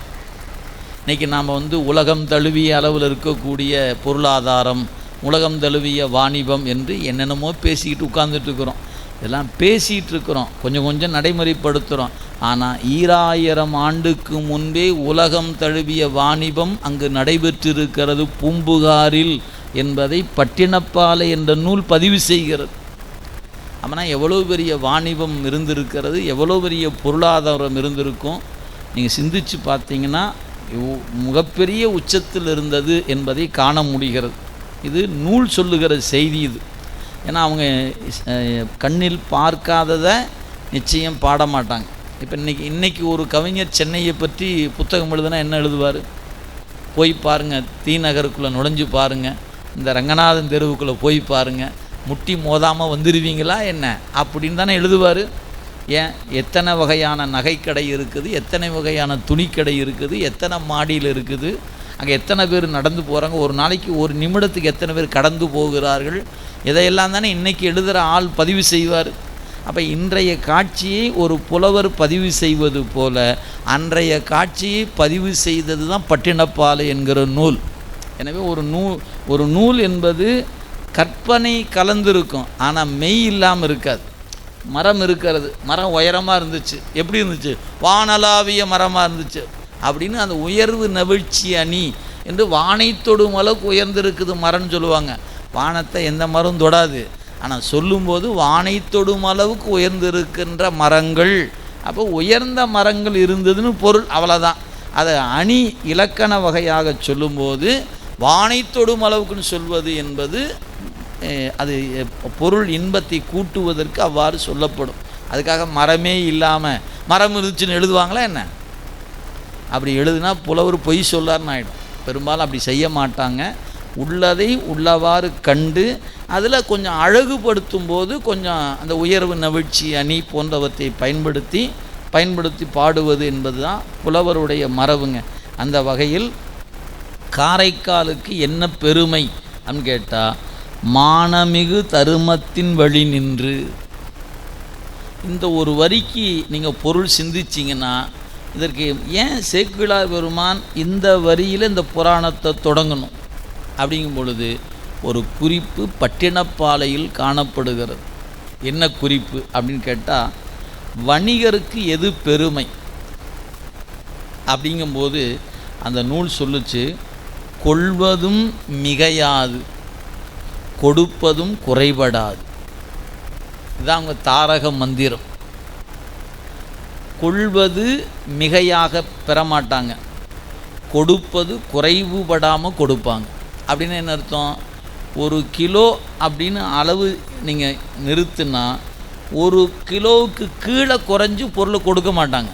[SPEAKER 1] இன்றைக்கி நாம் உலகம் தழுவிய அளவில் இருக்கக்கூடிய பொருளாதாரம், உலகம் தழுவிய வாணிபம் என்று என்னென்னமோ பேசிக்கிட்டு உட்கார்ந்துட்டுருக்குறோம். இதெல்லாம் பேசிகிட்டு இருக்கிறோம், கொஞ்சம் கொஞ்சம் நடைமுறைப்படுத்துகிறோம். ஆனால் 2000 ஆண்டுக்கு முன்பே உலகம் தழுவிய வாணிபம் அங்கு நடைபெற்றிருக்கிறது பூம்புகாரில் என்பதை பட்டினப்பாலை என்ற நூல் பதிவு செய்கிறது. அப்படின்னா எவ்வளோ பெரிய வாணிபம் இருந்திருக்கிறது, எவ்வளோ பெரிய பொருளாதாரம் இருந்திருக்கும். நீங்கள் சிந்திச்சு பார்த்தீங்கன்னா மிகப்பெரிய உச்சத்தில் இருந்தது என்பதை காண முடிகிறது. இது நூல் சொல்லுகிற செய்தி இது. ஏன்னா அவங்க கண்ணில் பார்க்காததை நிச்சயம் பாட மாட்டாங்க. இப்போ இன்றைக்கி ஒரு கவிஞர் சென்னையை பற்றி புத்தகம் எழுதுனா என்ன எழுதுவார்? போய் பாருங்கள், தி நகருக்குள்ளே நுழைஞ்சு பாருங்கள், இந்த ரங்கநாதன் தெருவுக்குள்ளே போய் பாருங்கள், முட்டி மோதாமல் வந்துடுவீங்களா என்ன அப்படின்னு தானே எழுதுவார். ஏன், எத்தனை வகையான நகைக்கடை இருக்குது, எத்தனை வகையான துணிக்கடை இருக்குது, எத்தனை மாடியில் இருக்குது, அங்கே எத்தனை பேர் நடந்து போகிறாங்க, ஒரு நாளைக்கு ஒரு நிமிடத்துக்கு எத்தனை பேர் கடந்து போகிறார்கள், இதையெல்லாம் தானே இன்றைக்கி எழுதுகிற ஆள் பதிவு செய்வார். அப்போ இன்றைய காட்சியை ஒரு புலவர் பதிவு செய்வது போல அன்றைய காட்சியை பதிவு செய்தது தான் பட்டினப்பாலை என்கிற நூல். எனவே ஒரு நூல் என்பது கற்பனை கலந்திருக்கும், ஆனால் மெய் இல்லாமல் இருக்காது. மரம் இருக்கிறது, மரம் உயரமாக இருந்துச்சு, எப்படி இருந்துச்சு? வானளாவிய மரமாக இருந்துச்சு அப்படின்னு அந்த உயர்வு நெகிழ்ச்சி அணி என்று வானை தொடும் அளவுக்கு உயர்ந்திருக்குது மரம்னு சொல்லுவாங்க. வானத்தை எந்த மரம் தொடாது, ஆனால் சொல்லும்போது வானை தொடும் அளவுக்கு உயர்ந்திருக்கின்ற மரங்கள். அப்போ உயர்ந்த மரங்கள் இருந்ததுன்னு பொருள், அவ்வளோதான். அதை அணி இலக்கண வகையாக சொல்லும்போது வானை தொடும் அளவுக்குன்னு சொல்வது என்பது அது பொருள் இன்பத்தை கூட்டுவதற்கு அவ்வாறு சொல்லப்படும். அதுக்காக மரமே இல்லாமல் மரம் இருந்துச்சுன்னு எழுதுவாங்களா என்ன? அப்படி எழுதுனா புலவர் பொய் சொல்லார்னு ஆகிடும். பெரும்பாலும் அப்படி செய்ய மாட்டாங்க. உள்ளதை உள்ளவாறு கண்டு அதில் கொஞ்சம் அழகுபடுத்தும் போது கொஞ்சம் அந்த உயர்வு நெகிழ்ச்சி அணி போன்றவற்றை பயன்படுத்தி பாடுவது என்பது தான் புலவருடைய மரபுங்க. அந்த வகையில் காரைக்காலுக்கு என்ன பெருமை அப்படின்னு கேட்டால், மானமிகு தருமத்தின் வழி நின்று. இந்த ஒரு வரிக்கு நீங்கள் பொருள் சிந்திச்சிங்கன்னா, இதற்கு ஏன் சேக்கிழார் பெருமான் இந்த வரியில் இந்த புராணத்தை தொடங்கணும் அப்படிங்கும் பொழுது ஒரு குறிப்பு பட்டினப்பாலையில் காணப்படுகிறது. என்ன குறிப்பு அப்படின்னு கேட்டால், வணிகருக்கு எது பெருமை அப்படிங்கும்போது அந்த நூல் சொல்லுச்சு, கொள்வதும் மிகையாது, கொடுப்பதும் குறைபடாது. இதுதான் அவங்க தாரக மந்திரம். கொள்வது மிகையாக பெறமாட்டாங்க, கொடுப்பது குறைவுபடாமல் கொடுப்பாங்க. அப்படின்னு என்ன அர்த்தம்? 1 கிலோ அப்படின்னு அளவு நீங்கள் நிறுத்துனா 1 கிலோவுக்கு கீழே குறைஞ்சி பொருளை கொடுக்க மாட்டாங்க.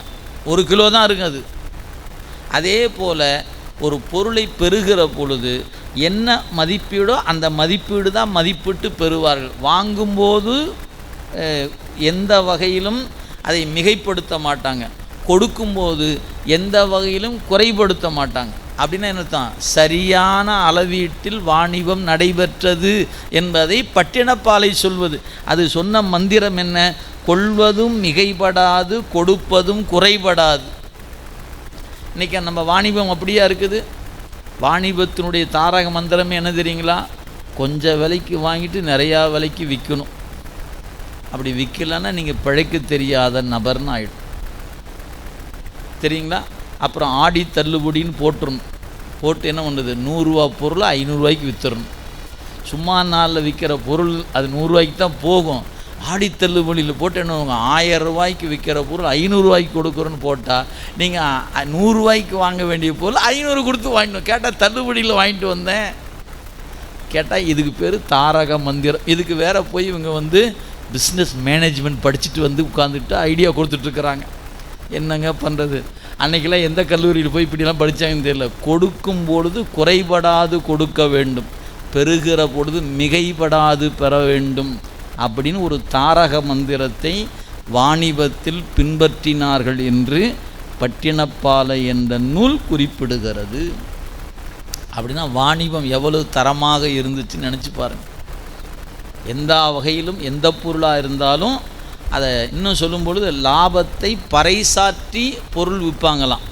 [SPEAKER 1] 1 கிலோ தான் இருக்குது அது. அதே போல் ஒரு பொருளை பெறுகிற பொழுது என்ன மதிப்பீடோ அந்த மதிப்பீடு தான் மதிப்பிட்டு பெறுவார்கள். வாங்கும்போது எந்த வகையிலும் அதை மிகைப்படுத்த மாட்டாங்க, கொடுக்கும்போது எந்த வகையிலும் குறைபடுத்த மாட்டாங்க. அப்படின்னா என்னத்தான்? சரியான அளவீட்டில் வாணிபம் நடைபெற்றது என்பதை பட்டினப்பாலை சொல்வது. அது சொன்ன மந்திரம் என்ன? கொள்வதும் மிகைப்படாது, கொடுப்பதும் குறைபடாது. இன்றைக்கி நம்ம வாணிபம் அப்படியா இருக்குது? வாணிபத்தினுடைய தாரக மந்திரமே என்ன தெரியுங்களா? கொஞ்சம் விலைக்கு வாங்கிட்டு நிறையா விலைக்கு விற்கணும். அப்படி விற்கலன்னா நீங்கள் பிழைக்க தெரியாத நபர்னு ஆகிடும், தெரியுங்களா? அப்புறம் ஆடி தள்ளுபடின்னு போட்டு என்ன பண்ணுறது? 100 ரூபா பொருளை 500 ரூபாய்க்கு விற்றுறணும். சும்மா நாளில் விற்கிற பொருள் அது 100 ரூபாய்க்கு தான் போகும். ஆடி தள்ளுபடியில் போட்டு என்ன 1000 ரூபாய்க்கு விற்கிற பொருள் 500 ரூபாய்க்கு கொடுக்குறோன்னு போட்டால் நீங்கள் 100 ரூபாய்க்கு வாங்க வேண்டிய பொருள் 500 கொடுத்து வாங்கிட்டு. கேட்டால் தள்ளுபடியில் வாங்கிட்டு வந்தேன். கேட்டால் இதுக்கு பேர் தாரக மந்திரம். இதுக்கு வேற போய் இவங்க வந்து பிஸ்னஸ் மேனேஜ்மெண்ட் படிச்சுட்டு வந்து உட்காந்துட்டு ஐடியா கொடுத்துட்ருக்குறாங்க. என்னங்க பண்ணுறது? அன்றைக்கெல்லாம் எந்த கல்லூரியில் போய் இப்படிலாம் படித்தாங்கன்னு தெரியல. கொடுக்கும் பொழுது குறைபடாது கொடுக்க வேண்டும், பெறுகிற பொழுது மிகைப்படாது பெற வேண்டும் அப்படின்னு ஒரு தாரக மந்திரத்தை வாணிபத்தில் பின்பற்றினார்கள் என்று பட்டினப்பாலை என்ற நூல் குறிப்பிடுகிறது. அப்படின்னா வாணிபம் எவ்வளவு தரமாக இருந்துச்சுன்னு நினச்சி பாருங்கள். எந்த வகையிலும் எந்த பொருளாக இருந்தாலும் அதை இன்னும் சொல்லும் பொழுது லாபத்தை பறைசாற்றி பொருள் விற்பாங்களாம்.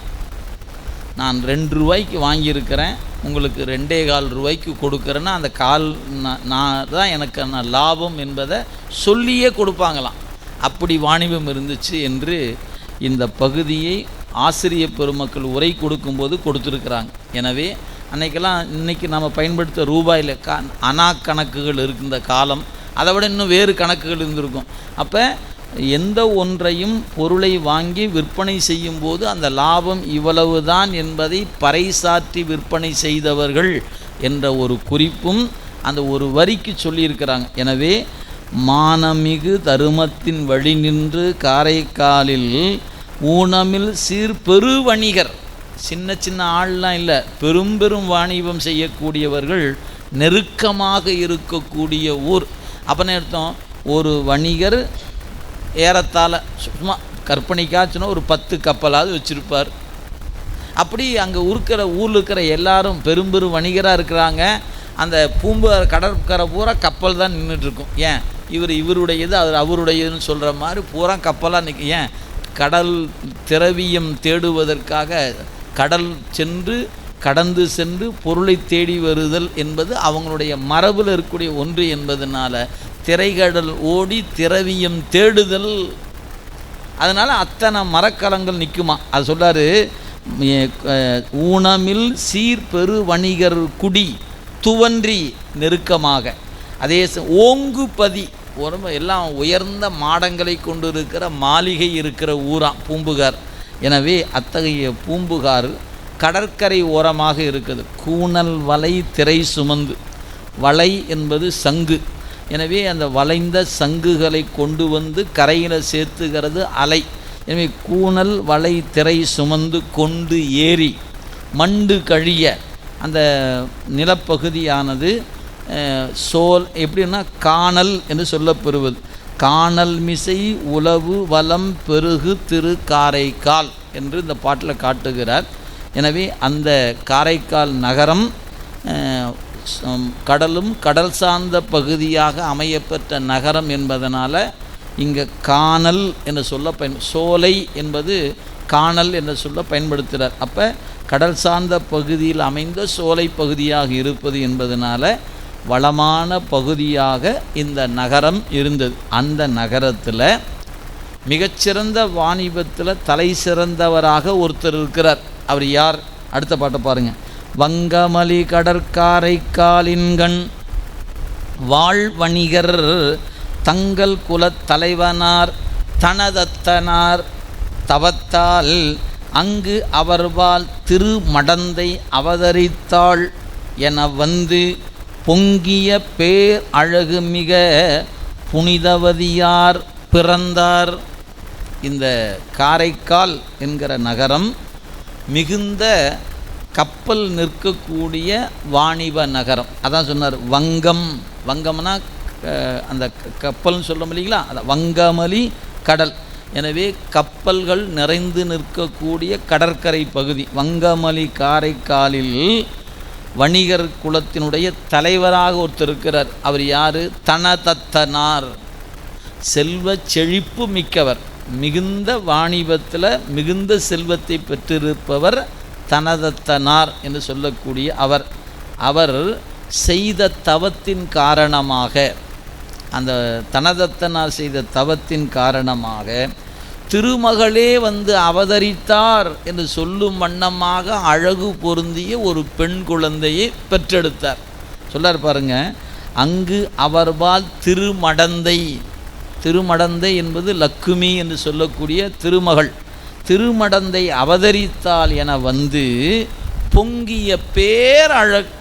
[SPEAKER 1] நான் 2 ரூபாய்க்கு வாங்கியிருக்கிறேன், உங்களுக்கு 2.25 ரூபாய்க்கு கொடுக்குறேன்னா அந்த நான் தான் எனக்கு லாபம் என்பதை சொல்லியே கொடுப்பாங்களாம். அப்படி வாணிபம் இருந்துச்சு என்று இந்த பகுதியை ஆசிரிய பெருமக்கள் உரை கொடுக்கும்போது கொடுத்துருக்குறாங்க. எனவே அன்றைக்கெல்லாம் இன்றைக்கி நம்ம பயன்படுத்த ரூபாயில் அனா கணக்குகள் இருக்கின்ற காலம், அதை விட இன்னும் வேறு கணக்குகள் இருந்திருக்கும். அப்போ எந்த ஒன்றையும் பொருளை வாங்கி விற்பனை செய்யும்போது அந்த லாபம் இவ்வளவு தான் என்பதை பறைசாற்றி விற்பனை செய்தவர்கள் என்ற ஒரு குறிப்பும் அந்த ஒரு வரிக்கு சொல்லியிருக்கிறாங்க. எனவே மானமிகு தருமத்தின் வழி நின்று காரைக்காலில் ஊனமில் சீர்பெரு வணிகர், சின்ன சின்ன ஆள்லாம் இல்லை, பெரும் பெரும் வாணிபம் செய்யக்கூடியவர்கள் நெருக்கமாக இருக்கக்கூடிய ஊர். அப்போன்னு அர்த்தம், ஒரு வணிகர் ஏறத்தாழ சும்மா கற்பனைக்காச்சுன்னா ஒரு 10 கப்பலாவது வச்சுருப்பார். அப்படி அங்கே ஊரில் இருக்கிற எல்லாரும் பெரும் பெரும் வணிகராக இருக்கிறாங்க. அந்த கடற்கரை பூரா கப்பல் தான் நின்றுட்டுருக்கும். ஏன் இவருடையது அது அவருடையதுன்னு சொல்கிற மாதிரி பூரா கப்பலாக நிற்க. ஏன் கடல் திரவியம் தேடுவதற்காக கடல் சென்று கடந்து சென்று பொருளை தேடி வருதல் என்பது அவங்களுடைய மரபில் இருக்கக்கூடிய ஒன்று என்பதனால திரைக்கடல் ஓடி திரவியம் தேடுதல். அதனால் அத்தனை மரக்கலங்கள் நிற்குமா. அது சொல்கிறாரு, ஊனமில் சீர்பெரு வணிகர் குடி துவன்றி நெருக்கமாக. அதே ஓங்குபதி எல்லாம் உயர்ந்த மாடங்களை கொண்டு இருக்கிற மாளிகை இருக்கிற ஊராம் பூம்புகார். எனவே அத்தகைய பூம்புகார் கடற்கரை ஓரமாக இருக்குது. கூனல் வலை திரை சுமந்து, வலை என்பது சங்கு. எனவே அந்த வளைந்த சங்குகளை கொண்டு வந்து கரையில் சேர்த்துகிறது அலை. எனவே கூனல் வலை திரை சுமந்து கொண்டு ஏறி மண்டு கழிய அந்த நிலப்பகுதியானது சோல் எப்படின்னா காணல் என்று சொல்லப்பெறுவது. காணல் மிசை உளவு வலம் பெருகு திரு காரைக்கால் என்று இந்த பாட்டில் காட்டுகிறார். எனவே அந்த காரைக்கால் நகரம் கடலும் கடல் சார்ந்த பகுதியாக அமையப்பெற்ற நகரம் என்பதனால் இங்கே காணல் என்று சொல்ல சோலை என்பது காணல் என்று சொல்ல பயன்படுத்துகிறார். அப்போ கடல் சார்ந்த பகுதியில் அமைந்த சோலை பகுதியாக இருப்பது என்பதனால வளமான பகுதியாக இந்த நகரம் இருந்தது. அந்த நகரத்தில் மிகச்சிறந்த வாணிபத்தில் தலை சிறந்தவராக ஒருத்தர் இருக்கிறார். அவர் யார்? அடுத்த பாட்டை பாருங்கள். வங்கமலி கடற்காரைக்காலின்கண் வாழ் வணிகர் தங்கள் குலத் தலைவனார் தனதத்தனார் தவத்தால் அங்கு அவர்வால் திருமடந்தை அவதரித்தாள் என வந்து பொங்கிய பேர் அழகு மிக புனிதவதியார் பிறந்தார். இந்த காரைக்கால் என்கிற நகரம் மிகுந்த கப்பல் நிற்கக்கூடிய வாணிப நகரம். அதான் சொன்னார் வங்கம். வங்கம்னா அந்த கப்பல்னு சொல்ல இல்லைங்களா, அதான் வங்கமலி கடல். எனவே கப்பல்கள் நிறைந்து நிற்கக்கூடிய கடற்கரை பகுதி வங்கமலி காரைக்காலில் வணிகர் குலத்தினுடைய தலைவராக ஒருத்தர் இருக்கிறார். அவர் யார்? தனதத்தனார், செல்வ செழிப்பு மிக்கவர், மிகுந்த வாணிபத்தில் மிகுந்த செல்வத்தை பெற்றிருப்பவர் தனதத்தனார் என்று சொல்லக்கூடிய அவர். அவர் செய்த தவத்தின் காரணமாக, அந்த தனதத்தனார் செய்த தவத்தின் காரணமாக திருமகளே வந்து அவதரித்தார் என்று சொல்லும் வண்ணமாக அழகு பொருந்திய ஒரு பெண் குழந்தையை பெற்றெடுத்தார். சொல்லார் பாருங்க, அங்கு அவர்பால் திருமடந்தை. திருமடந்தை என்பது லக்குமி என்று சொல்லக்கூடிய திருமகள். திருமடந்தை அவதரித்தால் என வந்து பொங்கிய பேரழகு.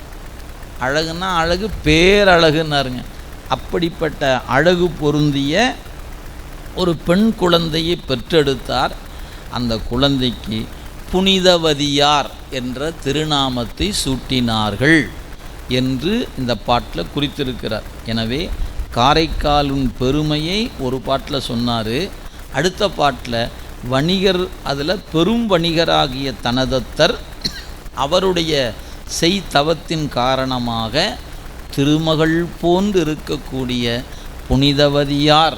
[SPEAKER 1] அழகுன்னா அழகு பேரழகுன்னாருங்க. அப்படிப்பட்ட அழகு பொருந்திய ஒரு பெண் குழந்தையை பெற்றெடுத்தார். அந்த குழந்தைக்கு புனிதவதியார் என்ற திருநாமத்தை சூட்டினார்கள் என்று இந்த பாட்டில் குறித்திருக்கிறார். எனவே காரைக்காலின் பெருமையை ஒரு பாட்டில் சொன்னார். அடுத்த பாட்டில் வணிகர், அதில் பெரும் வணிகராகிய தனதத்தர் அவருடைய செய்தவத்தின் காரணமாக திருமகள் போன்று இருக்கக்கூடிய புனிதவதியார்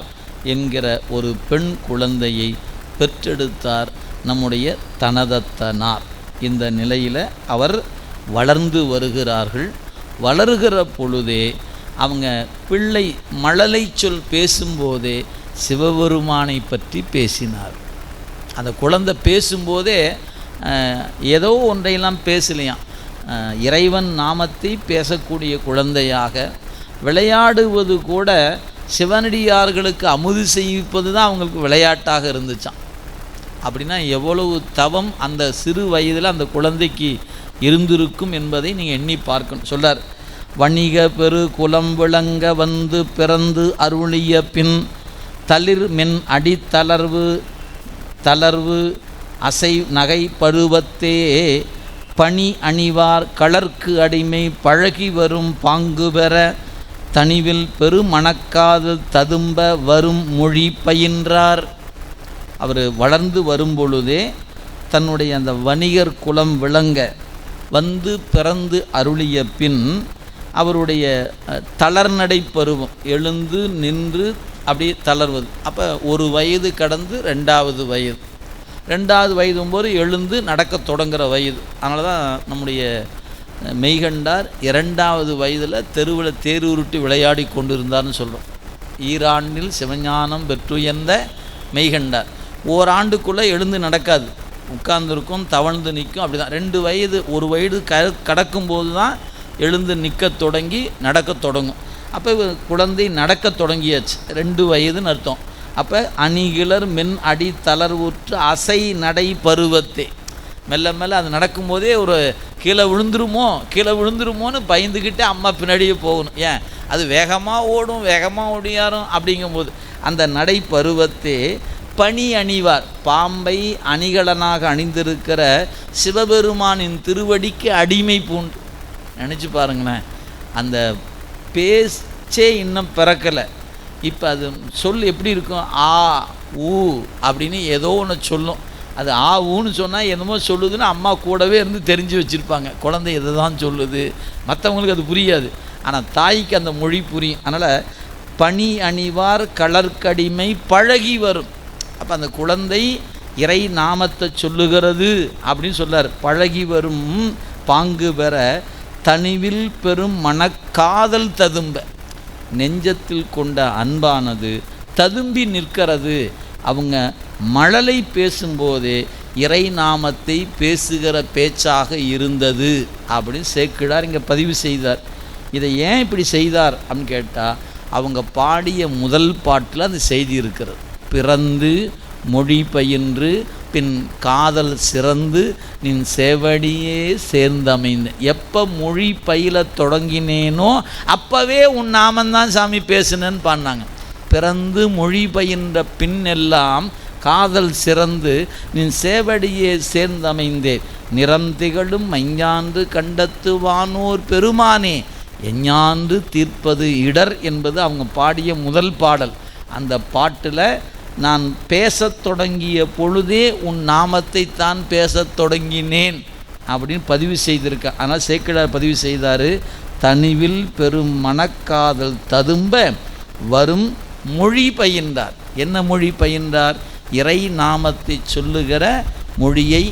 [SPEAKER 1] என்கிற ஒரு பெண் குழந்தையை பெற்றெடுத்தார் நம்முடைய தனதத்தனார். இந்த நிலையில் அவர் வளர்ந்து வருகிறார்கள். வளர்கிற பொழுதே அவங்க பிள்ளை மழலை சொல் பேசும்போதே சிவபெருமானை பற்றி பேசினார். அந்த குழந்தை பேசும்போதே ஏதோ ஒன்றையெல்லாம் பேசலையாம், இறைவன் நாமத்தை பேசக்கூடிய குழந்தையாக. விளையாடுவது கூட சிவனடியார்களுக்கு அமுது செய்விப்பது தான் அவங்களுக்கு விளையாட்டாக இருந்துச்சான். அப்படின்னா எவ்வளவு தவம் அந்த சிறு வயதில் அந்த குழந்தைக்கு இருந்திருக்கும் என்பதை நீங்கள் எண்ணி பார்க்கணும். சொல்றார், வணிக பெரு குலம் விளங்க வந்து பிறந்து அருளிய பின் தளிர் மென் தளர்வு அசை நகை பருவத்தே பணி அணிவார் களர்க்கு அடிமை பழகி வரும் பாங்கு பெற தனிவில் பெருமணக்காதல் ததும்ப வரும் மொழி பயின்றார். அவர் வளர்ந்து வரும்பொழுதே தன்னுடைய அந்த வணிகர் குலம் விளங்க வந்து பிறந்து அருளிய பின் அவருடைய தளர்நடை பருவம், எழுந்து நின்று அப்படியே தளர்வது. அப்போ ஒரு வயது கடந்து ரெண்டாவது வயதும்போது எழுந்து நடக்க தொடங்குகிற வயது. அதனால தான் நம்முடைய மெய்கண்டார் 2வது வயதில் தெருவில் தேருருட்டி விளையாடி கொண்டிருந்தார்னு சொல்கிறோம். ஈராண்டில் சிவஞானம் பெற்றுயர்ந்த மெய்கண்டார் ஓராண்டுக்குள்ளே எழுந்து நடக்காது, உட்கார்ந்துருக்கும், தவழ்ந்து நிற்கும். அப்படி தான் 2 வயது 1 வயது கடக்கும்போது தான் எழுந்து நிற்க தொடங்கி நடக்க தொடங்கும். அப்போ குழந்தை நடக்க தொடங்கியாச்சு, 2 வயதுன்னு அர்த்தம். அப்போ அணிகிளர் மென் அடி தளர்வுற்று அசை நடை பருவத்தே, மெல்ல மெல்ல அது நடக்கும்போதே ஒரு கீழே விழுந்துருமோன்னு பயந்துக்கிட்டே அம்மா பின்னாடியே போகணும். ஏன், அது வேகமாக ஓடும், வேகமாக ஓடியாரும். அப்படிங்கும்போது அந்த நடை பருவத்தே பணி அணிவார், பாம்பை அணிகலனாக அணிந்திருக்கிற சிவபெருமானின் திருவடிக்கு அடிமை பூண்டு. நினச்சி பாருங்களேன், அந்த பேச்சே இன்னும் பிறக்கலை. இப்போ அது சொல் எப்படி இருக்கும், ஆ ஊ அப்படின்னு ஏதோ ஒன்று சொல்லும். அது ஆ ஊன்னு சொன்னால் என்னமோ சொல்லுதுன்னு அம்மா கூடவே இருந்து தெரிஞ்சு வச்சுருப்பாங்க. குழந்தை எதை தான் சொல்லுது, மற்றவங்களுக்கு அது புரியாது, ஆனால் தாய்க்கு அந்த மொழி புரியும். அதனால் பணி அணிவார் களர்க்கடிமை பழகி வரும். அப்போ அந்த குழந்தை இறை நாமத்தை சொல்லுகிறது அப்படின்னு சொல்லார். பழகி வரும் பாங்கு பெற தனிவில் பெரும் மனக்காதல் ததும்ப, நெஞ்சத்தில் கொண்ட அன்பானது ததும்பி நிற்கிறது. அவங்க மழலை பேசும்போதே இறை நாமத்தை பேசுகிற பேச்சாக இருந்தது அப்படின்னு சேக்கிழார் இங்கே பதிவு செய்தார். இதை ஏன் இப்படி செய்தார் அப்படின்னு கேட்டால், அவங்க பாடிய முதல் பாட்டில் அந்த செய்தி இருக்கிறது. பிறந்து மொழி பயின்று பின் காதல் சிறந்து நின் செவடியே சேர்ந்தமைந்த. எப்போ மொழி பயில தொடங்கினேனோ அப்போவே உன் நாமந்தான் சாமி பேசுனேன்னு பாடினாங்க. பிறந்து மொழி பயின்ற பின் எல்லாம் காதல் சிறந்து நின் சேவடியே சேர்ந்தமைந்தே நிறம் திகழும் மைஞான்று கண்டத்து வானோர் பெருமானே எஞ்ஞான்று தீர்ப்பது இடர் என்பது அவங்க பாடிய முதல் பாடல். அந்த பாட்டில் நான் பேசத் தொடங்கிய பொழுதே உன் நாமத்தை தான் பேசத் தொடங்கினேன் அப்படின்னு பதிவு செய்திருக்கேன். ஆனால் சேக்கிழார் பதிவு செய்தார், தனிவில் பெரும் மனக்காதல் ததும்ப வரும் மொழி பயின்றார். என்ன மொழி பயின்றார்? இறை நாமத்தை சொல்லுகிற மொழியை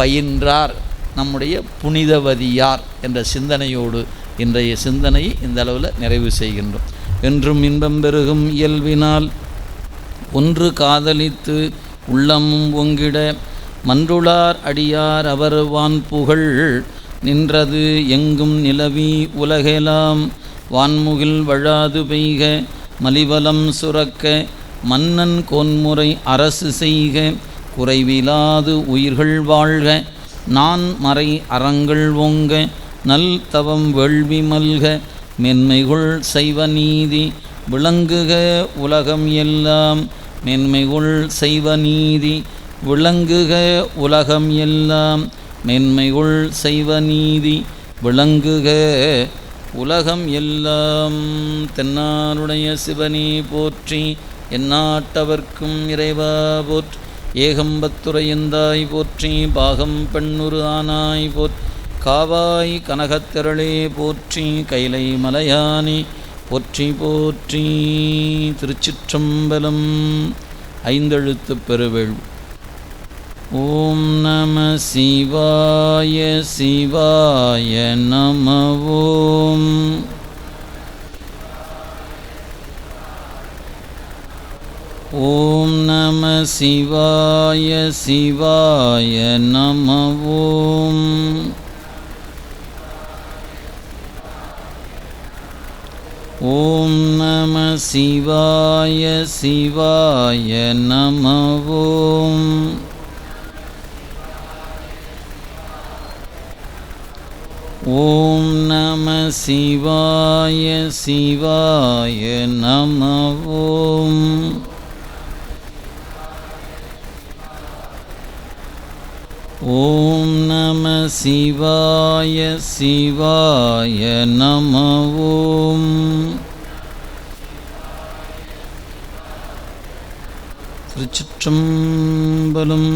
[SPEAKER 1] பயின்றார் நம்முடைய புனிதவதியார் என்ற சிந்தனையோடு இன்றைய சிந்தனையை இந்த அளவில் நிறைவு செய்கின்றோம். என்றும் இன்பம் பெருகும் இயல்பினால் ஒன்று காதலித்து உள்ளமும் ஒங்கிட மன்றுளார் அடியார் அவர் வான் புகழ் நின்றது எங்கும் நிலவி உலகெலாம் வான்முகில் வழாது பெய்க மலிவலம் சுரக்க மன்னன் கோன்முறை அரசு செய்க குறைவிலாது உயிர்கள் வாழ்க நான் மறை அறங்கள் ஓங்க நல் தவம் வேள்வி மல்க மென்மைகுள் செய்வ நீதி விளங்குக உலகம் எல்லாம். மென்மைகுள் செய்வ நீதி விளங்குக உலகம் எல்லாம். மென்மைகுள் செய்வ நீதி விளங்குக உலகம் எல்லாம். தென்னாருடைய சிவனே போற்றி, எந்நாட்டவர்க்கும் இறைவா போற்றி. ஏகம்பத்துரையந்தாய் போற்றி, பாகம் பெண்ணுரு ஆனாய் போற்றி. காவாய் கனகத்திரளே போற்றி, கைலை மலையானே போற்றி போற்றி. திருச்சிற்றம்பலம். ஐந்தெழுத்துப் பெருவேள். ஓம் நம சிவாய சிவாய நம. ஓம் ஓம் நம சிவாய சிவாய நம. ஓம் ஓம் நம சிவாய சிவாய நம. ஓம் ஓம் நம சிவாய சிவாய நம. ஓம் ஓம் நம சிவாய சிவாய நம. ஓம் திருச்சிற்றம்பலம்.